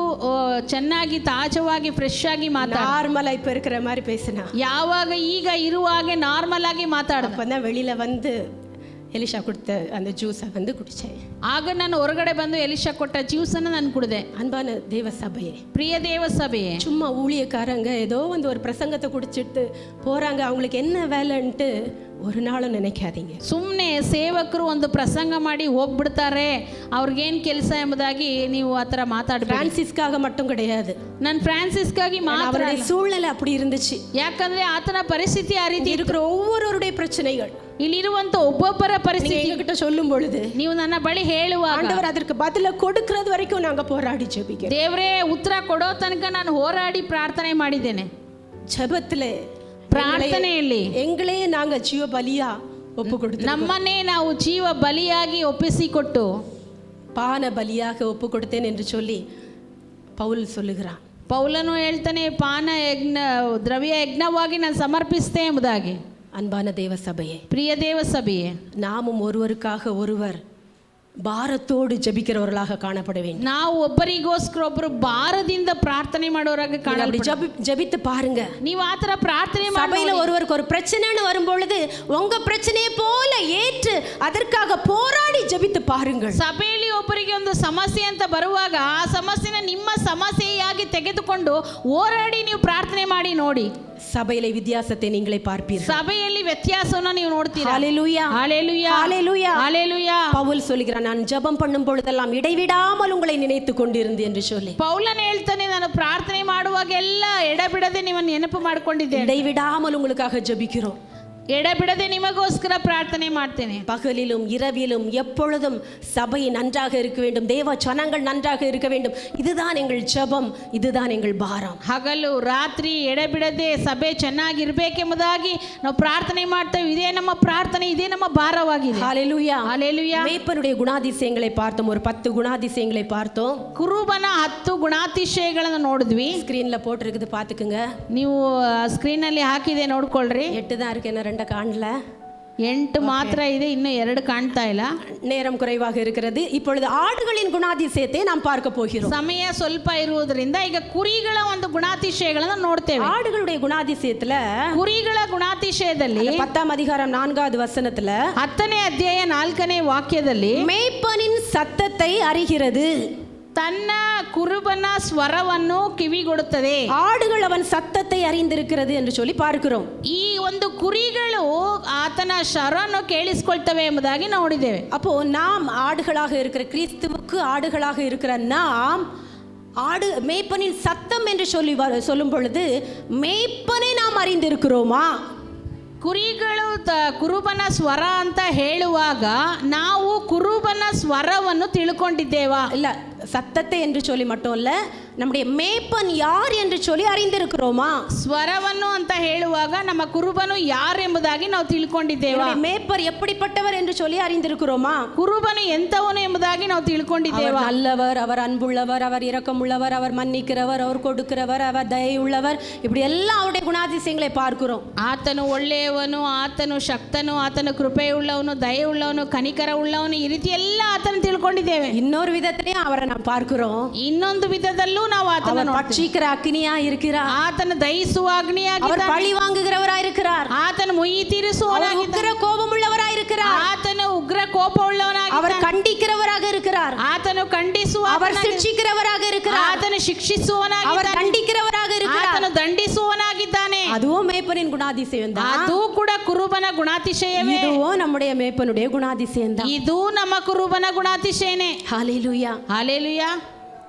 Speaker 2: ಚೆನ್ನಾಗಿ ತಾಜವಾಗಿ ಫ್ರೆಶ್ ಆಗಿ
Speaker 1: நார்மலாக இப்போ இருக்கிற மாதிரி பேசினான்.
Speaker 2: ಯಾವಾಗ ಈಗ ಇರುವಾಗೆ ನಾರ್ಮಲ್ ಆಗಿ ಮಾತಾಡ.
Speaker 1: அப்போ தான் வெளியில் வந்து எலிஷா கொடுத்த அந்த ஜூஸை வந்து குடித்தேன்.
Speaker 2: ಆಗ ನಾನು ಹೊರಗಡೆ ಬಂದು ಎಲಿಶಾ ಕೊಟ್ಟ ಜ್ಯೂಸನ್ನು ನಾನು ಕುಡಿದೆ.
Speaker 1: அன்பான தேவ சபையே,
Speaker 2: ಪ್ರಿಯ ದೇವ ಸಭೆಯೇ,
Speaker 1: சும்மா ஊழியக்காரங்க ஏதோ வந்து ஒரு பிரசங்கத்தை குடிச்சிட்டு போகிறாங்க, அவங்களுக்கு என்ன வேலைன்ட்டு ஒரு நாளும் நினைக்காதீங்க.
Speaker 2: ಸುಮ್ಮನೆ ಸೇವಕರು ಒಂದು ಪ್ರಸಂಗ ಮಾಡಿ ಹೋಗ್ಬಿಡ್ತಾರೆ, ಅವ್ರಿಗೇನು ಕೆಲಸ ಎಂಬುದಾಗಿ ನೀವು ಆ ಥರ ಮಾತಾಡಬೇಡಿ.
Speaker 1: பிரான்சிஸ்காக மட்டும் கிடையாது,
Speaker 2: ನಾನು ಫ್ರಾನ್ಸಿಸ್ಗಾಗಿ
Speaker 1: அவருடைய சூழ்நிலை அப்படி இருந்துச்சு.
Speaker 2: ಯಾಕಂದ್ರೆ ಆತನ ಪರಿಸ್ಥಿತಿ ಆ ರೀತಿ
Speaker 1: இருக்கிற ஒவ்வொருவருடைய பிரச்சனைகள்
Speaker 2: ಇಲ್ಲಿರುವಂತ ಒಬ್ಬೊಬ್ಬರ ಪರಿಸ್ಥಿತಿ
Speaker 1: எங்ககிட்ட சொல்லும் பொழுது
Speaker 2: ನೀವು ನನ್ನ ಬಳಿ ಹೇಳುವಾಗ
Speaker 1: ஆண்டவர் அதற்கு பதில கொடுக்கிறது வரைக்கும் நாங்க போராடி ஜெபிக்கிறோம்.
Speaker 2: ದೇವರೇ ಉತ್ತರ ಕೊಡೋ ತನಕ ನಾನು ಹೋರಾಡಿ ಪ್ರಾರ್ಥನೆ ಮಾಡಿದ್ದೇನೆ.
Speaker 1: ஜெபத்திலே
Speaker 2: ಪ್ರಾರ್ಥನೆಯಲ್ಲಿ
Speaker 1: எங்களே நாங்க ஜீவ பலியா ஒப்பு கொடுத்து,
Speaker 2: ನಮ್ಮನ್ನೇ ನಾವು ಜೀವ ಬಲಿಯಾಗಿ ಒಪ್ಪಿಸಿಕೊಟ್ಟು
Speaker 1: பான பலியாக ஒப்பு கொடுத்தேன் என்று சொல்லி பவுல் சொல்லுகிறான்.
Speaker 2: ಪೌಲನು ಹೇಳ್ತಾನೆ, ಪಾನ ಯಜ್ಞ ದ್ರವ್ಯ ಯಜ್ಞವಾಗಿ ನಾನು ಸಮರ್ಪಿಸ್ತೇ ಎಂಬುದಾಗಿ.
Speaker 1: அன்பான தேவ சபையே,
Speaker 2: ಪ್ರಿಯ ದೇವ ಸಭೆಯೇ,
Speaker 1: நாமும் ஒருவருக்காக ஒருவர் பாரத்தோடு ஜெபிக்கிறவர்களாக காணப்பட வேண்டும்.
Speaker 2: ನಾವು ಒಬ್ಬರಿಗೋಸ್ಕರ ಒಬ್ಬರು ಭಾರದಿಂದ ಪ್ರಾರ್ಥನೆ ಮಾಡೋರಾಗ
Speaker 1: ஜெபித்து பாருங்க.
Speaker 2: ನೀವು ಆ ಥರ ಪ್ರಾರ್ಥನೆ
Speaker 1: சபையில ஒருவருக்கு ஒரு பிரச்சனைன்னு வரும்பொழுது உங்க பிரச்சனையை போல ஏற்று அதற்காக போராடி ஜெபித்து பாருங்கள்.
Speaker 2: ಸಭೆಯಲ್ಲಿ ಒಬ್ಬರಿಗೆ ಒಂದು ಸಮಸ್ಯೆ ಅಂತ ಬರುವಾಗ ಆ ಸಮಸ್ಯೆನ ನಿಮ್ಮ ಸಮಸ್ಯೆಯಾಗಿ ತೆಗೆದುಕೊಂಡು ಹೋರಾಡಿ ನೀವು ಪ್ರಾರ್ಥನೆ ಮಾಡಿ ನೋಡಿ.
Speaker 1: சபையிலே வித்தியாசத்தை நீங்களே பார்ப்பீர்கள்.
Speaker 2: ಸಭೆಯಲ್ಲಿ ವ್ಯತ್ಯಾಸವನ್ನು ನೀವು ನೋಡ್ತೀರಾ.
Speaker 1: ஹalleluya,
Speaker 2: ஹalleluya,
Speaker 1: ஹalleluya,
Speaker 2: ஹalleluya.
Speaker 1: பவுல் சொல்கிறான், நான் ஜெபம் பண்ணும் பொழுதெல்லாம் இடைவிடாமல் உங்களை நினைத்து கொண்டிருந்து என்று சொல்லி.
Speaker 2: ಪೌಲನು ಹೇಳ್ತಾನೆ, ನಾನು ಪ್ರಾರ್ಥನೆ ಮಾಡುವಾಗೆಲ್ಲ ಎಡಬಿಡದೆ ನಿಮ್ಮನ್ನು ನೆನಪು ಮಾಡಿಕೊಂಡಿದ್ದೇನೆ.
Speaker 1: இடைவிடாமல் உங்களுக்காக ஜெபிக்கிறோம்.
Speaker 2: ಎಡಬಿಡದೆ ನಿಮಗೋಸ್ಕರ ಪ್ರಾರ್ಥನೆ ಮಾಡ್ತೇನೆ.
Speaker 1: பகலிலும் இரவிலும் எப்பொழுதும் சபை நன்றாக இருக்க வேண்டும், தேவ ஜனங்கள் நன்றாக இருக்க வேண்டும். இதுதான் எங்கள் ஜெபம், இதுதான் எங்கள் பாரம்.
Speaker 2: ಹಗಲು ರಾತ್ರಿ ಎಡಬಿಡದೆ ಸಭೆ ಚೆನ್ನಾಗಿರ್ಬೇಕೆಂಬುದಾಗಿ ನಾವು ಪ್ರಾರ್ಥನೆ ಮಾಡ್ತೇವೆ. ಇದೇ ನಮ್ಮ ಪ್ರಾರ್ಥನೆ, ಇದೇ ನಮ್ಮ ಭಾರವಾಗಿದೆ.
Speaker 1: ஹalleluya,
Speaker 2: ஹalleluya.
Speaker 1: மேய்ப்பனுடைய குணாதிசயங்களை பார்த்தோம், ஒரு 10 குணாதிசயங்களை பார்த்தோம்.
Speaker 2: ಕುರುಬನ 10 ಗುಣಾತಿಶಯಗಳನ್ನು ನೋಡಿದ್ವಿ.
Speaker 1: ஸ்கிரீன்ல போட்டிருக்குது, பார்த்துக்குங்க.
Speaker 2: ನೀವು ಸ್ಕ್ರೀನಲ್ಲಿ ಹಾಕಿದೆ, ನೋಡ್ಕೊಳ್ರಿ.
Speaker 1: 8 தான் இருக்கு, என்ன 2 காணல.
Speaker 2: 8 ಮಾತ್ರ ಇದೆ, ಇನ್ನು 2 ಕಾಣ್ತಾ ಇಲ್ಲ.
Speaker 1: நேரம் குறைவாக இருக்கிறது. இப்பொழுது ஆடுகளின் குணாதிசயத்தை நாம் பார்க்க போகிறோம்.
Speaker 2: ಸಮಯ ಸ್ವಲ್ಪ ಇರುವುದರಿಂದ ಈಗ ಕುರಿಗಳ ಒಂದು ಗುಣಾತಿಶಯಗಳನ್ನು ನೋಡ್ತೇವೆ.
Speaker 1: ஆடுகளுடைய குணாதிசயத்துல,
Speaker 2: ಕುರಿಗಳ ಗುಣಾತಿಶಯದಲ್ಲಿ
Speaker 1: 10ஆம் அதிகாரம் 4வது வசனத்துல
Speaker 2: 10ನೇ ಅಧ್ಯಾಯ 4ನೇ ವಾಕ್ಯದಲ್ಲಿ
Speaker 1: மேய்ப்பனின் சத்தத்தை அறிகிறது,
Speaker 2: ತನ್ನ ಕುರುಬನ ಸ್ವರವನ್ನು ಕಿವಿಗೊಡುತ್ತದೆ.
Speaker 1: ஆடுகள் அவன் சத்தத்தை அறிந்திருக்கிறது என்று சொல்லி பார்க்கிறோம்.
Speaker 2: ಈ ಒಂದು ಕುರಿಗಳು ಆತನ ಸ್ವರವನ್ನು ಕೇಳಿಸಿಕೊಳ್ತವೆ ಎಂಬುದಾಗಿ ನೋಡಿದ್ದೇವೆ.
Speaker 1: அப்போ நாம் ஆடுகளாக இருக்கிற, கிறிஸ்துவுக்கு ஆடுகளாக இருக்கிற நாம் மேய்ப்பனின் சத்தம் என்று சொல்லும் பொழுது மேய்ப்பனை நாம் அறிந்திருக்கிறோமா?
Speaker 2: ಕುರಿಗಳು ಕುರುಬನ ಸ್ವರ ಅಂತ ಹೇಳುವಾಗ ನಾವು ಕುರುಬನ ಸ್ವರವನ್ನು ತಿಳ್ಕೊಂಡಿದ್ದೇವಾ?
Speaker 1: இல்ல, சத்தத்தை என்று சொல்லி மட்டும் இல்ல, நம்முடைய மேய்ப்பன் யார் என்று சொல்லி அறிந்திருக்கிறோமா?
Speaker 2: ಸ್ವರವನ್ನು ಅಂತ ಹೇಳುವಾಗ ನಮ್ಮ ಕುರುಬನು ಯಾರೆಂಬುದಾಗಿ ನಾವು ತಿಳ್ಕೊಂಡಿದ್ದೇವಾ?
Speaker 1: மேய்ப்பர் எப்படிப்பட்டவர் என்று சொல்லி அறிந்திருக்கிறோமா?
Speaker 2: ಕುರುಬನು ಎಂತವನು ಎಂಬುದಾಗಿ ನಾವು ತಿಳ್ಕೊಂಡಿದ್ದೇವಾ?
Speaker 1: நல்லவர், அவர் அன்புள்ளவர், அவர் இரக்கமுள்ளவர், அவர் மன்னிக்கிறவர், அவர் கொடுக்கிறவர், அவர் தயவுள்ளவர், இப்படி எல்லாம் அவருடைய குணாதிசயங்களை பார்க்கிறோம்.
Speaker 2: ಆತನು ಒಳ್ಳೆಯವನು, ಆತನು ಶಕ್ತನು, ಆತನು ಕೃಪೆಯುಳ್ಳವನು, ದಯೆಯುಳ್ಳವನು, ಕನಿಕರ ಉಳ್ಳವನು, ಈ ರೀತಿ ಎಲ್ಲ ಆತನ ತಿಳ್ಕೊಂಡಿದ್ದೇವೆ.
Speaker 1: இன்னொரு விதத்திலையும் அவரை நாம் பார்க்கிறோம்.
Speaker 2: ಇನ್ನೊಂದು ವಿಧದಲ್ಲೂ ನಾವು ಆತನ
Speaker 1: பட்சிக்கிற அக்னியா இருக்கிறார்.
Speaker 2: ಆತನ ದಹಿಸುವ ಅಗ್ನಿಯಾಗಿದ್ದಾನೆ.
Speaker 1: அவர் பழி வாங்குகிறவராய் இருக்கிறார்.
Speaker 2: ಆತನ ಮುಯಿ ತೀರಿಸುವವನಾಗಿದ್ದಾನೆ.
Speaker 1: உக்கிர கோபமுள்ளவராய் இருக்கிறார்.
Speaker 2: ಆತನು ಉಗ್ರ ಕೋಪವುಳ್ಳವನಾಗಿದ್ದಾನೆ.
Speaker 1: அவர் கண்டிக்கிறவராக இருக்கிறார்.
Speaker 2: ಆತನು ಖಂಡಿಸುವ,
Speaker 1: அவர் ಶಿಕ್ಷಿக்கிறவராக இருக்கிறார்.
Speaker 2: ಆತನು ಶಿಕ್ಷಿಸುವವನಾಗಿದ್ದಾನೆ.
Speaker 1: அவர் தண்டிக்கிறவராக இருக்கிறார்.
Speaker 2: ಆತನು ದಂಡಿಸುವವನಾಗಿದ್ದಾನೆ.
Speaker 1: அதுவும் மேய்ப்பனின் குணாதிசயம் தான்.
Speaker 2: ಅದು ಕೂಡ ಕುರುಬನ ಗುಣಾತಿಶಯವೇ.
Speaker 1: இதுவும் நம்முடைய மேய்ப்பனுடைய குணாதிசயம் தான்.
Speaker 2: ಇದು ನಮ್ಮ ಕುರುಬನ ಗುಣಾತಿಶಯನೇ.
Speaker 1: ஹalleluya,
Speaker 2: ஹalleluya.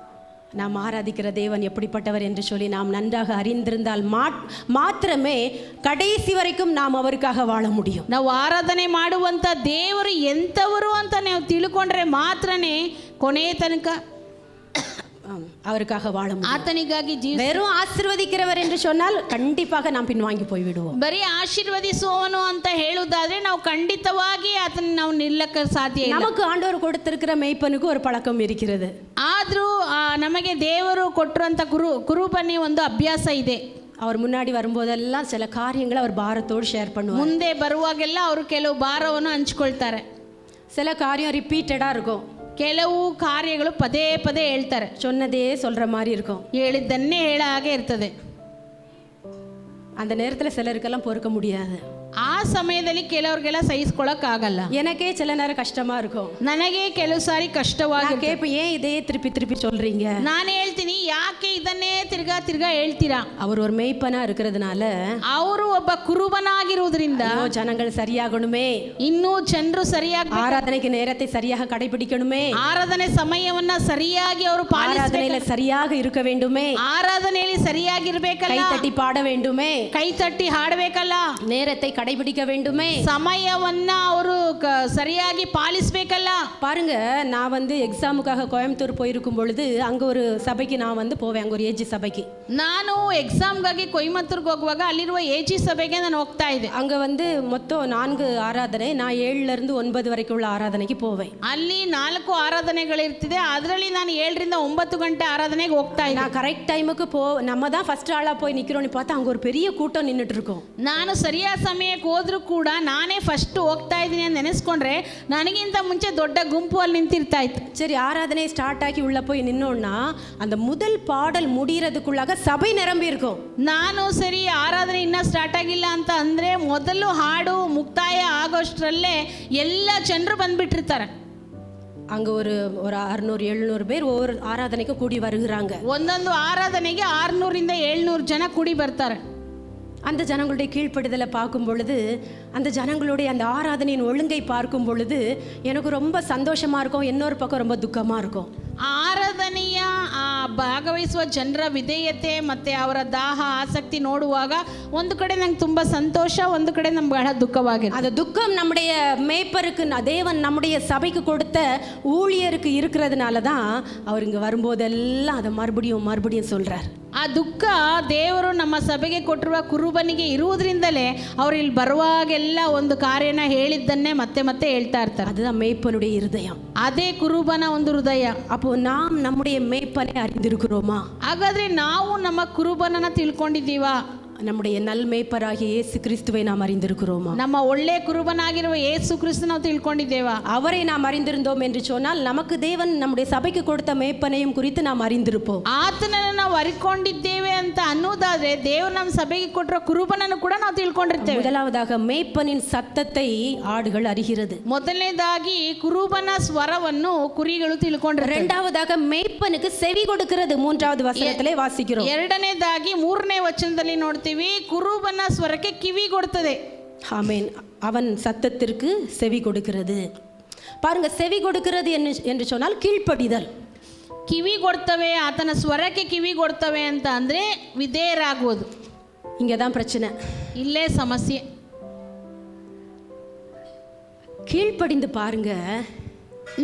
Speaker 1: நாம் ஆராதிக்கிற தேவன் எப்படிப்பட்டவர் என்று சொல்லி நாம் நன்றாக அறிந்திருந்தால் மாத்திரமே கடைசி வரைக்கும் நாம் அவருக்காக வாழ முடியும்.
Speaker 2: ನಾವು ಆರಾಧನೆ ಮಾಡುವಂತ ದೇವರು ಎಂತವರು ಅಂತ ನಾವು ತಿಳ್ಕೊಂಡ್ರೆ ಮಾತ್ರನೇ ಕೊನೆಯ ತನಕ
Speaker 1: அவருக்காக வாழ முடியும்.
Speaker 2: ಆತನಿಗಾಗಿ
Speaker 1: வெறும் ஆசீர்வதிக்கிறவர் என்று சொன்னால் கண்டிப்பாக நாம் பின்வாங்கி போய் விடுவோம்.
Speaker 2: ಬರೀ ಆಶೀರ್ವದಿಸುವವನು ಅಂತ ಹೇಳುವುದಾದ್ರೆ ನಾವು ಖಂಡಿತವಾಗಿ ಆತನ ನಾವು ನಿಲ್ಲಕ್ಕೆ ಸಾಧ್ಯ ಇಲ್ಲ.
Speaker 1: நமக்கு ஆண்டவர் கொடுத்திருக்கிற மேய்ப்பனுக்கு ஒரு பழக்கம் இருக்கிறது.
Speaker 2: ಆದರೂ ನಮಗೆ ದೇವರು ಕೊಟ್ಟಿರುವಂತ ಕುರುಬನಿ ಒಂದು ಅಭ್ಯಾಸ ಇದೆ.
Speaker 1: அவர் முன்னாடி வரும்போதெல்லாம் சில காரியங்களை அவர் பாரத்தோடு ஷேர் பண்ணுவார்.
Speaker 2: ಮುಂದೆ ಬರುವಾಗೆಲ್ಲ ಅವರು ಕೆಲವು ಭಾರವನ್ನು ಹಂಚ್ಕೊಳ್ತಾರೆ.
Speaker 1: சில காரியம் ரிப்பீட்டடா இருக்கும்.
Speaker 2: ಕೆಲವು ಕಾರ್ಯಗಳು ಪದೇ ಪದೇ ಹೇಳ್ತಾರೆ.
Speaker 1: சொன்னதே சொல்ற மாதிரி இருக்கும்.
Speaker 2: ಹೇಳಿದ್ದನ್ನೇ ಹೇಳ ಹಾಗೆ ಇರ್ತದೆ.
Speaker 1: அந்த நேரத்தில் சிலருக்கெல்லாம் பொறுக்க முடியாது.
Speaker 2: ಆ ಸಮಯದಲ್ಲಿ ಕೆಲವರಿಗೆಲ್ಲ ಸಹಿಸ್ಕೊಳ್ಳೋಕ್ಕಾಗಲ್ಲ.
Speaker 1: எனக்கே சில நேரம் கஷ்டமா இருக்கும்.
Speaker 2: ನನಗೆ ಕೆಲವು ಸಾರಿ ಕಷ್ಟವಾಗಿ
Speaker 1: கேட்பேன், ஏன் இதே திருப்பி திருப்பி சொல்றீங்க?
Speaker 2: ನಾನು ಹೇಳ್ತೀನಿ, ಯಾಕೆ ಇದನ್ನೇ ತಿರ್ಗಾ ತಿರ್ಗಾ ಹೇಳ್ತೀರಾ?
Speaker 1: அவர் ஒரு மேய்ப்பனா இருக்கிறதுனால,
Speaker 2: ಅವರು ಒಬ್ಬ ಕುರುಬನಾಗಿರುವುದರಿಂದ
Speaker 1: ஜனங்கள் சரியாகணுமே,
Speaker 2: ಇನ್ನೂ ಜನರು ಸರಿಯಾಗಿ
Speaker 1: ஆராதனைக்கு நேரத்தை சரியாக கடைபிடிக்கணுமே,
Speaker 2: ಆರಾಧನೆ ಸಮಯವನ್ನ ಸರಿಯಾಗಿ ಅವರು
Speaker 1: ஆராதனையில சரியாக இருக்க வேண்டுமே,
Speaker 2: ಆರಾಧನೆಯಲ್ಲಿ ಸರಿಯಾಗಿರ್ಬೇಕಲ್ಲ,
Speaker 1: கை தட்டி பாட வேண்டுமே,
Speaker 2: ಕೈ ತಟ್ಟಿ ಹಾಡಬೇಕಲ್ಲ,
Speaker 1: நேரத்தை கடைபிடிக்க வேண்டுமே,
Speaker 2: ಸಮಯವನ್ನ ಅವರು ಸರಿಯಾಗಿ ಪಾಲಿಸಬೇಕಲ್ಲ.
Speaker 1: பாருங்க, நான் எக்ஸாமுக்காக கோயம்புத்தூர் போயிருக்கும் பொழுது அங்க ஒரு சபைக்கு நான் போவேன். அங்க ஒரு ஏஜி சபைக்கு
Speaker 2: ನಾನು ಎಕ್ಸಾಮ್ಗಾಗಿ ಕೊಯಮತ್ತೂರ್ಗೆ ಹೋಗುವಾಗ ಅಲ್ಲಿರುವ ಏಜಿ ಸಭೆಗೆ ನಾನು ಹೋಗ್ತಾ ಇದ್ದೆ.
Speaker 1: அங்க மொத்தம் 4 ஆராதனை. நான் 7ல இருந்து 9 வரைக்கும் உள்ள ஆராதனைக்கு போவேன்.
Speaker 2: ಅಲ್ಲಿ 4 ಆರಾಧನೆಗಳಿರ್ತಿದೆ. ಅದರಲ್ಲಿ ನಾನು 7 ರಿಂದ 9 ಗಂಟೆ ಆರಾಧನೆಗೆ ಹೋಗ್ತಾ ಇದ್ದೆ.
Speaker 1: நான் கரெக்ட் டைமுக்கு நம்ம தான் ஃபர்ஸ்ட் ஆளா போய் நிக்கிறோம்னு பார்த்தா அங்க ஒரு பெரிய கூட்டம் நின்னுட்டு இருக்கும்.
Speaker 2: ನಾನು ಸರಿಯಾದ ಸಮಯಕ್ಕೆ ಹೋದ್ರೂ ಕೂಡ ನಾನೇ ಫಸ್ಟ್ ಹೋಗ್ತಾ ಇದ್ದೀನಿ ಅಂತ ನೆನೆಸ್ಕೊಂಡ್ರೆ ನನಗಿಂತ ಮುಂಚೆ ದೊಡ್ಡ ಗುಂಪು ಅಲ್ಲಿ ನಿಂತಿರ್ತಾ ಇತ್ತು.
Speaker 1: சரி, ஆராதனை ஸ்டார்ட் ஆகி உள்ள போய் நின்னோம்னா அந்த முதல் பாடல் முடியறதுக்குள்ளாக சபை நிரம்பி இருக்கும்.
Speaker 2: ನಾನು ಸರಿ ಆರಾಧನೆ ಇನ್ನೂ ಸ್ಟಾರ್ಟ್ ಆಗಿಲ್ಲ ಅಂತ ಅಂದ್ರೆ ಮೊದಲು ಹಾಡು ಮುಕ್ತಾಯ ಆಗೋಷ್ಟರಲ್ಲೇ ಎಲ್ಲ ಜನರು ಬಂದ್ಬಿಟ್ಟಿರ್ತಾರೆ.
Speaker 1: அங்க ஒரு 600-700 பேர் ஒவ்வொரு ஆராதனைக்கு கூடி வருகிறாங்க.
Speaker 2: ಒಂದೊಂದು ಆರಾಧನೆಗೆ 600 ರಿಂದ 700 ಜನ ಕೂಡಿ ಬರ್ತಾರೆ.
Speaker 1: அந்த ஜனங்களுடைய கீழ்ப்படுதலை பார்க்கும் பொழுது, அந்த ஜனங்களுடைய அந்த ஆராதனையின் ஒழுங்கை பார்க்கும் பொழுது எனக்கு ரொம்ப சந்தோஷமா இருக்கும். இன்னொரு பக்கம் ரொம்ப துக்கமா இருக்கும்.
Speaker 2: ಆರಾಧನೆಯ ಭಾಗವಹಿಸುವ ಜನರ ವಿಧೇಯತೆ ಮತ್ತು ಅವರ ದಾಹ ಆಸಕ್ತಿ ನೋಡುವಾಗ ಒಂದು ಕಡೆ ನಂಗೆ ತುಂಬ ಸಂತೋಷ, ಒಂದು ಕಡೆ ನಮ್ಗೆ ಬಹಳ ದುಃಖವಾಗಿದೆ.
Speaker 1: அந்த துக்கம் நம்முடைய மேய்ப்பருக்கு, தேவன் நம்முடைய சபைக்கு கொடுத்த ஊழியருக்கு இருக்கிறதுனால தான் அவர் இங்கே வரும்போதெல்லாம் அதை மறுபடியும் சொல்கிறார்.
Speaker 2: ಆ ದುಃಖ ದೇವರು ನಮ್ಮ ಸಭೆಗೆ ಕೊಟ್ಟಿರುವ ಕುರುಬನಿಗೆ ಇರುವುದರಿಂದಲೇ ಅವರು ಇಲ್ಲಿ ಬರುವಾಗೆಲ್ಲ ಒಂದು ಕಾರ್ಯನ ಹೇಳಿದ್ದನ್ನೇ ಮತ್ತೆ ಮತ್ತೆ ಹೇಳ್ತಾ ಇರ್ತಾರೆ.
Speaker 1: அதுதான் மேய்ப்பனுடைய இருதயம்.
Speaker 2: ಅದೇ ಕುರುಬನ ಒಂದು ಹೃದಯ.
Speaker 1: அப்போ நாம் நம்முடைய மேய்ப்பனை அறிந்திருக்கிறோமா?
Speaker 2: ಹಾಗಾದ್ರೆ ನಾವು ನಮ್ಮ ಕುರುಬನನ್ನ ತಿಳ್ಕೊಂಡಿದ್ದೀವಾ?
Speaker 1: நம்முடைய நல் மேய்ப்பராகிய இயேசு கிறிஸ்துவை நாம் அறிந்திருக்கிறோமா?
Speaker 2: ನಮ್ಮ ಒಳ್ಳೆ ಕುರುಬನಾಗಿರುವ ಯೇಸು ಕ್ರಿಸ್ತ ನಾವು ತಿಳ್ಕೊಂಡಿದ್ದೇವಾ?
Speaker 1: அவரை நாம் அறிந்திருந்தோம் என்று சொன்னால் நமக்கு தேவன் நம்முடைய சபைக்கு கொடுத்த மேய்ப்பனையும் குறித்து நாம் அறிந்திருப்போம்.
Speaker 2: ಆತನನ್ನು ನಾವು ಅರಿಕೊಂಡಿದ್ದೇವೆ ಅಂತ ಅನ್ನೋದಾದ್ರೆ ದೇವರು ನಮ್ಮ ಸಭೆಗೆ ಕೊಟ್ಟಿರೋ ಕುರುಬನನ್ನು ಕೂಡ ನಾವು ತಿಳ್ಕೊಂಡಿರ್ತೇವೆ.
Speaker 1: முதலாவதாக மேய்ப்பனின் சத்தத்தை ஆடுகள் அறிகிறது.
Speaker 2: ಮೊದಲನೇದಾಗಿ ಕುರುಬನ ಸ್ವರವನ್ನು ಕುರಿಗಳು ತಿಳ್ಕೊಂಡಿರ್ತವೆ.
Speaker 1: இரண்டாவதாக மேய்ப்பனுக்கு செவி கொடுக்கிறது. 3வது வசனத்திலே வாசிக்கிறோம்.
Speaker 2: ಎರಡನೇದಾಗಿ 3ನೇ ವಚನದಲ್ಲಿ ನೋಡ್ತೀವಿ, ಕುರುಬನ ಸ್ವರಕ್ಕೆ ಕಿವಿ ಕೊಡುತ್ತದೆ.
Speaker 1: ஆமென். அவன் சத்தத்திற்கு செவி கொடுக்கிறது. பாருங்க, செவி கொடுக்கிறது என்று சொன்னால் கீழ்ப்படிதல்.
Speaker 2: ಕಿವಿಗೊಡ್ತವೆ, ಆತನ ಸ್ವರಕ್ಕೆ ಕಿವಿಗೊಡ್ತವೆ ಅಂತ ಅಂದರೆ ವಿಧೇಯರಾಗುವುದು.
Speaker 1: இங்கே தான் பிரச்சனை.
Speaker 2: ಇಲ್ಲೇ ಸಮಸ್ಯೆ.
Speaker 1: கீழ்ப்படிந்து பாருங்க.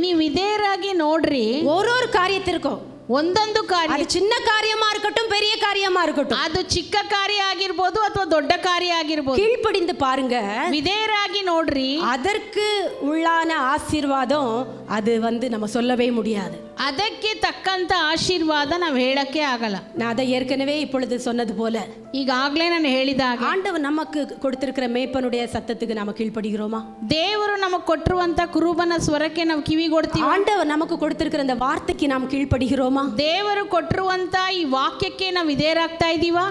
Speaker 2: ನೀವು ವಿಧೇಯರಾಗಿ ನೋಡ್ರಿ.
Speaker 1: ஒரு காரியத்திற்கும்
Speaker 2: ಒಂದೊಂದು ಕಾರ್ಯ,
Speaker 1: அது சின்ன காரியமா இருக்கட்டும் பெரிய காரியமா இருக்கட்டும்,
Speaker 2: ಅದು ಚಿಕ್ಕ ಕಾರ್ಯ ಆಗಿರ್ಬೋದು ಅಥವಾ ದೊಡ್ಡ ಕಾರ್ಯ ಆಗಿರ್ಬೋದು,
Speaker 1: கீழ்ப்படிந்து பாருங்க,
Speaker 2: ವಿಧೇಯರಾಗಿ ನೋಡ್ರಿ.
Speaker 1: அதற்கு உள்ளான ஆசீர்வாதம் அது நம்ம சொல்லவே முடியாது.
Speaker 2: ಅದಕ್ಕೆ ತಕ್ಕಂತ ಆಶೀರ್ವಾದ ನಾವು ಹೇಳಕ್ಕೆ ಆಗಲ್ಲ.
Speaker 1: நான் அதை ஏற்கனவே இப்பொழுது சொன்னது போல,
Speaker 2: ಈಗಾಗಲೇ ನಾನು ಹೇಳಿದ ಹಾಗೆ
Speaker 1: ஆண்டவர் நமக்கு கொடுத்திருக்கிற மேய்ப்பனுடைய சத்தத்துக்கு நாம கீழ்ப்படிகிறோமா?
Speaker 2: ದೇವರು ನಮಗೆ ಕೊಟ್ಟಿರುವಂತ ಕುರುಬನ ಸ್ವರಕ್ಕೆ ನಾವು ಕಿವಿಗೊಡ್ತೀವಿ.
Speaker 1: ஆண்டவர் நமக்கு கொடுத்திருக்கிற இந்த வார்த்தைக்கு நாம் கீழ்ப்படிகிறோமா?
Speaker 2: ದೇವರು ಕೊಟ್ಟಿರುವಂತ ಈ ವಾಕ್ಯಕ್ಕೆ ನಾವು ವಿಧೇಯರಾಗ್ತಾ ಇದ್ದೀವಾ?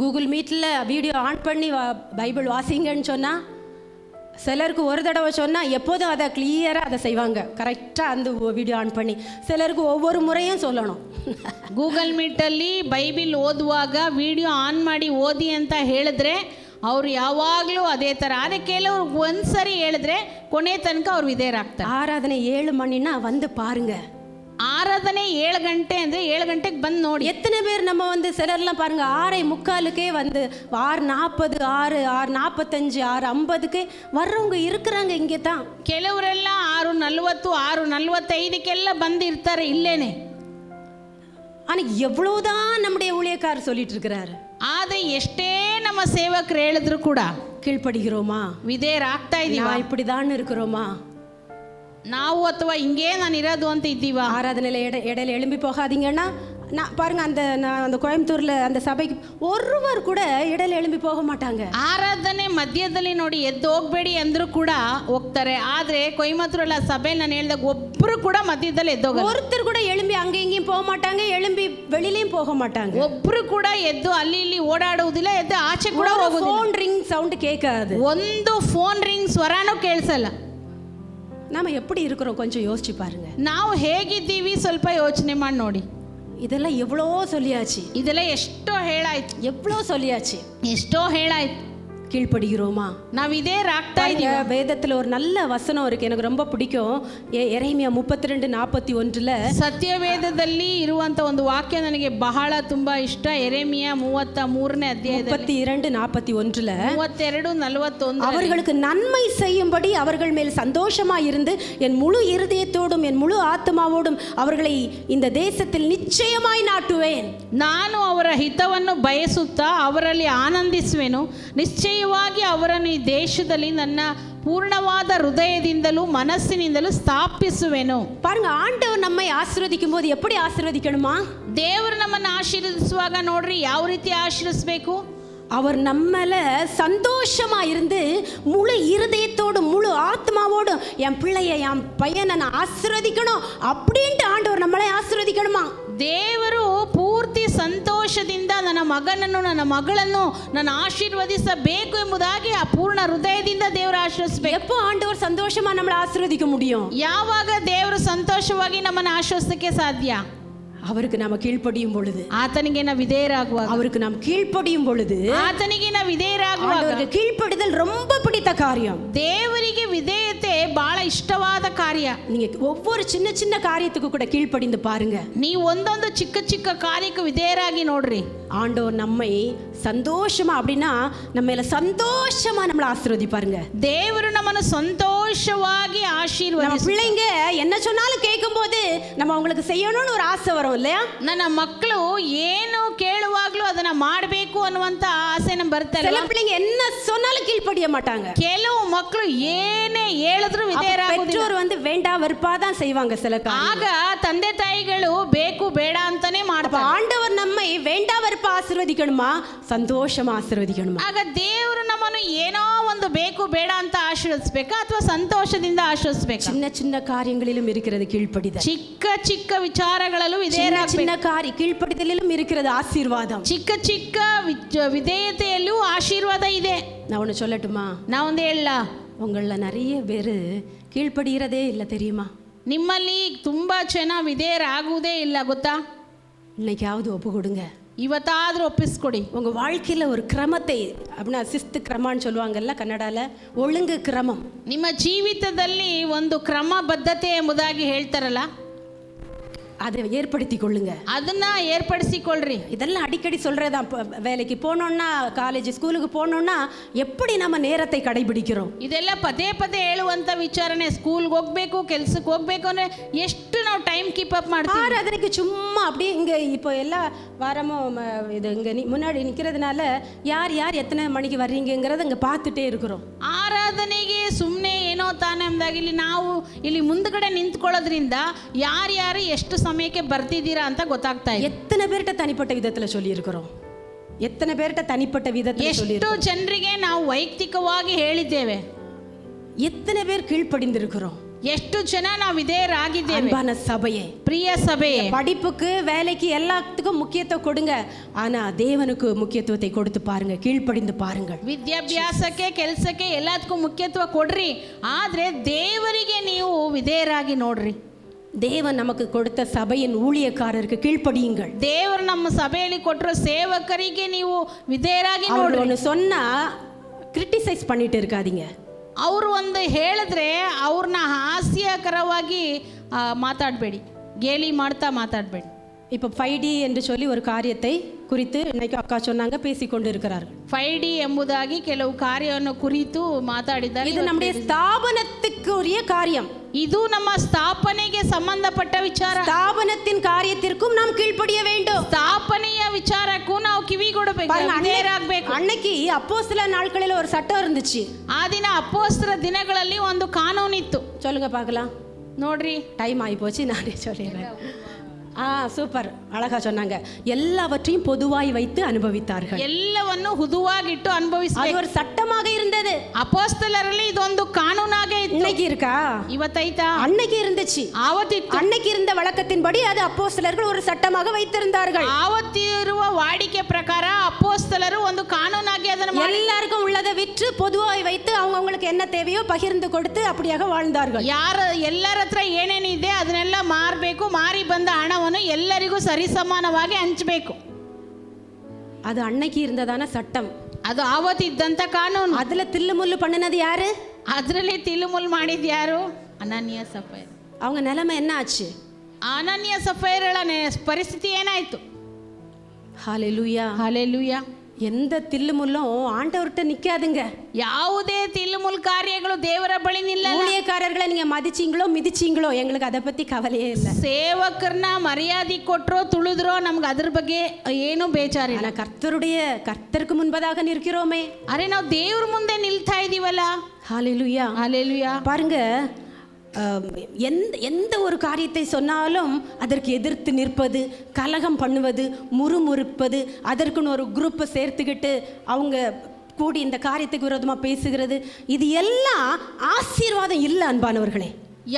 Speaker 1: கூகுள் மீட்டில் வீடியோ ஆன் பண்ணி பைபிள் வாசிங்கன்னு சொன்னால் சிலருக்கு ஒரு தடவை சொன்னால் எப்போதும் அதை கிளியராக அதை செய்வாங்க, கரெக்டாக அந்த வீடியோ ஆன் பண்ணி. சிலருக்கு ஒவ்வொரு முறையும் சொல்லணும்.
Speaker 2: ಗೂಗಲ್ ಮೀಟಲ್ಲಿ ಬೈಬಿಲ್ ಓದುವಾಗ ವಿಡಿಯೋ ಆನ್ ಮಾಡಿ ಓದಿ ಅಂತ ಹೇಳಿದ್ರೆ ಅವರು ಯಾವಾಗಲೂ ಅದೇ ಥರ. ಅದೇ ಕೆಲವರು ಒಂದ್ಸರಿ ಹೇಳಿದ್ರೆ ಕೊನೆ ತನಕ ಅವ್ರು ವಿಧೇಯರಾಗ್ತಾರೆ.
Speaker 1: ஆராதனை 7 மணின்னா வந்து பாருங்க.
Speaker 2: ಆರಾಧನೆ 7 ಗಂಟೆ ಅಂದರೆ 7 ಗಂಟೆಗೆ ಬಂದು ನೋಡಿ.
Speaker 1: எத்தனை பேர் நம்ம சிலர்லாம் பாருங்க 6:45 வந்து 6:40 6:45 6:50 வர்றவங்க இருக்கிறாங்க. இங்கே தான்
Speaker 2: ಕೆಲವರೆಲ್ಲ 6:40 6:45 ಬಂದಿರ್ತಾರೆ ಇಲ್ಲೇನೆ.
Speaker 1: ஆனால் எவ்வளோதான் நம்முடைய ஊழியக்காரர் சொல்லிட்டு இருக்கிறாரு.
Speaker 2: ಆದರೆ ಎಷ್ಟೇ ನಮ್ಮ ಸೇವಕರು ಹೇಳಿದ್ರು ಕೂಡ
Speaker 1: கீழ்ப்படுகிறோமா?
Speaker 2: ವಿಧೇಯರಾಗ್ತಾ ಇದೀವಾ?
Speaker 1: இப்படி தான் இருக்கிறோமா?
Speaker 2: ನಾವು ಅಥವಾ ಹಿಂಗೇ ನಾನು ಇರೋದು ಅಂತ ಇದ್ದೀವಾ?
Speaker 1: ஆராதனையில் இடையில எழும்பி போகாதீங்கன்னா நான் பாருங்க, அந்த கோயம்புத்தூரில் அந்த சபைக்கு ஒருவர் கூட இடையில எழும்பி போக மாட்டாங்க.
Speaker 2: ಆರಾಧನೆ ಮಧ್ಯದಲ್ಲಿ ನೋಡಿ ಎದ್ದು ಹೋಗ್ಬೇಡಿ ಅಂದ್ರೂ ಕೂಡ ಹೋಗ್ತಾರೆ. ಆದರೆ ಕೊಯಮತ್ತೂರಲ್ಲಿ ಆ ಸಭೆಯಲ್ಲಿ ನಾನು ಹೇಳಿದಾಗ ಒಬ್ಬರು ಕೂಡ ಮಧ್ಯದಲ್ಲಿ ಎದ್ದೋಗಲ್ಲ.
Speaker 1: ஒருத்தர் கூட எழும்பி அங்கே இங்கேயும் போக மாட்டாங்க, எழும்பி வெளியிலையும் போக மாட்டாங்க.
Speaker 2: ಒಬ್ಬರು ಕೂಡ ಎದ್ದು ಅಲ್ಲಿ ಇಲ್ಲಿ ಓಡಾಡುವುದಿಲ್ಲ, ಎದ್ದು ಆಚೆ ಕೂಡ ಹೋಗುದಿಲ್ಲ.
Speaker 1: ಫೋನ್ ರಿಂಗ್ ಸೌಂಡ್ ಕೇட்காது,
Speaker 2: ಒಂದು ಫೋನ್ ರಿಂಗ್ ಸ್ವರನೂ ಕೇಳಿಸಲ್ಲ.
Speaker 1: நாம எப்படி இருக்கிறோம் கொஞ்சம் யோசிச்சு பாருங்க.
Speaker 2: ನಾವು ಹೇಗಿದ್ದೀವಿ ಸ್ವಲ್ಪ ಯೋಚನೆ ಮಾಡಿ ನೋಡಿ.
Speaker 1: இதெல்லாம் எவ்வளோ சொல்லியாச்சு,
Speaker 2: ಇದೆಲ್ಲ ಎಷ್ಟೋ ಹೇಳಾಯ್ತು,
Speaker 1: எவ்வளோ சொல்லியாச்சு,
Speaker 2: ಎಷ್ಟೋ ಹೇಳಾಯ್ತು.
Speaker 1: கீழ்ப்படுகிறோமா?
Speaker 2: ನಾವು ಇದೇರಾಗ್ತಾ ಇದೀವಿ.
Speaker 1: வேதத்தில் ஒரு நல்ல வசனம் இருக்கு, எனக்கு ரொம்ப பிடிக்கும். எரேமியா 32:41
Speaker 2: ಸತ್ಯವೇದದಲ್ಲಿ ಇರುವಂತ ಒಂದು ವಾಕ್ಯ ನನಗೆ ಬಹಳ ತುಂಬಾ ಇಷ್ಟ. ಎರೆಮಿಯಾ 33ನೇ ಅಧ್ಯಾಯದಲ್ಲಿ
Speaker 1: 32:41
Speaker 2: 32:41
Speaker 1: அவர்களுக்கு நன்மை செய்யும்படி அவர்கள் மேல் சந்தோஷமாய் இருந்து என் முழு இருதயத்தோடும் என் முழு ஆத்மாவோடும் அவர்களை இந்த தேசத்தில் நிச்சயமாய் நாட்டுவேன்.
Speaker 2: ನಾನು ಅವರ ಹಿತವನ್ನು ಬಯಸುತ್ತಾ ಅವರಲ್ಲಿ ಆನಂದಿಸುವೆನು, ನಿಶ್ಚಯವಾಗಿ ಅವರನ್ನು ಈ ದೇಶದಲ್ಲಿ ನನ್ನ பூர்ணவாத ஹிருதயದಿಂದಲೂ மனசிನಿಂದಲೂ ಸ್ಥಾಪಿಸುವೆನು.
Speaker 1: பாருங்க, ஆண்டவர் நம்மை ஆசீர்வதிக்கும் போது எப்படி ஆசீர்வதிக்கணுமா?
Speaker 2: ದೇವರು ನಮ್ಮನ್ನು ಆಶೀರ್ವದಿಸುವಾಗ ನೋಡ್ರಿ ಯಾವ ರೀತಿ ಆಶೀರ್ವದಿಸಬೇಕು.
Speaker 1: அவர் நம்மள சந்தோஷமா இருந்து முழு இருதயத்தோடு முழு ஆத்மாவோடு என் பிள்ளைய என் பையனை நான் ஆசீர்வதிக்கணும் அப்படின்ட்டு ஆண்டவர் நம்மளை ஆசீர்வதிக்கணுமா?
Speaker 2: ದೇವರು ಪೂರ್ತಿ ಸಂತೋಷದಿಂದ ನನ್ನ ಮಗನನ್ನು ನನ್ನ ಮಗಳನ್ನು ನಾನು ಆಶೀರ್ವದಿಸಬೇಕು ಎಂಬುದಾಗಿ ಆ ಪೂರ್ಣ ಹೃದಯದಿಂದ ದೇವರು ಆಶೀರ್ವದಿಸಬೇಕು.
Speaker 1: எப்போ ஆண்டவர் சந்தோஷமா நம்மளை ஆசீர்வதிக்க முடியும்?
Speaker 2: ಯಾವಾಗ ದೇವರು ಸಂತೋಷವಾಗಿ ನಮ್ಮನ್ನು ಆಶೀರ್ವದಿಸಕ್ಕೆ ಸಾಧ್ಯ?
Speaker 1: அவருக்கு நாம கீழ்ப்படியும் பொழுது,
Speaker 2: ಆತನಿಗೆ ನಾವು ವಿಧೇಯರಾಗುವಾಗ,
Speaker 1: அவருக்கு நாம் கீழ்ப்படியும் பொழுது,
Speaker 2: ಆತನಿಗೆ ನಾವು ವಿಧೇಯರಾಗುವಾಗ,
Speaker 1: அவருக்கு கீழ்ப்படிதல் ரொம்ப பிடித்த காரியம்.
Speaker 2: ದೇವರಿಗೆ ವಿಧೇಯತೆ ಬಹಳ ಇಷ್ಟವಾದ ಕಾರ್ಯ.
Speaker 1: நீங்க ஒவ்வொரு சின்ன சின்ன காரியத்துக்கு கூட கீழ்ப்படிந்து பாருங்க.
Speaker 2: ನೀವು ಒಂದೊಂದು ಚಿಕ್ಕ ಚಿಕ್ಕ ಕಾರ್ಯಕ್ಕೆ ವಿಧೇಯರಾಗಿ ನೋಡ್ರಿ.
Speaker 1: ஆண்டவர் நம்மை சந்தோஷமா அப்படின்னா நம்ம மேல சந்தோஷமா நம்மளை ஆசீர்வதிப்பாருங்க.
Speaker 2: ದೇವರು ನಮ್ಮನ್ನು ಸಂತೋಷವಾಗಿ ಆಶೀರ್ವದಿಸಿ,
Speaker 1: நம்ம பிள்ளைங்க என்ன சொன்னாலும் கேட்கும்போது நம்ம அவங்களுக்கு செய்யணும்னு ஒரு ஆசை வரும் இல்லையா?
Speaker 2: ನನ್ನ ಮಕ್ಕಳು ಏನು ಕೇಳುವಾಗ್ಲೂ ಅದನ್ನ ಮಾಡಬೇಕು ಅನ್ನುವಂತ ಆಸೆ ನಮ್ಗೆ ಬರ್ತಲ್ಲ.
Speaker 1: சில பிள்ளைங்க என்ன சொன்னாலும் கீழ்ப்படிய மாட்டாங்க.
Speaker 2: ಕೆಲವು ಮಕ್ಕಳು ಏನೇ ಹೇಳಿದ್ರು ವಿಧೇಯರಾಗುವುದಿಲ್ಲ.
Speaker 1: பெற்றோர் வேண்டா வெறுப்பா தான் செய்வாங்க சில காரியம்.
Speaker 2: ಆಗ ತಂದೆ ತಾಯಿಗಳು ಬೇಕು ಬೇಡ ಅಂತಾನೆ ಮಾಡ್ತಾರೆ.
Speaker 1: ஆண்டவர் நம்மை வேண்டா வெறுப்பா ஆசீர்வதிக்கணுமா, சந்தோஷமா ஆசீர்வதிக்கணுமா?
Speaker 2: ಆಗ ದೇವರು ನಮ್ಮನ್ನು ಏನೋ ಒಂದು ಬೇಕು ಬೇಡ ಅಂತ ಆಶೀರ್ವದಿಸಬೇಕಾ ಅಥವಾ ಸಂತೋಷದಿಂದ ಆಶೀರ್ವದಿಸಬೇಕಾ?
Speaker 1: சின்ன சின்ன காரியங்களிலும் இருக்கிறது கீழ்ப்படிதல்.
Speaker 2: ಚಿಕ್ಕ ಚಿಕ್ಕ ವಿಚಾರಗಳಲ್ಲೂ ವಿಧೇಯರಾಗಬೇಕು.
Speaker 1: சின்ன காரிய கீழ்ப்படிதலிலும் இருக்கிறது ஆசீர்வாதம்.
Speaker 2: ಚಿಕ್ಕ ಚಿಕ್ಕ ವಿಧೇಯತೆಯಲ್ಲೂ ಆಶೀರ್ವಾದ ಇದೆ.
Speaker 1: நான் ஒன்று சொல்லட்டுமா?
Speaker 2: நான் ಒಂದು ಹೇಳ,
Speaker 1: உங்களில் நிறைய பேர் கீழ்ப்படுகிறதே இல்லை தெரியுமா?
Speaker 2: ನಿಮ್ಮಲ್ಲಿ ತುಂಬಾ ಜನ ವಿಧೇಯರಾಗುವುದೇ ಇಲ್ಲ ಗೊತ್ತಾ?
Speaker 1: இன்னைக்காவது ஒப்பு கொடுங்க.
Speaker 2: ಇವತ್ತಾದರೂ ಒಪ್ಪಿಸ್ಕೊಡಿ.
Speaker 1: உங்க வாழ்க்கையில ஒரு கிரமத்தை அப்படின்னா சிஸ்து கிரமான்னு சொல்லுவாங்கல்ல ಕನ್ನಡಾல, ஒழுங்கு கிரமம்.
Speaker 2: ನಿಮ್ಮ ಜೀವಿತದಲ್ಲಿ ಒಂದು ಕ್ರಮಬದ್ಧತೆ ಎಂಬುದಾಗಿ ಹೇಳ್ತಾರಲ್ಲ,
Speaker 1: அதை ஏற்படுத்தி கொள்ளுங்க.
Speaker 2: ಅದನ್ನ ಏರ್ಪಡಿಸಿಕೊಳ್ಳ್ರಿ.
Speaker 1: இதெல்லாம் அடிக்கடி சொல்றதான். வேலைக்கு போனோம்னா, காலேஜ் ஸ்கூலுக்கு போனோம்னா எப்படி நம்ம நேரத்தை கடைபிடிக்கிறோம்?
Speaker 2: ಇದೆಲ್ಲ ಪದೇ ಪದೇ ಹೇಳುವಂತ ವಿಚಾರಣೆ. ಸ್ಕೂಲ್ಗೆ ಹೋಗ್ಬೇಕು, ಕೆಲ್ಸಕ್ಕೆ ಹೋಗ್ಬೇಕು ಅಂದ್ರೆ ಎಷ್ಟು ನಾವು ಟೈಮ್ ಕೀಪ್ ಅಪ್ ಮಾಡ್ತೀವಿ.
Speaker 1: ஆராதனைக்கு சும்மா அப்படியே இங்கே இப்போ எல்லா வாரமும் இது இங்கே முன்னாடி நிற்கிறதுனால யார் யார் எத்தனை மணிக்கு வர்றீங்கிறத இங்கே பார்த்துட்டே இருக்கிறோம்.
Speaker 2: ಆರಾಧನೆಗೆ ಸುಮ್ಮನೆ ಏನೋ ತಾನೇ ಎಂದಾಗ ಇಲ್ಲಿ ಮುಂದ್ಗಡೆ ನಿಂತ್ಕೊಳ್ಳೋದ್ರಿಂದ ಯಾರ್ಯಾರು ಎಷ್ಟು ಸಮಯಕ್ಕೆ ಬರ್ತಿದ್ದೀರಾ ಅಂತ ಗೊತ್ತಾಗ್ತಾ ಇದೆ.
Speaker 1: எத்தனை பேர்கிட்ட தனிப்பட்ட விதத்தில் சொல்லியிருக்கிறோம், எத்தனை பேர்கிட்ட தனிப்பட்ட விதத்தில்
Speaker 2: ಎಷ್ಟು ಜನರಿಗೆ ನಾವು ವೈಯಕ್ತಿಕವಾಗಿ ಹೇಳಿದ್ದೇವೆ,
Speaker 1: எத்தனை பேர் கீழ்ப்படிந்திருக்கிறோம்,
Speaker 2: ಎಷ್ಟು ಜನ ನಾವು ವಿಧೇಯರಾಗಿದ್ದೇವೆ.
Speaker 1: அன்பான சபையே,
Speaker 2: ಪ್ರಿಯ ಸಭೆಯೇ,
Speaker 1: படிப்புக்கு வேலைக்கு எல்லாத்துக்கும் முக்கியத்துவம் கொடுங்க, ஆனா தேவனுக்கு முக்கியத்துவத்தை கொடுத்து பாருங்க, கீழ்ப்படிந்து பாருங்கள்.
Speaker 2: ವಿದ್ಯಾಭ್ಯಾಸಕ್ಕೆ ಕೆಲಸಕ್ಕೆ ಎಲ್ಲದಕ್ಕೂ ಮುಖ್ಯತ್ವ ಕೊಡ್ರಿ, ಆದ್ರೆ ದೇವರಿಗೆ ನೀವು ವಿಧೇಯರಾಗಿ ನೋಡ್ರಿ.
Speaker 1: தேவன் நமக்கு கொடுத்த சபையின் ஊழியக்காரருக்கு கீழ்ப்படியுங்கள்.
Speaker 2: ದೇವರು ನಮ್ಮ ಸಭೆಯಲ್ಲಿ ಕೊಟ್ಟಿರೋ ಸೇವಕರಿಗೆ ನೀವು ವಿಧೇಯರಾಗಿ
Speaker 1: அவர்
Speaker 2: ನೋಡ್ರಿ.
Speaker 1: ஒன்று சொன்னா கிரிட்டிசைஸ் பண்ணிட்டு இருக்காதீங்க.
Speaker 2: ಅವರು ಒಂದು ಹೇಳಿದ್ರೆ ಅವ್ರನ್ನ ಹಾಸ್ಯಕರವಾಗಿ ಮಾತಾಡಬೇಡಿ, ಗೇಲಿ ಮಾಡ್ತಾ ಮಾತಾಡಬೇಡಿ.
Speaker 1: இப்போ 5D என்று சொல்லி ஒரு காரியத்தை குறித்து இன்னைக்கு அக்கா சொன்னாங்க, பேசிக்கொண்டு இருக்கிறார்கள்.
Speaker 2: 5D ಎಂಬುದಾಗಿ ಕೆಲವು ಕಾರ್ಯವನ್ನು ಕುರಿತು ಮಾತಾಡಿದ್ದಾರೆ.
Speaker 1: இது நம்முடைய ஸ்தாபனத்துக்குரிய காரியம்.
Speaker 2: ಇದು ನಮ್ಮ ಸ್ಥಾಪನೆಗೆ ಸಂಬಂಧಪಟ್ಟ ವಿಚಾರ.
Speaker 1: ஸ்தாபனத்தின் காரியத்திற்கும் நாம் கீழ்ப்படிய வேண்டும்.
Speaker 2: ಸ್ಥಾಪನೆಯ ವಿಚಾರಕ್ಕೂ ನಾವು ಕಿವಿ ಕೊಡಬೇಕು, ವಿಧೇಯರಾಗಬೇಕು.
Speaker 1: அன்னைக்கு அப்போஸ்தல நாட்களில் ஒரு சட்டம் இருந்துச்சு.
Speaker 2: ಆ ದಿನ ಅಪೊಸ್ತಲರ ದಿನಗಳಲ್ಲಿ ಒಂದು ಕಾನೂನಿತ್ತು.
Speaker 1: சொல்லுங்க பார்க்கலாம்.
Speaker 2: ನೋಡ್ರಿ,
Speaker 1: டைம் ஆகி போச்சு, நானே சொல்லிடுறேன். சூப்பர், அழகா சொன்னாங்க. எல்லாவற்றையும் பொதுவாய் வைத்து அனுபவித்தார்கள்.
Speaker 2: ಎಲ್ಲವನ್ನು ಹುದುವಾಗಿಟ್ಟು ಅನುಭವಿಸಬೇಕು.
Speaker 1: அது ஒரு சட்டமாக இருந்தது.
Speaker 2: ಅಪೊಸ್ತಲರಲ್ಲಿ ಇದೊಂದು ಕಾನೂನಾಗೆ ಇತ್ತು.
Speaker 1: இன்னைக்கு இருக்கா?
Speaker 2: ಇವತ್ತೈತಾ?
Speaker 1: அன்னைக்கு இருந்துச்சு.
Speaker 2: ಆವತ್ತಿತ್ತು.
Speaker 1: அன்னைக்கு இருந்த வழக்கத்தின்படி அது அப்போஸ்தலர்கள் ஒரு சட்டமாக வைத்திருந்தார்கள்.
Speaker 2: ಆವತ್ತಿರುವ ವಾಡಿಕೆ ಪ್ರಕಾರ ಅಪೊಸ್ತಲರು ಒಂದು ಕಾನೂನಾಗಿ ಅದನ್ನು
Speaker 1: எல்லாருக்கும் உள்ளதை விற்று பொதுவாய் வைத்து அவங்களுக்கு என்ன தேவையோ பகிர்ந்து கொடுத்து அப்படியாக வாழ்ந்தார்கள்.
Speaker 2: ಎಲ್ಲರ ಹತ್ರ ಏನೇನಿದೆ ಅದನ್ನೆಲ್ಲ ಮಾರಬೇಕು, ಮಾರಿ ಬಂದ ಹಣವನ್ನು ಎಲ್ಲರಿಗೂ ಸರಿಸಮಾನವಾಗಿ ಹಂಚಬೇಕು.
Speaker 1: அது அன்னைக்கு இருந்ததான சட்டம்.
Speaker 2: ಅದು ಆವತ್ತಿದ್ದಂತ ಕಾನೂನು.
Speaker 1: அதுல தில்லுமுள்ளு பண்ணினது யாரு?
Speaker 2: ಅದರಲ್ಲಿ ತಿಳುಮುಲ್ ಮಾಡಿದ ಯಾರು? ಅನನ್ಯ ಸಫೈರ್.
Speaker 1: அவங்க நிலைமை என்ன ஆச்சு?
Speaker 2: ಅನನ್ಯ ಸಫೈರಳ ಪರಿಸ್ಥಿತಿ ಏನಾಯ್ತು?
Speaker 1: ஹalleluya,
Speaker 2: ಹಲ್ಲೆಲೂಯಾ.
Speaker 1: எந்த தில்லுமுள்ளும் ஆண்டவர்கிட்ட நிக்காதுங்க.
Speaker 2: ಯಾವುದೇ ತಿಳುಮುಲ್ ಕಾರ್ಯಗಳು ದೇವರ ಬಳಿ ನಿಲ್ಲಲ್ಲ.
Speaker 1: ஊழியக்காரர்களை நீங்க மதிச்சீங்களோ மிதிச்சீங்களோ எங்களுக்கு அதை பத்தி கவலையே இல்லை.
Speaker 2: ಸೇವಕರನ್ನ ಮರ್ಯಾದೆ ಕೊಟ್ರೋ ತುಳಿದ್ರೋ ನಮ್ಗೆ ಅದ್ರ ಬಗ್ಗೆ ಏನು ಬೇಜಾರಿಲ್ಲ.
Speaker 1: கர்த்தருக்கு முன்பதாக நிற்கிறோமே.
Speaker 2: ಅರೆ ನಾವು ದೇವ್ರ ಮುಂದೆ ನಿಲ್ತಾ ಇದೀವಲ್ಲ.
Speaker 1: ஹalleluya,
Speaker 2: ಹಲ್ಲೆಲೂಯಾ.
Speaker 1: பாருங்க, எந்த ஒரு காரியத்தை சொன்னாலும் அதற்கு எதிர்த்து நிற்பது, கலகம் பண்ணுவது, முறுமுறுப்பது, அதற்குன்னு ஒரு குரூப்பை சேர்த்துக்கிட்டு அவங்க கூடி இந்த காரியத்துக்கு விரோதமாக பேசுகிறது, இது எல்லாம் ஆசீர்வாதம் இல்லை அன்பானவர்களே.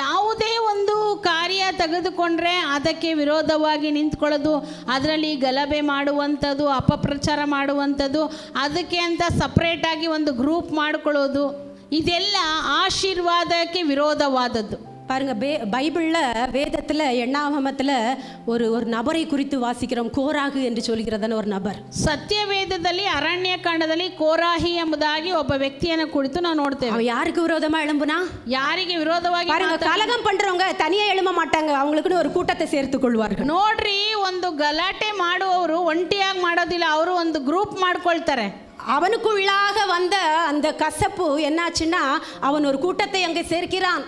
Speaker 2: ಯಾವುದೇ ಒಂದು ಕಾರ್ಯ ತೆಗೆದುಕೊಂಡ್ರೆ ಅದಕ್ಕೆ ವಿರೋಧವಾಗಿ ನಿಂತ್ಕೊಳ್ಳೋದು, ಅದರಲ್ಲಿ ಗಲಭೆ ಮಾಡುವಂಥದ್ದು, ಅಪಪ್ರಚಾರ ಮಾಡುವಂಥದ್ದು, ಅದಕ್ಕೆ ಅಂತ ಸಪ್ರೇಟಾಗಿ ಒಂದು ಗ್ರೂಪ್ ಮಾಡಿಕೊಳ್ಳೋದು, ಇದೆಲ್ಲ ಆಶೀರ್ವಾದಕ್ಕೆ ವಿರೋಧವಾದದ್ದು.
Speaker 1: பாருங்க, பைபிளில் வேதத்தில் எண்ணாகமத்தில் ஒரு நபரை குறித்து வாசிக்கிறோம், கோராகு என்று சொல்கிறதான ஒரு நபர்.
Speaker 2: ಸತ್ಯವೇದದಲ್ಲಿ ಅರಣ್ಯಕಾಂಡದಲ್ಲಿ ಕೋರಾಹಿ ಎಂಬುದಾಗಿ ಒಬ್ಬ ವ್ಯಕ್ತಿಯನ್ನು ಕುರಿತು ನಾವು ನೋಡ್ತೇವೆ.
Speaker 1: அவன் யாருக்கு விரோதமா எழும்புனா?
Speaker 2: ಯಾರಿಗೆ ವಿರೋಧವಾಗಿ?
Speaker 1: பாருங்க, கலகம் பண்றவங்க தனியா எழும்ப மாட்டாங்க, அவங்களுக்குன்னு ஒரு கூட்டத்தை சேர்த்து கொள்வார்கள்.
Speaker 2: ನೋಡ್ರಿ, ಒಂದು ಗಲಾಟೆ ಮಾಡುವವರು ಒಂಟಿಯಾಗಿ ಮಾಡೋದಿಲ್ಲ, ಅವರು ಒಂದು ಗ್ರೂಪ್ ಮಾಡ್ಕೊಳ್ತಾರೆ.
Speaker 1: அவனுக்குள்ளாக வந்த அந்த கசப்பு என்னாச்சுன்னா அவன் ஒரு கூட்டத்தை அங்கே சேர்க்கிறான்.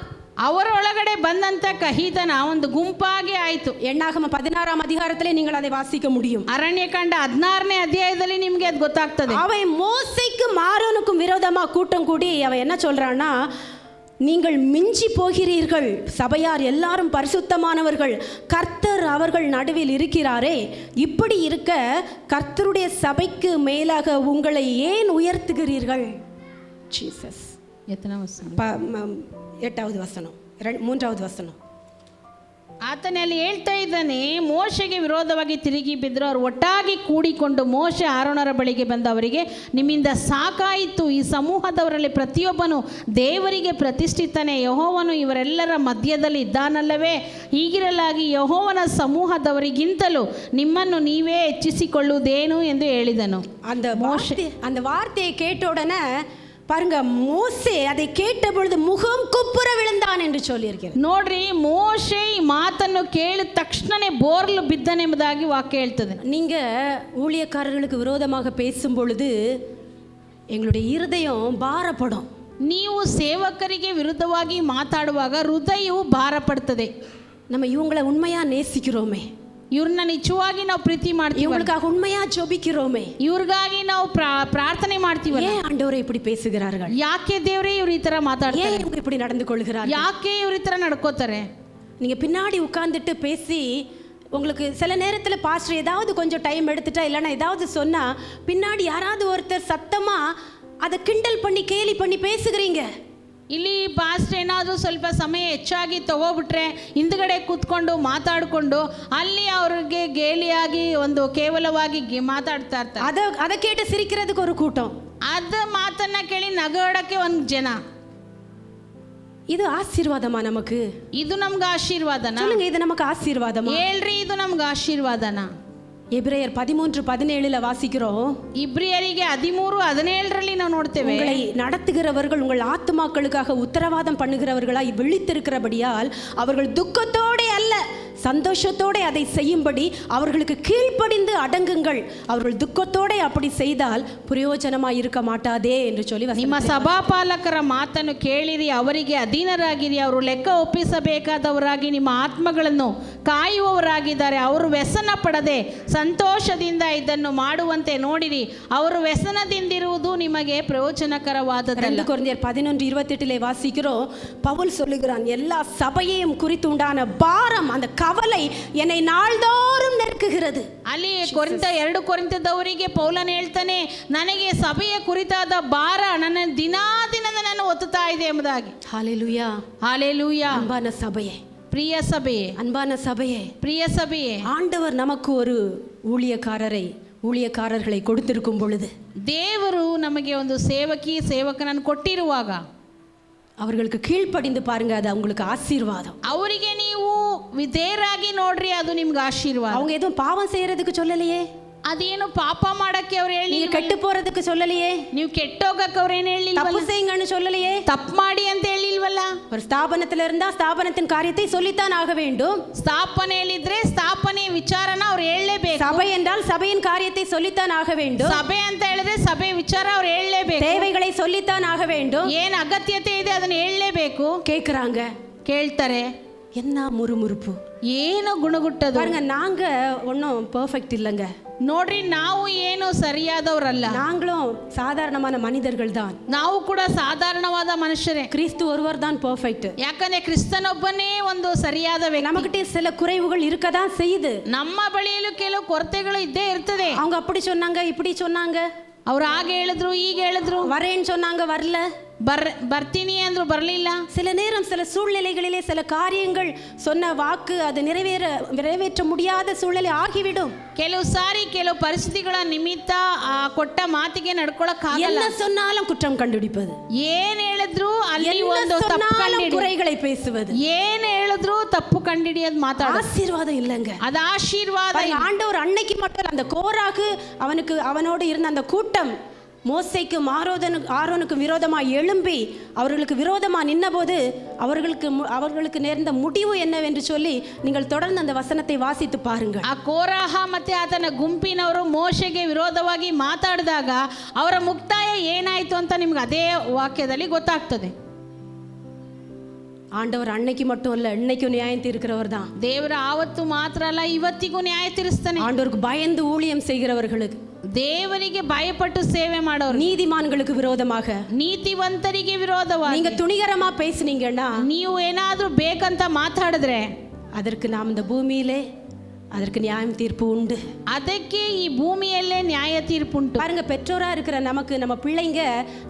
Speaker 2: ಅವರ ಒಳಗಡೆ ಬಂದಂತ ಕಹಿತನ ಒಂದು ಗುಂಪಾಗಿ ಆಯಿತು.
Speaker 1: எண்ணாகம 16ஆம் அதிகாரத்திலே நீங்கள் அதை வாசிக்க முடியும்.
Speaker 2: ಅರಣ್ಯಕಾಂಡ 16ನೇ ಅಧ್ಯಾಯದಲ್ಲಿ ನಿಮಗೆ ಅದು ಗೊತ್ತಾಗ್ತದೆ.
Speaker 1: அவன் மோசேக்கும் ஆரோனுக்கும் விரோதமா கூட்டம் கூடி அவன் என்ன சொல்றான்னா, நீங்கள் மிஞ்சி போகிறீர்கள், சபையார் எல்லாரும் பரிசுத்தமானவர்கள், கர்த்தர் அவர்கள் நடுவில் இருக்கிறாரே, இப்படி இருக்க கர்த்தருடைய சபைக்கு மேலாக உங்களை ஏன் உயர்த்துகிறீர்கள்? ஜீசஸ்.
Speaker 2: எத்தனை வசனம்?
Speaker 1: 8வது வசனம், 3வது வசனம்.
Speaker 2: ಆತನಲ್ಲಿ ಹೇಳ್ತಾ ಇದ್ದಾನೆ, ಮೋಶೆಗೆ ವಿರೋಧವಾಗಿ ತಿರುಗಿ ಬಿದ್ದರು. ಅವರು ಒಟ್ಟಾಗಿ ಕೂಡಿಕೊಂಡು ಮೋಶೆ ಆರೋನರ ಬಳಿಗೆ ಬಂದು ಅವರಿಗೆ, ನಿಮ್ಮಿಂದ ಸಾಕಾಯಿತು, ಈ ಸಮೂಹದವರಲ್ಲಿ ಪ್ರತಿಯೊಬ್ಬನು ದೇವರಿಗೆ ಪ್ರತಿಷ್ಠಿತನೇ, ಯೆಹೋವನು ಇವರೆಲ್ಲರ ಮಧ್ಯದಲ್ಲಿ ಇದ್ದಾನಲ್ಲವೇ? ಹೀಗಿರಲಾಗಿ ಯೆಹೋವನ ಸಮೂಹದವರಿಗಿಂತಲೂ ನಿಮ್ಮನ್ನು ನೀವೇ ಹೆಚ್ಚಿಸಿಕೊಳ್ಳುವುದೇನು ಎಂದು ಹೇಳಿದನು.
Speaker 1: அந்த வார்த்தையை கேட்ட உடனே பாருங்க, மோசே அதை கேட்ட பொழுது முகம் குப்புற விழுந்தான் என்று சொல்லியிருக்கிறது.
Speaker 2: ನೋಡ್ರಿ, ಮೋಶೆ ಈ ಮಾತನ್ನು ಕೇಳಿದ ತಕ್ಷಣನೇ ಬೋರ್ಲು ಬಿದ್ದನೆಂಬುದಾಗಿ ವಾಕ್ಯ ಹೇಳ್ತದೆ.
Speaker 1: நீங்க ஊழியக்காரர்களுக்கு விரோதமாக பேசும் பொழுது எங்களுடைய இருதயம் பாரப்படும்.
Speaker 2: ನೀವು ಸೇವಕರಿಗೆ ವಿರುದ್ಧವಾಗಿ ಮಾತಾಡುವಾಗ ಹೃದಯವು ಭಾರಪಡ್ತದೆ.
Speaker 1: நம்ம இவங்களை உண்மையா நேசிக்கிறோமே,
Speaker 2: ಇವ್ರನ್ನ ನಿಜವಾಗಿ ನಾವು ಪ್ರೀತಿ ಮಾಡ್ತೀವಿ,
Speaker 1: இவங்களுக்காக உண்மையா ஜெபிக்கிறோமே,
Speaker 2: ಇವ್ರಿಗಾಗಿ ನಾವು ಪ್ರಾರ್ಥನೆ ಮಾಡ್ತೀವಿ.
Speaker 1: ஏன் ஆண்டவரே இப்படி பேசுகிறார்கள்?
Speaker 2: ಯಾಕೆ ದೇವರೇ ಇವ್ರು ಈ ತರ ಮಾತಾಡ್ತಾರೆ?
Speaker 1: ஏன் இவங்க இப்படி நடந்து கொள்கிறார்கள்?
Speaker 2: ಯಾಕೆ ಇವ್ರು ಈ ತರ ನಡ್ಕೋತಾರೆ?
Speaker 1: நீங்க பின்னாடி உட்கார்ந்துட்டு பேசி, உங்களுக்கு சில நேரத்தில் பாஸ்டர் ஏதாவது கொஞ்சம் டைம் எடுத்துட்டா இல்லைன்னா ஏதாவது சொன்னா பின்னாடி யாராவது ஒருத்தர் சத்தமா அதை கிண்டல் பண்ணி கேலி பண்ணி பேசுகிறீங்க.
Speaker 2: ಇಲ್ಲಿ ಪಾಸ್ಟ್ ಏನಾದರೂ ಸ್ವಲ್ಪ ಸಮಯ ಹೆಚ್ಚಾಗಿ ತಗೋಬಿಟ್ರೆ ಹಿಂದ್ಗಡೆ ಕೂತ್ಕೊಂಡು ಮಾತಾಡಿಕೊಂಡು ಅಲ್ಲಿ ಅವ್ರಿಗೆ ಗೇಲಿಯಾಗಿ ಒಂದು ಕೇವಲವಾಗಿ ಮಾತಾಡ್ತಾ ಇರ್ತಾರೆ.
Speaker 1: அதை கேட்டு சிரிக்கிறதுக்கு ஒரு கூட்டம்,
Speaker 2: ಅದ ಮಾತನ್ನ ಕೇಳಿ ನಗಾಡಕ್ಕೆ ಒಂದು ಜನ.
Speaker 1: இது ஆசீர்வாதமா நமக்கு?
Speaker 2: ಇದು ನಮ್ಗೆ ಆಶೀರ್ವಾದನಾ?
Speaker 1: சொல்லுங்க, இது நமக்கு ஆசீர்வாதமா?
Speaker 2: ಹೇಳ್ರಿ, ಇದು ನಮ್ಗೆ ಆಶೀರ್ವಾದನಾ?
Speaker 1: எபிரேயர் 13:17 வாசிக்கிறோம்.
Speaker 2: ಇಬ್ರಿಯರಿಗೆ 13:17 ನಾವು ನೋಡ್ತೇವೆ,
Speaker 1: உங்களை நடத்துகிறவர்கள் உங்கள் ஆத்துமாக்களுக்காக உத்தரவாதம் பண்ணுகிறவர்களாய் விழித்திருக்கிறபடியால் அவர்கள் துக்கத்தோடே அல்ல சந்தோஷத்தோടെ அதை செய்யும்படி அவர்களுக்கு கீழ்ப்படிந்து அடங்குங்கள். அவர்கள் துக்கத்தோടെ அப்படி செய்தால் பிரயோஜனமாய் இருக்க மாட்டாதே என்று சொல்லி
Speaker 2: ನಿಮ್ಮ ಸಭಾಪಾಲಕರ ಮಾತನ್ನು ಕೇಳಿರಿ, ಅವರಿಗೆ ಅಧೀನರಾಗಿರಿ, ಅವರು ಲೆಕ್ಕ ಒಪ್ಪಿಸಬೇಕಾದವರಾಗಿ ನಿಮ್ಮ ಆತ್ಮಗಳನ್ನು ಕಾಯುವವರಾಗಿದ್ದಾರೆ. ಅವರು ವ್ಯಸನ ಪಡದೆ ಸಂತೋಷದಿಂದ ಇದನ್ನು ಮಾಡುವಂತೆ ನೋಡಿರಿ. ಅವರು ವ್ಯಸನದಿಂದಿರುವುದು ನಿಮಗೆ ಪ್ರಯೋಜನಕರವಾದದ್ದಲ್ಲ.
Speaker 1: கொரிந்தியர் 11:28 வாசிக்கிறோம். பவுல் சொல்லுகிறான், எல்லா சபையையும் குறித்து உண்டான பாரம், அந்த கவலை என்னை நாள்தோறும் நெருக்குகிறது.
Speaker 2: ಅಲ್ಲಿ 2 ಕೊರಿಂಥದವರಿಗೆ ಪೌಲನು ಹೇಳ್ತಾನೆ, ನನಗೆ ಸಭೆಯ ಕುರಿತಾದ ಭಾರ ನನ್ನ ದಿನಾದಿನದ ನಾನು ಒತ್ತುತ್ತಾ ಇದೆ ಎಂಬುದಾಗಿ.
Speaker 1: ஹalleluya,
Speaker 2: ஹalleluya.
Speaker 1: அன்பான சபையே,
Speaker 2: ಪ್ರಿಯ ಸಭೆಯೇ,
Speaker 1: அன்பான சபையே,
Speaker 2: ಪ್ರಿಯ ಸಭೆಯೇ,
Speaker 1: ஆண்டவர் நமக்கு ஒரு ஊழியக்காரர்களை கொடுத்திருக்கும் பொழுது,
Speaker 2: ದೇವರು ನಮಗೆ ಒಂದು ಸೇವಕನನ್ನು ಕೊಟ್ಟಿರುವಾಗ
Speaker 1: அவர்களுக்கு கீழ்ப்படிந்து பாருங்க, அது அவங்களுக்கு ஆசீர்வாதம்.
Speaker 2: ಅವರಿಗೆ ನೀವು ವಿಧೇಯರಾಗಿ ನೋಡ್ರಿ, ಅದು ನಿಮ್ಗೆ ಆಶೀರ್ವಾದ.
Speaker 1: அவங்க எதுவும் பாவம் செய்யறதுக்கு சொல்லலையே,
Speaker 2: ಅದೇನು ಪಾಪ ಮಾಡಕ್ಕೆ ಅವ್ರು ಹೇಳಿ,
Speaker 1: நீங்க கெட்டு போறதுக்கு சொல்லலையே,
Speaker 2: ನೀವು ಕೆಟ್ಟೋಗಕ್ಕೆ ಅವ್ರು ಏನು ಹೇಳಿಲ್ಲ,
Speaker 1: தப்பு செய்யுங்கன்னு சொல்லலையே,
Speaker 2: ತಪ್ಪು ಮಾಡಿ ಅಂತ ಹೇಳಿಲ್ವಲ್ಲ.
Speaker 1: ஒரு ஸ்தாபனத்துல இருந்தா ஸ்தாபனத்தின் காரியத்தை சொல்லித்தான் ஆக வேண்டும்.
Speaker 2: ಸ್ಥಾಪನೆಯಲ್ಲಿದ್ರೆ ಸ್ಥಾಪನೆಯ ವಿಚಾರನ ಅವ್ರು ಹೇಳಲೇಬೇಕು.
Speaker 1: சபை என்றால் சபையின் காரியத்தை சொல்லித்தான் ஆக வேண்டும்.
Speaker 2: ಸಭೆ ಅಂತ ಹೇಳಿದ್ರೆ ಸಭೆ ವಿಚಾರ ಅವ್ರು ಹೇಳಲೇಬೇಕು.
Speaker 1: தேவைகளை சொல்லித்தான் ஆக வேண்டும்.
Speaker 2: ಏನ್ ಅಗತ್ಯತೆ ಇದೆ ಅದನ್ನ ಹೇಳಲೇಬೇಕು.
Speaker 1: கேக்குறாங்க,
Speaker 2: ಕೇಳ್ತಾರೆ,
Speaker 1: என்ன முறுமுறுப்பு,
Speaker 2: ಏನು ಗುಣಗುಟ್ಟದು.
Speaker 1: பாருங்க, நாங்க ஒன்றும் பெர்ஃபெக்ட் இல்லைங்க.
Speaker 2: ನೋಡ್ರಿ, ನಾವು ಏನು ಸರಿಯಾದವರಲ್ಲ,
Speaker 1: நாங்களும் சாதாரணமான மனிதர்கள் தான்.
Speaker 2: ನಾವು ಕೂಡ ಸಾಧಾರಣವಾದ ಮನುಷ್ಯರೇ.
Speaker 1: கிறிஸ்து ஒருவர் தான் பெர்ஃபெக்ட்.
Speaker 2: ಯಾಕಂದ್ರೆ ಕ್ರಿಸ್ತನೊಬ್ಬನೇ ಒಂದು ಸರಿಯಾದ ವ್ಯಕ್ತಿ.
Speaker 1: நமக்கிட்ட சில குறைவுகள் இருக்கதான் செய்யுது.
Speaker 2: ನಮ್ಮ ಬಳಿಯಲ್ಲೂ ಕೆಲವು ಕೊರತೆಗಳು ಇದ್ದೇ ಇರ್ತದೆ.
Speaker 1: அவங்க அப்படி சொன்னாங்க, இப்படி சொன்னாங்க,
Speaker 2: ಅವ್ರು ಆಗ ಹೇಳಿದ್ರು, ಈಗ ಹೇಳಿದ್ರು,
Speaker 1: வரேன்னு சொன்னாங்க, வரல,
Speaker 2: ಬರ್ತೀನಿ ಅಂದ್ರು, ಬರಲಿಲ್ಲ.
Speaker 1: சில நேரம் சில சூழ்நிலைகளிலே சில காரியங்கள் சொன்ன வாக்கு அது நிறைவேற்ற முடியாத சூழ்நிலை ஆகிவிடும்.
Speaker 2: ಕೆಲವು ಸಾರಿ ಕೆಲವು ಪರಿಸ್ಥಿತಿಗಳ ನಿಮಿತ್ತ ಕೊಟ್ಟ ಮಾತಿಗೆ ನಡ್ಕೊಳಕ್ಕಾಗಲ್ಲ.
Speaker 1: என்ன சொன்னாலும் குற்றம் கண்டுபிடிப்பது,
Speaker 2: ಏನ್ ಹೇಳಿದ್ರು ಅಲ್ಲಿ ಒಂದು
Speaker 1: குறைகளை பேசுவது,
Speaker 2: ಏನ್ ಹೇಳಿದ್ರು ತಪ್ಪು ಕಂಡಿಡಿಯೋದು, ಮಾತಾಡೋದು.
Speaker 1: ஆசீர்வாதம் இல்லைங்க,
Speaker 2: அது ஆசீர்வாத.
Speaker 1: ஆண்டவர் அன்னைக்கு மட்டும் அந்த கோராகு அவனோடு இருந்த அந்த கூட்டம் மோசேக்கும் ஆரோனுக்கு விரோதமாக எழும்பி அவர்களுக்கு விரோதமாக நின்னபோது அவர்களுக்கு நேர்ந்த முடிவு என்னவென்று சொல்லி நீங்கள் தொடர்ந்து அந்த வசனத்தை வாசித்து பாருங்கள்.
Speaker 2: ಆ ಕೋರಾಹ ಮತ್ತೆ ಆತನ ಗುಂಪಿನವರು ಮೋಶೆಗೆ ವಿರೋಧವಾಗಿ ಮಾತಾಡಿದಾಗ ಅವರ ಮುಕ್ತಾಯ ಏನಾಯಿತು ಅಂತ ನಿಮ್ಗೆ ಅದೇ ವಾಕ್ಯದಲ್ಲಿ ಗೊತ್ತಾಗ್ತದೆ.
Speaker 1: ஆண்டவர் அன்னைக்கு மட்டும் இல்ல, இன்னைக்கும் நியாயம் தீர்க்கிறவர் தான்.
Speaker 2: ದೇವರ ಆವತ್ತು ಮಾತ್ರ ಅಲ್ಲ, ಇವತ್ತಿಗೂ ನ್ಯಾಯ ತೀರಿಸ್ತಾನೆ.
Speaker 1: ஆண்டவருக்கு பயந்து ஊழியம் செய்கிறவர்களுக்கு,
Speaker 2: ದೇವರಿಗೆ ಭಯಪಟ್ಟು ಸೇವೆ ಮಾಡೋರು,
Speaker 1: நீதிமான்களுக்கு விரோதமாக,
Speaker 2: ನೀತಿವಂತರಿಗೆ ವಿರೋಧವಾಗಿ
Speaker 1: நீங்க துணிகரமா பேசுனீங்கன்னா,
Speaker 2: ನೀವು ಏನಾದ್ರೂ ಬೇಕಂತ ಮಾತಾಡಿದ್ರೆ
Speaker 1: அதற்கு நாம் இந்த பூமியிலே அதற்கு நியாயம் தீர்ப்பு உண்டு.
Speaker 2: ಅದಕ್ಕೆ ಈ ಭೂಮಿಯಲ್ಲೇ ನ್ಯಾಯ ತೀರ್ಪುಂಟು.
Speaker 1: பாருங்க, பெற்றோரா இருக்கிற நமக்கு நம்ம பிள்ளைங்க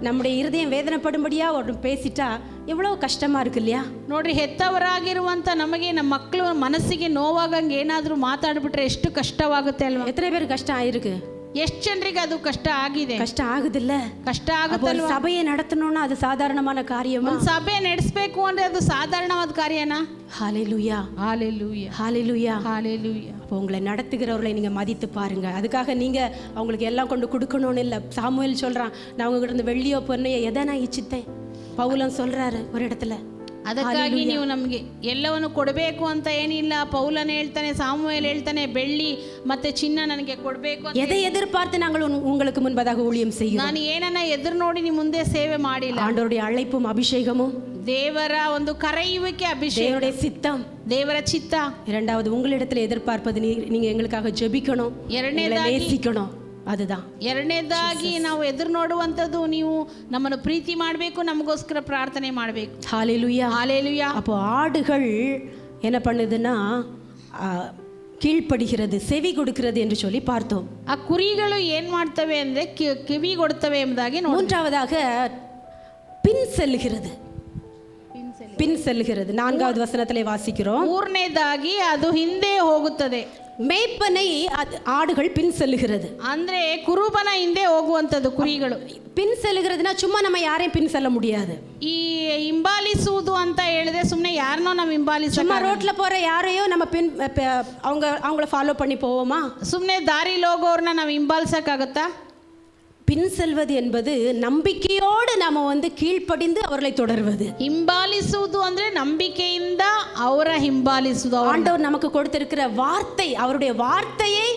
Speaker 1: நம்முடைய இருதயம் வேதனைப்படும்படியா ஒரு பேசிட்டா எவ்வளவு கஷ்டமா இருக்கு இல்லையா?
Speaker 2: ನೋಡ್ರಿ, ಹೆತ್ತವರಾಗಿರುವಂತ ನಮಗೆ ನಮ್ಮ ಮಕ್ಕಳು ಮನಸ್ಸಿಗೆ ನೋವಾಗಂಗೆ ಏನಾದರೂ ಮಾತಾಡ್ಬಿಟ್ರೆ ಎಷ್ಟು ಕಷ್ಟವಾಗುತ್ತೆ ಅಲ್ವಾ?
Speaker 1: எத்தனை பேருக்கு கஷ்டம் ஆயிருக்கு?
Speaker 2: ಎಷ್ಟು ಜನರಿಗೆ ಅದು ಕಷ್ಟ ಆಗಿದೆ?
Speaker 1: கஷ்டம் ஆகுதுல்ல?
Speaker 2: ಕಷ್ಟ ಆಗುತ್ತಲ್ವಾ?
Speaker 1: சபையை நடத்தணும்னா அது சாதாரணமான காரியமா?
Speaker 2: ಒಂದು ಸಭೆ ನಡೆಸಬೇಕು ಅಂದ್ರೆ ಅದು ಸಾಧಾರಣವಾದ ಕಾರ್ಯನಾ?
Speaker 1: ஹalleluya,
Speaker 2: ஹalleluya,
Speaker 1: ஹalleluya,
Speaker 2: ஹalleluya.
Speaker 1: அப்போ உங்களை நடத்துகிறவர்களை நீங்க மதித்து பாருங்க. அதுக்காக நீங்க அவங்களுக்கு எல்லாம் கொண்டு கொடுக்கணும்னு இல்லை. சாமுவேல் சொல்றான், நான் உங்ககிட்ட இருந்து வெள்ளியோ பொன்னையோ எதை நான் இச்சித்தேன். பவுலும் சொல்றாரு ஒரு இடத்துல.
Speaker 2: ಅದಕ್ಕಾಗಿ ನೀವು ನಮಗೆ ಎಲ್ಲವನ್ನು ಕೊಡಬೇಕು ಅಂತ ಏನಿಲ್ಲ. ಪೌಲನ ಹೇಳ್ತಾನೆ, ಸಾಮುವೇಲ್ ಹೇಳ್ತಾನೆ, ಬೆಳ್ಳಿ ಮತ್ತೆ ಚಿನ್ನ ನನಗೆ ಕೊಡಬೇಕು ಅಂತ.
Speaker 1: எதை எதிர்பார்த்து நாங்கள் உங்களுக்கு முன்பதாக ஊழியம் செய்யும்?
Speaker 2: ನಾನು ಏನನ್ನ ಎದುರು ನೋಡಿ ನಿಮ್ಮ ಮುಂದೆ ಸೇವೆ ಮಾಡಿಲ್ಲ.
Speaker 1: ஆண்டவருடைய அழைப்பும் அபிஷேகமும்,
Speaker 2: ದೇವರ ಒಂದು ಕರೆಯುವಿಕೆ, ಅಭಿಷೇಕ,
Speaker 1: தேவனுடைய சித்தம்,
Speaker 2: ದೇವರ ಚಿತ್ತ.
Speaker 1: இரண்டாவது உங்களிடத்துல எதிர்பார்ப்பது நீங்க எங்களுக்காக ஜெபிக்கணும், நேசிக்கணும். அதுதான்.
Speaker 2: ಎರಡನೇದಾಗಿ ನಾವು ಎದುರು ನೋಡುವಂಥದ್ದು ನೀವು ನಮ್ಮನ್ನು ಪ್ರೀತಿ ಮಾಡಬೇಕು, ನಮಗೋಸ್ಕರ ಪ್ರಾರ್ಥನೆ ಮಾಡಬೇಕು.
Speaker 1: ஹalleluya,
Speaker 2: ஹalleluya.
Speaker 1: அப்போ ஆடுகள் என்ன பண்ணுதுன்னா கீழ்ப்படுகிறது, செவி கொடுக்கிறது என்று சொல்லி பார்த்தோம்.
Speaker 2: ಆ ಕುರಿಗಳು ಏನ್ ಮಾಡ್ತವೆ ಅಂದ್ರೆ ಕಿವಿ ಕೊಡ್ತವೆ ಎಂಬುದಾಗಿ ನೋಡಿ.
Speaker 1: மூன்றாவதாக பின் செல்கிறது. பின் செல்கிறது 4வது வசனத்திலே வாசிக்கிறோம்.
Speaker 2: ಮೂರನೇದಾಗಿ ಅದು ಹಿಂದೆ ಹೋಗುತ್ತದೆ.
Speaker 1: மேய்ப்பனை ஆடுகள் பின் செல்லுகிறது.
Speaker 2: ಅಂದ್ರೆ ಕುರುಬನ ಹಿಂದೆ ಹೋಗುವಂಥದ್ದು ಕುರಿಗಳು.
Speaker 1: பின் செல்லுகிறதுனா சும்மா நம்ம யாரையும் பின் செல்ல முடியாது.
Speaker 2: ಈ ಹಿಂಬಾಲಿಸುವುದು ಅಂತ ಹೇಳಿದ್ರೆ ಸುಮ್ಮನೆ ಯಾರನ್ನೋ ನಾವು ಹಿಂಬಾಲಿಸ,
Speaker 1: சும்மா ரோட்ல போற யாரையோ நம்ம பின் அவங்கள ஃபாலோ பண்ணி போவோமா?
Speaker 2: ಸುಮ್ಮನೆ ದಾರಿಲಿ ಹೋಗೋರ್ನ ನಾವು ಹಿಂಬಾಲಿಸಕ್ಕಾಗತ್ತಾ?
Speaker 1: பின் செல்வது என்பது நம்பிக்கையோடு நாம கீழ்ப்படிந்து அவர்களை தொடர்வது.
Speaker 2: ಹಿಂಬಾಲಿಸುವುದು ಅಂದ್ರೆ ನಂಬಿಕೆಯಿಂದ ಅವರ ಹಿಂಬಾಲಿಸುವುದು.
Speaker 1: ஆண்டவர் நமக்கு கொடுத்திருக்கிற வார்த்தை, அவருடைய வார்த்தையை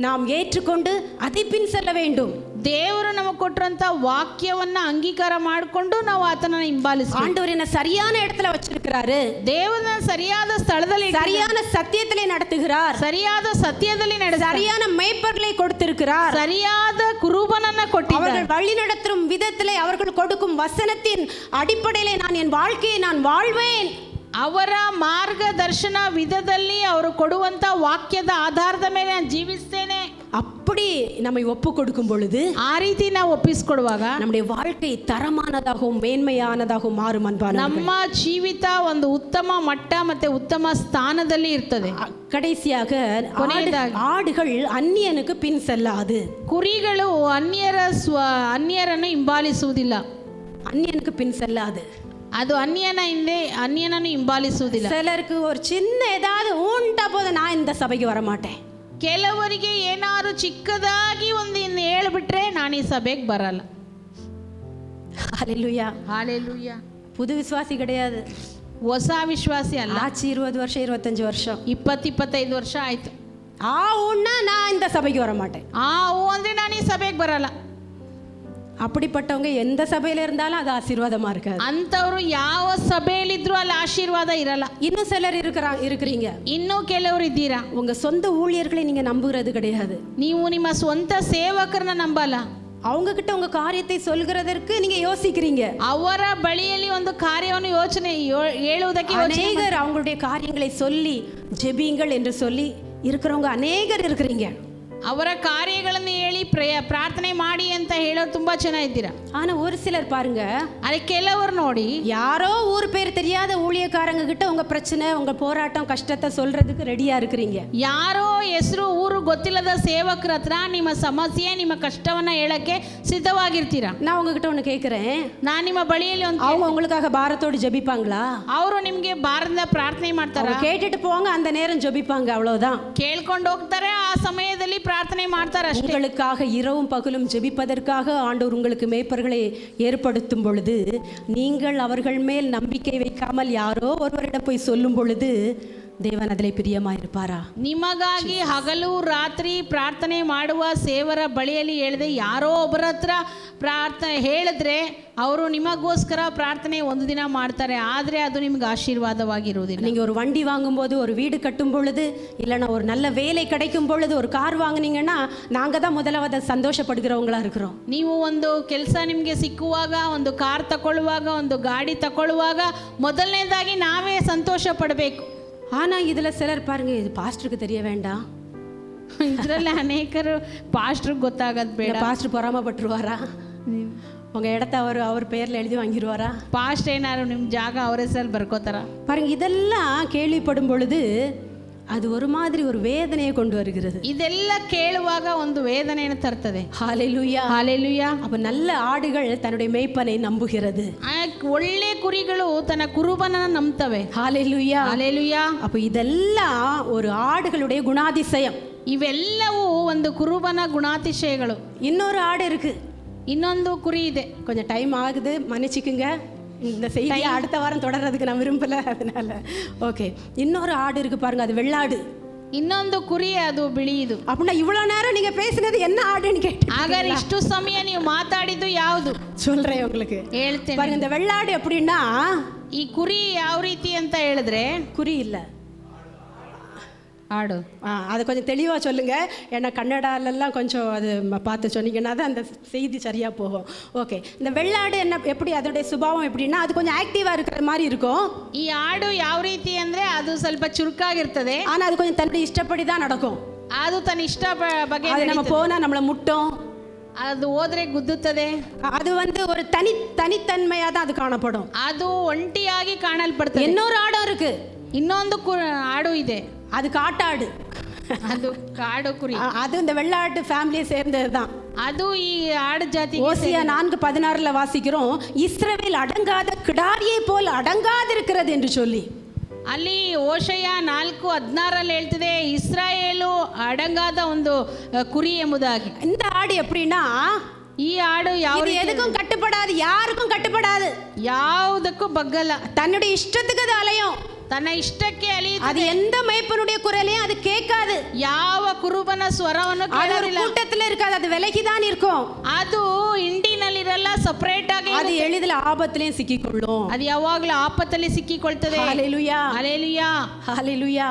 Speaker 1: நாம் ஏற்றுக்கொண்டு அதை பின் செல்ல வேண்டும்.
Speaker 2: ದೇವರು ನಮಗೆ ಕೊಟ್ಟಿರುವಂತ ವಾಕ್ಯವನ್ನ ಅಂಗೀಕಾರ ಮಾಡಿಕೊಂಡು ನಾವು ಆತನನ್ನ ಹಿಂಬಾಲಿಸಬೇಕು.
Speaker 1: ஆண்டவர் என்ன சரியான இடத்துல வச்சிருக்கிறாரு.
Speaker 2: ದೇವರನ್ನ ಸರಿಯಾದ ಸ್ಥಳದಲ್ಲಿ,
Speaker 1: சரியான சத்தியத்திலே நடத்துகிறார்.
Speaker 2: ಸರಿಯಾದ ಸತ್ಯದಲ್ಲಿ
Speaker 1: சரியான மேய்ப்பர்களை கொடுத்திருக்கிறார்.
Speaker 2: ಸರಿಯಾದ ಕುರುಬನನ್ನ ಕೊಟ್ಟಿದ್ದಾರೆ.
Speaker 1: அவர்கள் வழி நடத்தும் விதத்திலே, அவர்கள் கொடுக்கும் வசனத்தின் அடிப்படையிலே நான் என் வாழ்க்கையை நான் வாழ்வேன்.
Speaker 2: ಅವರ ಮಾರ್ಗದರ್ಶನ ವಿಧದಲ್ಲಿ ಅವರು ಕೊಡುವಂತ ವಾಕ್ಯದ ಆಧಾರದ ಮೇಲೆ ನಾನು ಜೀವಿಸ್ತೇನೆ.
Speaker 1: அப்படி நம்மை ஒப்பு கொடுக்கும் பொழுது,
Speaker 2: ಆ ರೀತಿ ನಾವು ಒಪ್ಪಿಸಿಕೊಡುವಾಗ
Speaker 1: நம்முடைய வாழ்க்கை தரமானதாகவும் மேன்மையானதாகவும் மாறும். அன்பான
Speaker 2: ನಮ್ಮ ಜೀವಿತ ಒಂದು ಉತ್ತಮ ಮಟ್ಟ ಮತ್ತೆ ಉತ್ತಮ ಸ್ಥಾನದಲ್ಲಿ ಇರ್ತದೆ.
Speaker 1: கடைசியாக ஆடுகள் அந்நியனுக்கு பின் செல்லாது.
Speaker 2: ಕುರಿಗಳು ಅನ್ಯರನ್ನು ಹಿಂಬಾಲಿಸುವುದಿಲ್ಲ.
Speaker 1: அந்நியனுக்கு பின் செல்லாது.
Speaker 2: ಅದು ಅನ್ಯನನ್ನು ಹಿಂಬಾಲಿಸುವುದಿಲ್ಲ.
Speaker 1: சிலருக்கு ஒரு சின்ன ஏதாவது உண்டா போது நான் இந்த சபைக்கு வர மாட்டேன்.
Speaker 2: ಕೆಲವರಿಗೆ ಏನಾದ್ರು ಚಿಕ್ಕದಾಗಿ ಒಂದು ಹೇಳ್ಬಿಟ್ರೆ ನಾನು ಈ ಸಭೆಗೆ ಬರಲ್ಲ.
Speaker 1: ஹalleluya,
Speaker 2: ஹalleluya.
Speaker 1: புது விசுவாசி கிடையாது,
Speaker 2: ಹೊಸ ವಿಶ್ವಾಸಿ ಅಲ್ಲ.
Speaker 1: ஆச்சு 20 வருஷம் 25 வருஷம்
Speaker 2: 20-25 ವರ್ಷ ಆಯ್ತು.
Speaker 1: ஆ உன்னா நான் இந்த சபைக்கு வர மாட்டேன்.
Speaker 2: ಅಂದ್ರೆ ನಾನು ಈ ಸಭೆಗೆ ಬರಲ್ಲ.
Speaker 1: அப்படிப்பட்டவங்க எந்த சபையில இருந்தாலும் அது ஆசீர்வாதமா இருக்காது.
Speaker 2: ಅಂತವರು ಯಾವ ಸಭೆಯಲ್ಲಿದ್ರು ಅಲ್ಲಿ ಆಶೀರ್ವಾದ ಇರಲ್ಲ.
Speaker 1: இன்னும் சிலர் இருக்கிறீங்க,
Speaker 2: ಇನ್ನೂ ಕೆಲವರು ಇದ್ದೀರಾ,
Speaker 1: உங்க சொந்த ஊழியர்களை நீங்க நம்புறது கிடையாது.
Speaker 2: ನೀವು ನಿಮ್ಮ ಸ್ವಂತ ಸೇವಕರನ್ನ ನಂಬಲ್ಲ.
Speaker 1: அவங்க கிட்ட உங்க காரியத்தை சொல்கிறதற்கு நீங்க யோசிக்கிறீங்க.
Speaker 2: ಅವರ ಬಳಿಯಲ್ಲಿ ಒಂದು ಕಾರ್ಯವನ್ನು ಹೇಳುವುದಕ್ಕೆ
Speaker 1: அநேகர் அவங்களுடைய காரியங்களை சொல்லி ஜெபியுங்கள் என்று சொல்லி இருக்கிறவங்க அநேகர் இருக்கிறீங்க.
Speaker 2: ಅವರ ಕಾರ್ಯಗಳನ್ನು ಹೇಳಿ ಪ್ರಾರ್ಥನೆ ಮಾಡಿ ಅಂತ ಹೇಳೋರು ತುಂಬಾ ಜನ ಇದ್ದೀರಾ.
Speaker 1: ஆனா ஒரு சிலர் பாருங்க,
Speaker 2: ಅದೇ ಕೆಲವರು ನೋಡಿ,
Speaker 1: யாரோ ஊர் பேர் தெரியாத ஊழியக்காரங்க கிட்ட உங்க பிரச்சனை, உங்க போராட்டம், கஷ்டத்தை சொல்றதுக்கு ரெடியா இருக்கிறீங்க.
Speaker 2: ಯಾರೋ ಹೆಸರು ಊರು ಗೊತ್ತಿಲ್ಲದ ಸೇವಕರ ಹತ್ರ ನಿಮ್ಮ ಸಮಸ್ಯೆ, ನಿಮ್ಮ ಕಷ್ಟವನ್ನ ಹೇಳಕ್ಕೆ ಸಿದ್ಧವಾಗಿರ್ತೀರಾ.
Speaker 1: நான் உங்ககிட்ட ஒன்று கேட்குறேன்,
Speaker 2: ನಾನು ನಿಮ್ಮ ಬಳಿಯಲ್ಲಿ
Speaker 1: அவங்க உங்களுக்காக பாரத்தோடு ஜெபிப்பாங்களா?
Speaker 2: ಅವರು ನಿಮಗೆ ಭಾರದಿಂದ ಪ್ರಾರ್ಥನೆ ಮಾಡ್ತಾರಾ?
Speaker 1: கேட்டுட்டு போவாங்க, அந்த நேரம் ஜெபிப்பாங்க, அவ்வளவுதான்.
Speaker 2: ಕೇಳ್ಕೊಂಡು ಹೋಗ್ತಾರೆ, ಆ ಸಮಯದಲ್ಲಿ ಪ್ರಾರ್ಥನೆ ಮಾಡ್ತಾರೆ ಅಷ್ಟೇ.
Speaker 1: உங்களுக்காக இரவும் பகலும் ஜெபிப்பதற்காக ஆண்டவர் உங்களுக்கு மேய்ப்பர்களை ஏற்படுத்தும் பொழுது, நீங்கள் அவர்கள் மேல் நம்பிக்கை வைக்காமல் யாரோ ஒருவரிடம் போய் சொல்லும் பொழுது ದೇವನ ಅದರಲ್ಲಿ ಪ್ರಿಯಮಾಗಿರ್ಪಾರಾ?
Speaker 2: ನಿಮಗಾಗಿ ಹಗಲು ರಾತ್ರಿ ಪ್ರಾರ್ಥನೆ ಮಾಡುವ ಸೇವರ ಬಳಿಯಲ್ಲಿ ಹೇಳಿದೆ ಯಾರೋ ಒಬ್ಬರ ಹತ್ರ ಪ್ರಾರ್ಥನೆ ಹೇಳಿದ್ರೆ ಅವರು ನಿಮಗೋಸ್ಕರ ಪ್ರಾರ್ಥನೆ ಒಂದು ದಿನ ಮಾಡ್ತಾರೆ, ಆದರೆ ಅದು ನಿಮ್ಗೆ ಆಶೀರ್ವಾದವಾಗಿರುವುದಿಲ್ಲ.
Speaker 1: நீங்கள் ஒரு வண்டி வாங்கும்போது, ஒரு வீடு கட்டும் பொழுது, இல்லைன்னா ஒரு நல்ல வேலை கிடைக்கும் பொழுது, ஒரு கார் வாங்குனீங்கன்னா நாங்கள் தான் முதலாவது ಸಂತೋಷಪಡುகிறவங்களா இருக்கிறோம்.
Speaker 2: ನೀವು ಒಂದು ಕೆಲಸ ನಿಮಗೆ ಸಿಕ್ಕುವಾಗ, ಒಂದು ಕಾರ್ ತಗೊಳ್ಳುವಾಗ, ಒಂದು ಗಾಡಿ ತಗೊಳ್ಳುವಾಗ ಮೊದಲನೇದಾಗಿ ನಾವೇ ಸಂತೋಷ ಪಡಬೇಕು.
Speaker 1: ஆனா இதுல சிலர் பாருங்க, இது பாஸ்டருக்கு தெரிய வேண்டாம்,
Speaker 2: ಇದರಲ್ಲಿ ಅನೇಕರು ಪಾಸ್ಟರ್ಗೆ ಗೊತ್ತಾಗದ್ ಬೇಡ,
Speaker 1: பாஸ்டர் பொறாமப்பட்டுருவாரா, உங்க இடத்த அவர் பேர்ல எழுதி வாங்கிடுவாரா,
Speaker 2: ಪಾಸ್ಟ್ ಏನಾದ್ರು ನಿಮ್ಮ ಜಾಗ ಅವ್ರ ಹೆಸರಲ್ಲಿ ಬರ್ಕೋತಾರ.
Speaker 1: பாருங்க இதெல்லாம் கேள்விப்படும் பொழுது அது ஒரு மாதிரி ஒரு வேதனையை கொண்டு வருகிறது.
Speaker 2: ಇದೆಲ್ಲ ಕೇಳುವಾಗ ಒಂದು ವೇದನೆಯನ್ನು ತರ್ತದೆ.
Speaker 1: ஹalleluya,
Speaker 2: ಹಾಲೆಲೂಯಾ.
Speaker 1: அப்ப நல்ல ஆடுகள் தன்னுடைய மேய்ப்பனை நம்புகிறது.
Speaker 2: ಒಳ್ಳೆ ಕುರಿಗಳು ತನ್ನ ಕುರುಬನನ್ನ ನಂಬ್ತವೆ.
Speaker 1: ஹalleluya,
Speaker 2: ಹಾಲೆಲೂಯಾ.
Speaker 1: அப்ப இதெல்லாம் ஒரு ஆடுகளுடைய குணாதிசயம்.
Speaker 2: ಇವೆಲ್ಲವೂ ಒಂದು ಕುರುಬನ ಗುಣಾತಿಶಯಗಳು.
Speaker 1: இன்னொரு ஆடு இருக்கு,
Speaker 2: ಇನ್ನೊಂದು ಕುರಿ ಇದೆ.
Speaker 1: கொஞ்சம் டைம் ஆகுது, மன்னிச்சுக்குங்க, இந்த செய்தி அடுத்த வாரம் தொடர்றதுக்கு நான் விரும்பல, அதனால ஓகே. இன்னொரு ஆடு இருக்கு பாருங்க, அது வெள்ளாடு.
Speaker 2: ಇನ್ನೊಂದು ಕುರಿ ಅದು ಬಿಳಿದು.
Speaker 1: அப்படின்னா இவ்வளவு நேரம் நீங்க பேசுனது என்ன ஆடுன்னு கேட்டு
Speaker 2: ಹಾಗಾದ್ರೆ ಇಷ್ಟು ಸಮಯ ನೀವು ಮಾತಾಡಿದ್ದು ಯಾವುದು
Speaker 1: சொல்றேன் உங்களுக்கு.
Speaker 2: ಹೇಳ್ತೇನೆ.
Speaker 1: பாருங்க, இந்த வெள்ளாடு எப்படின்னா,
Speaker 2: ಈ ಕುರಿ ಯಾವ ರೀತಿ ಅಂತ ಹೇಳಿದ್ರೆ,
Speaker 1: குறி இல்ல
Speaker 2: ஆடு.
Speaker 1: அதை கொஞ்சம் தெளிவாக சொல்லுங்க, ஏன்னா கன்னடாலெல்லாம் கொஞ்சம் அது பார்த்து சொன்னீங்கன்னா தான் அந்த செய்தி சரியாக போகும். ஓகே, இந்த வெள்ளாடு என்ன எப்படி, அதோடைய சுபாவம் எப்படின்னா, அது கொஞ்சம் ஆக்டிவாக இருக்கிற மாதிரி இருக்கும்.
Speaker 2: ಈ ಆಡು ಯಾವ ರೀತಿ ಅಂದ್ರೆ ಅದು ಸ್ವಲ್ಪ ಚುರುಕಾಗಿರ್ತದೆ,
Speaker 1: ஆனால் அது கொஞ்சம் தன்னுடைய இஷ்டப்படி தான் நடக்கும்.
Speaker 2: ಅದು ತನ್ನ ಇಷ್ಟ ಬಗ್ಗೆ
Speaker 1: அது நம்ம போனால் நம்மளை முட்டும்,
Speaker 2: ಅದು ಹೋದ್ರೆ ಗುದ್ದುತ್ತದೆ.
Speaker 1: அது வந்து ஒரு தனித்தன்மையாக தான் அது காணப்படும்.
Speaker 2: ಅದು ಒಂಟಿಯಾಗಿ ಕಾಣಲ್ಪಡ್ತದೆ.
Speaker 1: இன்னொரு ஆடும் இருக்கு,
Speaker 2: ಇನ್ನೊಂದು ಆಡು ಇದೆ,
Speaker 1: அது காட்டாடு.
Speaker 2: ಅದು ಕಾಡು ಕುರಿ.
Speaker 1: அது இந்த வெள்ளாட்டு ஃபேமிலியை சேர்ந்தது தான்.
Speaker 2: ಅದು ಈ ಆಡು ಜಾತಿ.
Speaker 1: ஓசியா 4:16 வாசிக்கிறோம், இஸ்ரவேல் அடங்காத கிடாரியை போல் அடங்காதிருக்கிறது என்று சொல்லி.
Speaker 2: ಅಲ್ಲಿ ಓಶಯ 4:16 ಹೇಳ್ತಿದೆ, ಇಸ್ರಾಯೇಲು ಅಡಂಗಾದ ಒಂದು ಕುರಿ ಎಂಬುದಾಗಿ.
Speaker 1: இந்த ஆடு எப்படின்னா,
Speaker 2: ಈ ಆಡು ಯಾವ
Speaker 1: எதுக்கும் கட்டுப்படாது, யாருக்கும் கட்டுப்படாது,
Speaker 2: ಯಾವುದಕ್ಕೂ ಬಗ್ಗಲ್ಲ,
Speaker 1: தன்னுடைய இஷ்டத்துக்கு அது அலையும்,
Speaker 2: ತನ್ನ ಇಷ್ಟಕ್ಕೆ ಅಲಿಯುತ್ತದೆ.
Speaker 1: அது எந்த மேய்ப்பனுடைய குரலையும் அது கேட்காது,
Speaker 2: ಯಾವ ಕುರುಬನ ಸ್ವರವನ್ನು ಕೇಳೋದಿಲ್ಲ,
Speaker 1: கூட்டத்துல இருக்காது, அது விலகிதான் இருக்கும்.
Speaker 2: ಅದು ಇಂಡಿನಲ್ಲಿರಲ್ಲ, ಸಪರೇಟ್ ಆಗಿ
Speaker 1: அது எளிதில் ஆபத்திலையும் சிக்கிக்கொள்ளும்.
Speaker 2: ಅದು ಯಾವಾಗಲೂ ಆಪತ್ತಲ್ಲಿ ಸಿಕ್ಕಿಕೊಳ್ತದೆ.
Speaker 1: ஹalleluya,
Speaker 2: ஹalleluya,
Speaker 1: ஹalleluya,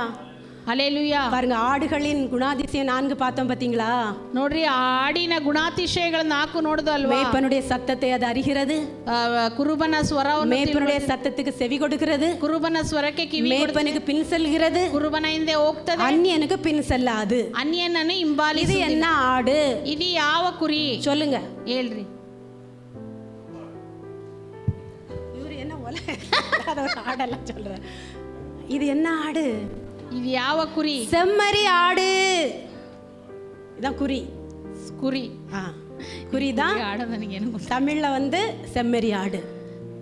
Speaker 2: ஹalleluya.
Speaker 1: பாருங்க, ஆடுகளின் குணாதிசயம் 4 பார்த்தோம் பாத்தீங்களா?
Speaker 2: ನೋಡ್ರಿ, ಆಡಿನ ಗುಣಾತಿಶಯಗಳನ್ನ 4 ನೋಡುದಲ್ವಾ?
Speaker 1: மேய்ப்பனுடைய சத்தத்தை அது அறிகிறது,
Speaker 2: ಕುರುಬನ ಸ್ವರವನ್ನು,
Speaker 1: மேய்ப்பனுடைய சத்தத்துக்கு செவி கொடுக்கிறது,
Speaker 2: ಕುರುಬನ ಸ್ವರಕ್ಕೆ ಕಿವಿ,
Speaker 1: மேய்ப்பனுக்கு பின் செல்கிறது,
Speaker 2: ಕುರುಬನ ಹಿಂದೆ ಹೋಗ್ತದೆ,
Speaker 1: அந்நியனுக்கு பின் செல்லாது.
Speaker 2: ಅನ್ಯನನ್ನು ಹಿಂಬಾಲಿಸಿ.
Speaker 1: இது என்ன ஆடு?
Speaker 2: ಇದು ಯಾವ ಕುರಿ
Speaker 1: சொல்லுங்க,
Speaker 2: ಹೇಳ್ರಿ.
Speaker 1: இவர் என்ன ஆடெல்லாம் சொல்ற, இது என்ன ஆடு?
Speaker 2: ಇದು ಯಾವ ಕುರಿ?
Speaker 1: செம்மறி ஆடு. இதான் குறி,
Speaker 2: ಕುರಿ.
Speaker 1: குறி தான்
Speaker 2: ಆಡು ನನಗೇನು
Speaker 1: தமிழ்ல வந்து செம்மறி ஆடு.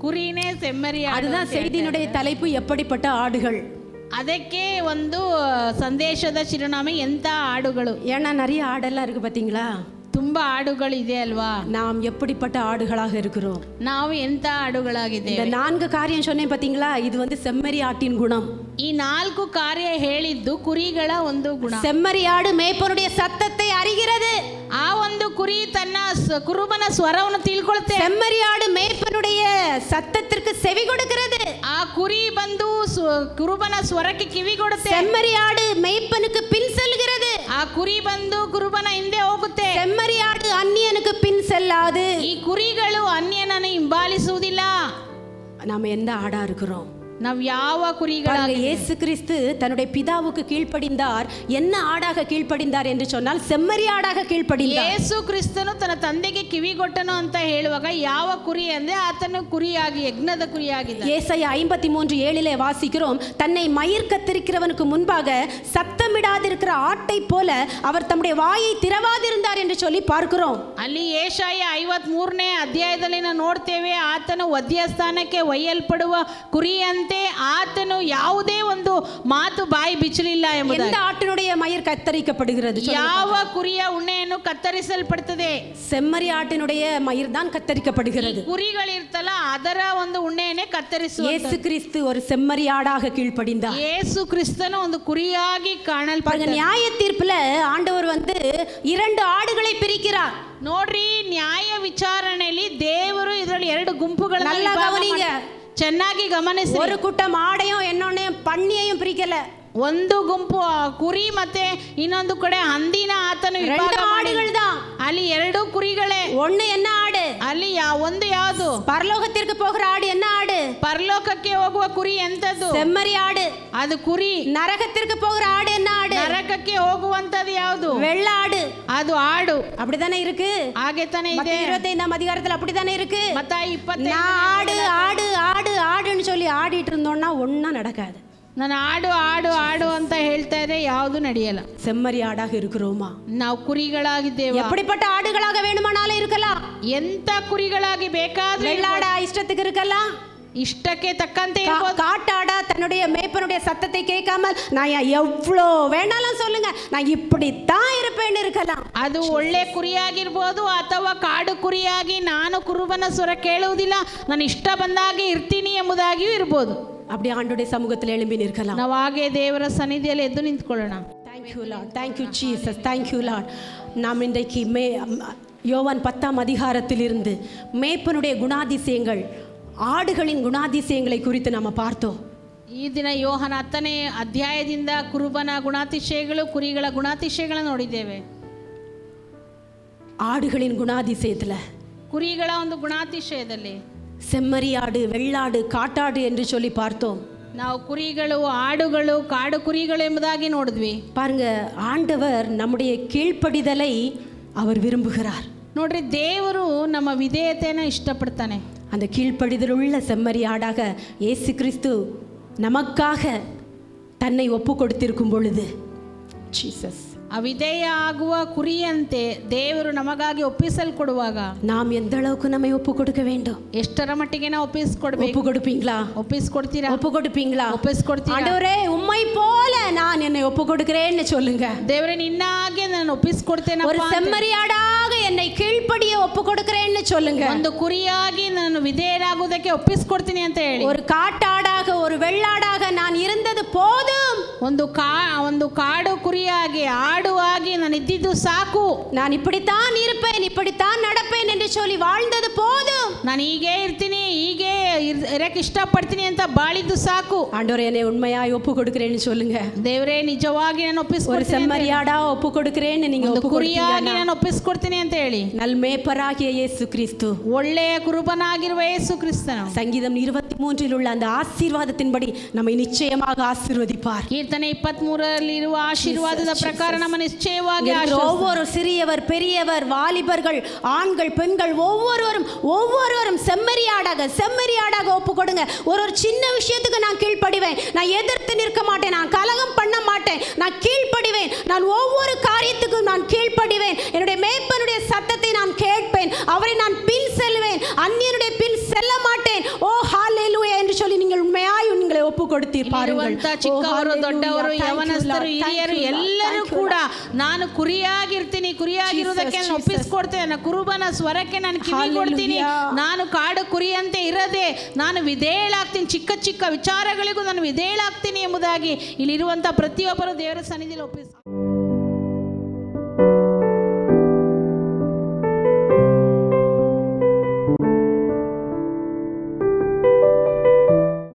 Speaker 2: ಕುರಿನೇ ಸೆಮ್ಮರಿ ಆಡು.
Speaker 1: அதுதான் செய்தியினுடைய தலைப்பு, எப்படிப்பட்ட ஆடுகள்.
Speaker 2: ಅದಕ್ಕೆ ಒಂದು ಸಂದೇಶದ ಶಿರೋನಾಮೆ, ಎಂತ ಆಡುಗಳು.
Speaker 1: ஏன்னா நிறைய ஆடெல்லாம் இருக்கு பாத்தீங்களா?
Speaker 2: ತುಂಬಾ ಆಡುಗಳು ಇದೆ ಅಲ್ವಾ?
Speaker 1: நாம் எப்படிப்பட்ட ஆடுகளாக இருக்கிறோம்?
Speaker 2: ನಾವು ಎಂತ ಆಡುಗಳಾಗಿದ್ದೇವೆ?
Speaker 1: இந்த 4 காரியம் சொன்னேன் பாத்தீங்களா? இது வந்து செம்மறி ஆட்டின் குணம்.
Speaker 2: ಈ 4 ಕಾರ್ಯ ಹೇಳಿದ್ದು ಕುರಿಗಳ ಒಂದು ಗುಣ.
Speaker 1: செம்மறி ஆடு மேய்ப்பனுடைய சத்தத்தை அறிகிறது.
Speaker 2: ಆ ಒಂದು ಕುರಿ ತನ್ನ ಕುರುಬನ ಸ್ವರವನ್ನು ತಿಳ್ಕೊಳುತ್ತೆ.
Speaker 1: செம்மறி ஆடு மேய்ப்பனுடைய சத்தத்திற்கு செவி கொடுக்கிறது.
Speaker 2: ಆ ಕುರಿ ಬಂದು ಕುರುಬನ ಸ್ವರಕ್ಕೆ ಕಿವಿ ಕೊಡುತ್ತೆ.
Speaker 1: செம்மறி ஆடு மேய்ப்பனுக்கு பின் செல்கிறது.
Speaker 2: ಆ ಕುರಿ ಬಂದು ಕುರುಬನ ಹಿಂದೆ ಹೋಗುತ್ತೆ.
Speaker 1: செம்மறி ஆடு அந்நியனுக்கு பின் செல்லாது.
Speaker 2: ಈ ಕುರಿಗಳು ಅನ್ಯನನ್ನು ಹಿಂಬಾಲಿಸುವುದಿಲ್ಲ.
Speaker 1: நாம எந்த ஆடா இருக்கிறோம்?
Speaker 2: ನಾವು ಯಾವ ಕುರಿಗಳಾಗಿ?
Speaker 1: இயேசு கிறிஸ்து தன்னுடைய பிதாவுக்கு கீழ்ப்படிந்தார். என்ன ஆடாக கீழ்ப்படிந்தார் என்று சொன்னால் செம்மறி ஆடாக கீழ்ப்படிந்தார்.
Speaker 2: ಯೇಸು ಕ್ರಿಸ್ತನು ತನ್ನ ತಂದೆಗೆ ಕಿವಿಗೊಟ್ಟನು ಅಂತ ಹೇಳುವಾಗ ಯಾವ ಕುರಿ ಅಂದ್ರೆ ಆತನು ಕುರಿಯಾಗಿ, ಯಜ್ಞದ ಕುರಿಯಾಗಿದ್ದ.
Speaker 1: ஏசாயா 53:7 வாசிக்கிறோம், தன்னை மயிர் கத்தரிக்கிறவனுக்கு முன்பாக சத்தமிடாதிருக்கிற ஆட்டை போல அவர் தம்முடைய வாயை திறவாதிருந்தார் என்று சொல்லி பார்க்கிறோம்.
Speaker 2: ಅಲ್ಲಿ ಯೆಶಾಯ 53ನೇ ಅಧ್ಯಾಯದಲ್ಲಿ ನಾವು ನೋಡ್ತೇವೆ, ಆತನು ವಧ್ಯಸ್ಥಾನಕ್ಕೆ ಒಯ್ಯಲ್ಪಡುವ ಕುರಿಯಂತೆ ಆತನು ಯಾವುದೇ ಒಂದು ಮಾತು ಬಾಯಿ ಬಿಚ್ಚಲಿಲ್ಲ ಎಂಬುದಾಗಿ.
Speaker 1: எந்த ஆட்டினுடைய மயிர் கத்தரிக்கப்படுகிறது?
Speaker 2: ಯಾವ ಕುರಿಯ ಉಣ್ಣೆಯನ್ನು ಕತ್ತರಿಸಲ್ಪಡುತ್ತದೆ?
Speaker 1: செம்மறி ஆட்டினுடைய மயிர் தான் கத்தரிக்கப்படுகிறது.
Speaker 2: ಕುರಿಗಳಿರ್ತಲ್ಲ, ಅದರ ಒಂದು ಉಣ್ಣೆಯನ್ನೇ ಕತ್ತರಿಸುವ.
Speaker 1: இயேசு கிறிஸ்து ஒரு செம்மறி ஆடாக கீழ்ப்படிந்தார்.
Speaker 2: ಯೇಸು ಕ್ರಿಸ್ತನು ಒಂದು ಕುರಿಯಾಗಿ ಕಾಣಲ್ಪಟ್ಟ.
Speaker 1: நியாய தீர்ப்புல ஆண்டவர் வந்து 2 ஆடுகளை பிரிக்கிறார்.
Speaker 2: ನೋಡ್ರಿ, ನ್ಯಾಯ ವಿಚಾರಣೆಯಲ್ಲಿ ದೇವರು ಇದರಲ್ಲಿ 2 ಗುಂಪುಗಳನ್ನು ಚೆನ್ನಾಗಿ ಗಮನಿಸಿ.
Speaker 1: ஒரு கூட்டம் ஆடையும் இன்னொன்னு பன்னியையும் பிரிக்கல.
Speaker 2: ಒಂದು ಗುಂಪು ಕುರಿ ಮತ್ತೆ ಇನ್ನೊಂದು ಕಡೆ ಹಂದಿನ ಆತನು
Speaker 1: ஆடுகள் தான்.
Speaker 2: ಅಲ್ಲಿ 2 ಕುರಿಗಳೇ.
Speaker 1: ஒண்ணு என்ன ஆடு?
Speaker 2: ಅಲ್ಲಿ ಒಂದು ಯಾವುದು?
Speaker 1: பரலோகத்திற்கு போகிற ஆடு என்ன ஆடு?
Speaker 2: ಪರಲೋಕಕ್ಕೆ ಹೋಗುವ ಕುರಿ ಎಂತದ್ದು?
Speaker 1: செம்மறி ஆடு.
Speaker 2: ಅದು ಕುರಿ.
Speaker 1: நரகத்திற்கு போகிற ஆடு என்ன ஆடு?
Speaker 2: ನರಕಕ್ಕೆ ಹೋಗುವಂತದ್ದು ಯಾವುದು?
Speaker 1: வெள்ள ஆடு.
Speaker 2: ಅದು ಆಡು.
Speaker 1: அப்படிதானே இருக்கு.
Speaker 2: ಹಾಗೆ ತಾನೇ ಇದೆ.
Speaker 1: மத்தேயு 25ஆம் அதிகாரத்துல அப்படிதானே இருக்கு.
Speaker 2: ಮತ್ತಾಯ 25
Speaker 1: நான் ஆடு ஆடு ஆடு ஆடுன்னு சொல்லி ஆடிட்டு இருந்தோம்னா ஒன்றும் நடக்காது.
Speaker 2: ನಾನು ಆಡು ಆಡು ಆಡು ಅಂತ ಹೇಳ್ತಾ ಇದ್ರೆ ಯಾವುದು ನಡೆಯಲ್ಲ.
Speaker 1: செம்மறி ஆடாக இருக்கிறோமா?
Speaker 2: ನಾವು ಕುರಿಗಳಾಗಿದ್ದೇವೆ.
Speaker 1: எப்படிப்பட்ட ஆடுகளாக வேணுமானாலும் இருக்கலாம்.
Speaker 2: ಎಂತ ಕುರಿಗಳಾಗಿ ಬೇಕಾದ್ರೆ
Speaker 1: வெள்ளாடா இஷ்டத்துக்கு இருக்கலாம்.
Speaker 2: ಇಷ್ಟಕ್ಕೆ ತಕ್ಕಂತೆ ಇರಬಹುದು.
Speaker 1: காட்டாடா தன்னுடைய மேய்ப்பனுடைய சத்தத்தை கேட்காமல் நான் எவ்வளோ வேணாலும் சொல்லுங்க நான் இப்படித்தான் இருப்பேன்னு இருக்கலாம்.
Speaker 2: ಅದು ಒಳ್ಳೆ ಕುರಿಯಾಗಿರ್ಬೋದು ಅಥವಾ ಕಾಡು ಕುರಿಯಾಗಿ ನಾನು ಕುರುಬನ ಸ್ವರ ಕೇಳುವುದಿಲ್ಲ, ನಾನು ಇಷ್ಟ ಬಂದಾಗೆ ಇರ್ತೀನಿ ಎಂಬುದಾಗಿಯೂ ಇರ್ಬೋದು.
Speaker 1: அப்படி ஆண்டோடைய சமூகத்தில் எழும்பி நிற்கலாம்.
Speaker 2: ನಾವು ಹಾಗೆ ದೇವರ ಸನ್ನಿಧಿಯಲ್ಲಿ ಎದ್ದು ನಿಂತ್ಕೊಳ್ಳೋಣ.
Speaker 1: Thank you Lord, thank you Jesus, thank you Lord. நாம் இன்றைக்கு யோவான் 10ஆம் அதிகாரத்திலிருந்து மேய்ப்பனுடைய குணாதிசயங்கள், ஆடுகளின் குணாதிசயங்களை குறித்து நாம் பார்த்தோம்.
Speaker 2: ಈ ದಿನ ಯೋಹನ 10ನೇ ಅಧ್ಯಾಯದಿಂದ ಕುರುಬನ ಗುಣಾತಿಶಯಗಳು, ಕುರಿಗಳ ಗುಣಾತಿಶಯಗಳನ್ನು ನೋಡಿದ್ದೇವೆ.
Speaker 1: ஆடுகளின் குணாதிசயத்தில்
Speaker 2: ಕುರಿಗಳ ಒಂದು ಗುಣಾತಿಶಯದಲ್ಲಿ
Speaker 1: செம்மறி ஆடு, வெள்ளாடு, காட்டாடு என்று சொல்லி பார்த்தோம்.
Speaker 2: ನಾವು ಕುರಿಗಳು, ಆಡುಗಳು, ಕಾಡು ಕುರಿಗಳು ಎಂಬುದಾಗಿ ನೋಡಿದ್ವಿ.
Speaker 1: பாருங்க, ஆண்டவர் நம்முடைய கீழ்ப்படிதலை அவர் விரும்புகிறார்.
Speaker 2: ನೋಡ್ರಿ, ದೇವರು ನಮ್ಮ ವಿಧೇಯತೆಯನ್ನು ಇಷ್ಟಪಡ್ತಾನೆ.
Speaker 1: அந்த கீழ்ப்படிதலுள்ள செம்மறி ஆடாக இயேசு கிறிஸ்து நமக்காக தன்னை ஒப்பு கொடுத்திருக்கும் பொழுது ஜீசஸ்
Speaker 2: ಅವಿಧೇಯ ಆಗುವ ಕುರಿಯಂತೆ ದೇವರು ನಮಗಾಗಿ ಒಪ್ಪಿಸಲ್ಕೊಡುವಾಗ
Speaker 1: நாம் எந்த அளவுக்கு நம்மை ஒப்பு கொடுக்க வேண்டும்?
Speaker 2: ಎಷ್ಟರ ಮಟ್ಟಿಗೆ ನಾವು ಒಪ್ಪಿಸ್ಕೊಡ್ಬೇಕು?
Speaker 1: ஒப்பு கொடுப்பீங்களா?
Speaker 2: ಒಪ್ಪಿಸ್ಕೊಡ್ತೀರಾ?
Speaker 1: ஒப்பு கொடுப்பீங்களா?
Speaker 2: ಒಪ್ಪಿಸ್ಕೊಡ್ತೀರಾ?
Speaker 1: ஆண்டவரே உம்மை போல நான் என்னை ஒப்பு கொடுக்கிறேன்னு சொல்லுங்க.
Speaker 2: ದೇವರೇ ನಿನ್ನ ಹಾಗೆ ನಾನು ಒಪ್ಪಿಸ್ಕೊಡ್ತೇನೆ.
Speaker 1: ஒரு செம்மறியாடாக என்னை கீழ்ப்படிய ஒப்பு கொடுக்கிறேன்னு சொல்லுங்க.
Speaker 2: ಒಂದು ಕುರಿಯಾಗಿ ನಾನು ವಿಧೇಯರಾಗುವುದಕ್ಕೆ ಒಪ್ಪಿಸ್ಕೊಡ್ತೀನಿ ಅಂತ ಹೇಳಿ.
Speaker 1: ஒரு காட்டாடாக, ஒரு வெள்ளாடாக நான் இருந்தது போதும்.
Speaker 2: ಒಂದು ಕಾಡು ಕುರಿಯಾಗಿ, ಆಡುವಾಗಿ ನಾನು ಇದ್ದಿದ್ದು ಸಾಕು.
Speaker 1: நான் இப்படித்தான் இருப்பேன், இப்படித்தான் நடப்பேன் என்று சொல்லி வாழ்ந்தது போதும்.
Speaker 2: ನಾನು ಹೀಗೆ ಇರ್ತೀನಿ, ಹೀಗೆ ಇರಕ್ಕೆ ಇಷ್ಟಪಡ್ತೀನಿ ಅಂತ ಬಾಳಿದ್ದು ಸಾಕು.
Speaker 1: ஆண்டவரே என்னை உண்மையாய் ஒப்பு கொடுக்கிறேன்னு சொல்லுங்க.
Speaker 2: ದೇವರೇ ನಿಜವಾಗಿ ನಾನು
Speaker 1: ஒரு
Speaker 2: ಒಪ್ಪಿಸ್ಕೊಡ್ತೀನಿ.
Speaker 1: செம்மறியாடா ஒப்பு கொடுக்கிறேன்னு நீங்க
Speaker 2: ಒಂದು
Speaker 1: ஒப்பு
Speaker 2: ಕುರಿಯಾಗಿ
Speaker 1: கொடுத்தீங்கன்னா
Speaker 2: ನಾನು ಒಪ್ಪಿಸ್ಕೊಡ್ತೀನಿ ಅಂತ ಹೇಳಿ
Speaker 1: நல்மேய்ப்பராகிய இயேசு கிறிஸ்து,
Speaker 2: ಒಳ್ಳೆಯ ಕುರುಬನಾಗಿರುವ ಯೇಸು ಕ್ರಿಸ್ತನು
Speaker 1: சங்கீதம் 23 உள்ள அந்த ஆசீர்வாதத்தின்படி நம்மை நிச்சயமாக ஆசீர்வதிப்பார்.
Speaker 2: ಕೀರ್ತನೆ 23 ಆಶೀರ್ವಾದದ ಪ್ರಕಾರ ನಮ್ಮ ನಿಶ್ಚಯವಾಗಿ
Speaker 1: ஒவ்வொரு சிறியவர், பெரியவர், வாலிபர்கள், ஆண்கள், பெண்கள் ஒவ்வொருவரும் செம்மறியாடாக ஒப்பு கொடுங்க. ஒரு சின்ன விஷயத்துக்கு நான் கீழ்ப்படிவேன், நான் எதிர்த்து நிற்க மாட்டேன், நான் கலகம் பண்ண மாட்டேன், நான் கீழ்ப்படிவேன், நான் ஒவ்வொரு காரியத்துக்கும் நான் கீழ்ப்படிவேன், என்னுடைய மேய்ப்பனுடைய சத்தத்தை நான் கேட்பேன், அவரை நான் பின் செல்வேன், அந்நியனுடைய பின் செல்ல மாட்டேன். ஓ ஹalleluya என்று சொல்லி நீங்கள் உண்மையாய் உங்களை ஒப்பு கொடுத்தீர் பாருங்கள்.
Speaker 2: ಚಿಕ್ಕವರು, ದೊಡ್ಡವರು, ಯವನಸ್ಥರು, ಹಿರಿಯರು ಎಲ್ಲರೂ ಕೂಡ ನಾನು ಕುರಿಯಾಗಿರ್ತೀನಿ, ಕುರಿಯಾಗಿರುವುದಕ್ಕೆ ನಾನು ಒಪ್ಪಿಸ್ಕೊಡ್ತೇನೆ, ನನ್ನ ಕುರುಬನ ಸ್ವರಕ್ಕೆ ನಾನು ಕಿವಿ ಕೊಡ್ತೀನಿ, ನಾನು ಕಾಡು ಕುರಿಯಂತೆ ಇರದೆ ನಾನು ವಿಧೇಯಳಾಗ್ತೀನಿ, ಚಿಕ್ಕ ಚಿಕ್ಕ ವಿಚಾರಗಳಿಗೂ ನಾನು ವಿಧೇಯಳಾಗ್ತೀನಿ ಎಂಬುದಾಗಿ ಇಲ್ಲಿರುವಂಥ ಪ್ರತಿಯೊಬ್ಬರು ದೇವರ ಸನ್ನಿಧಿಯಲ್ಲಿ ಒಪ್ಪಿಸ್ತಾರೆ.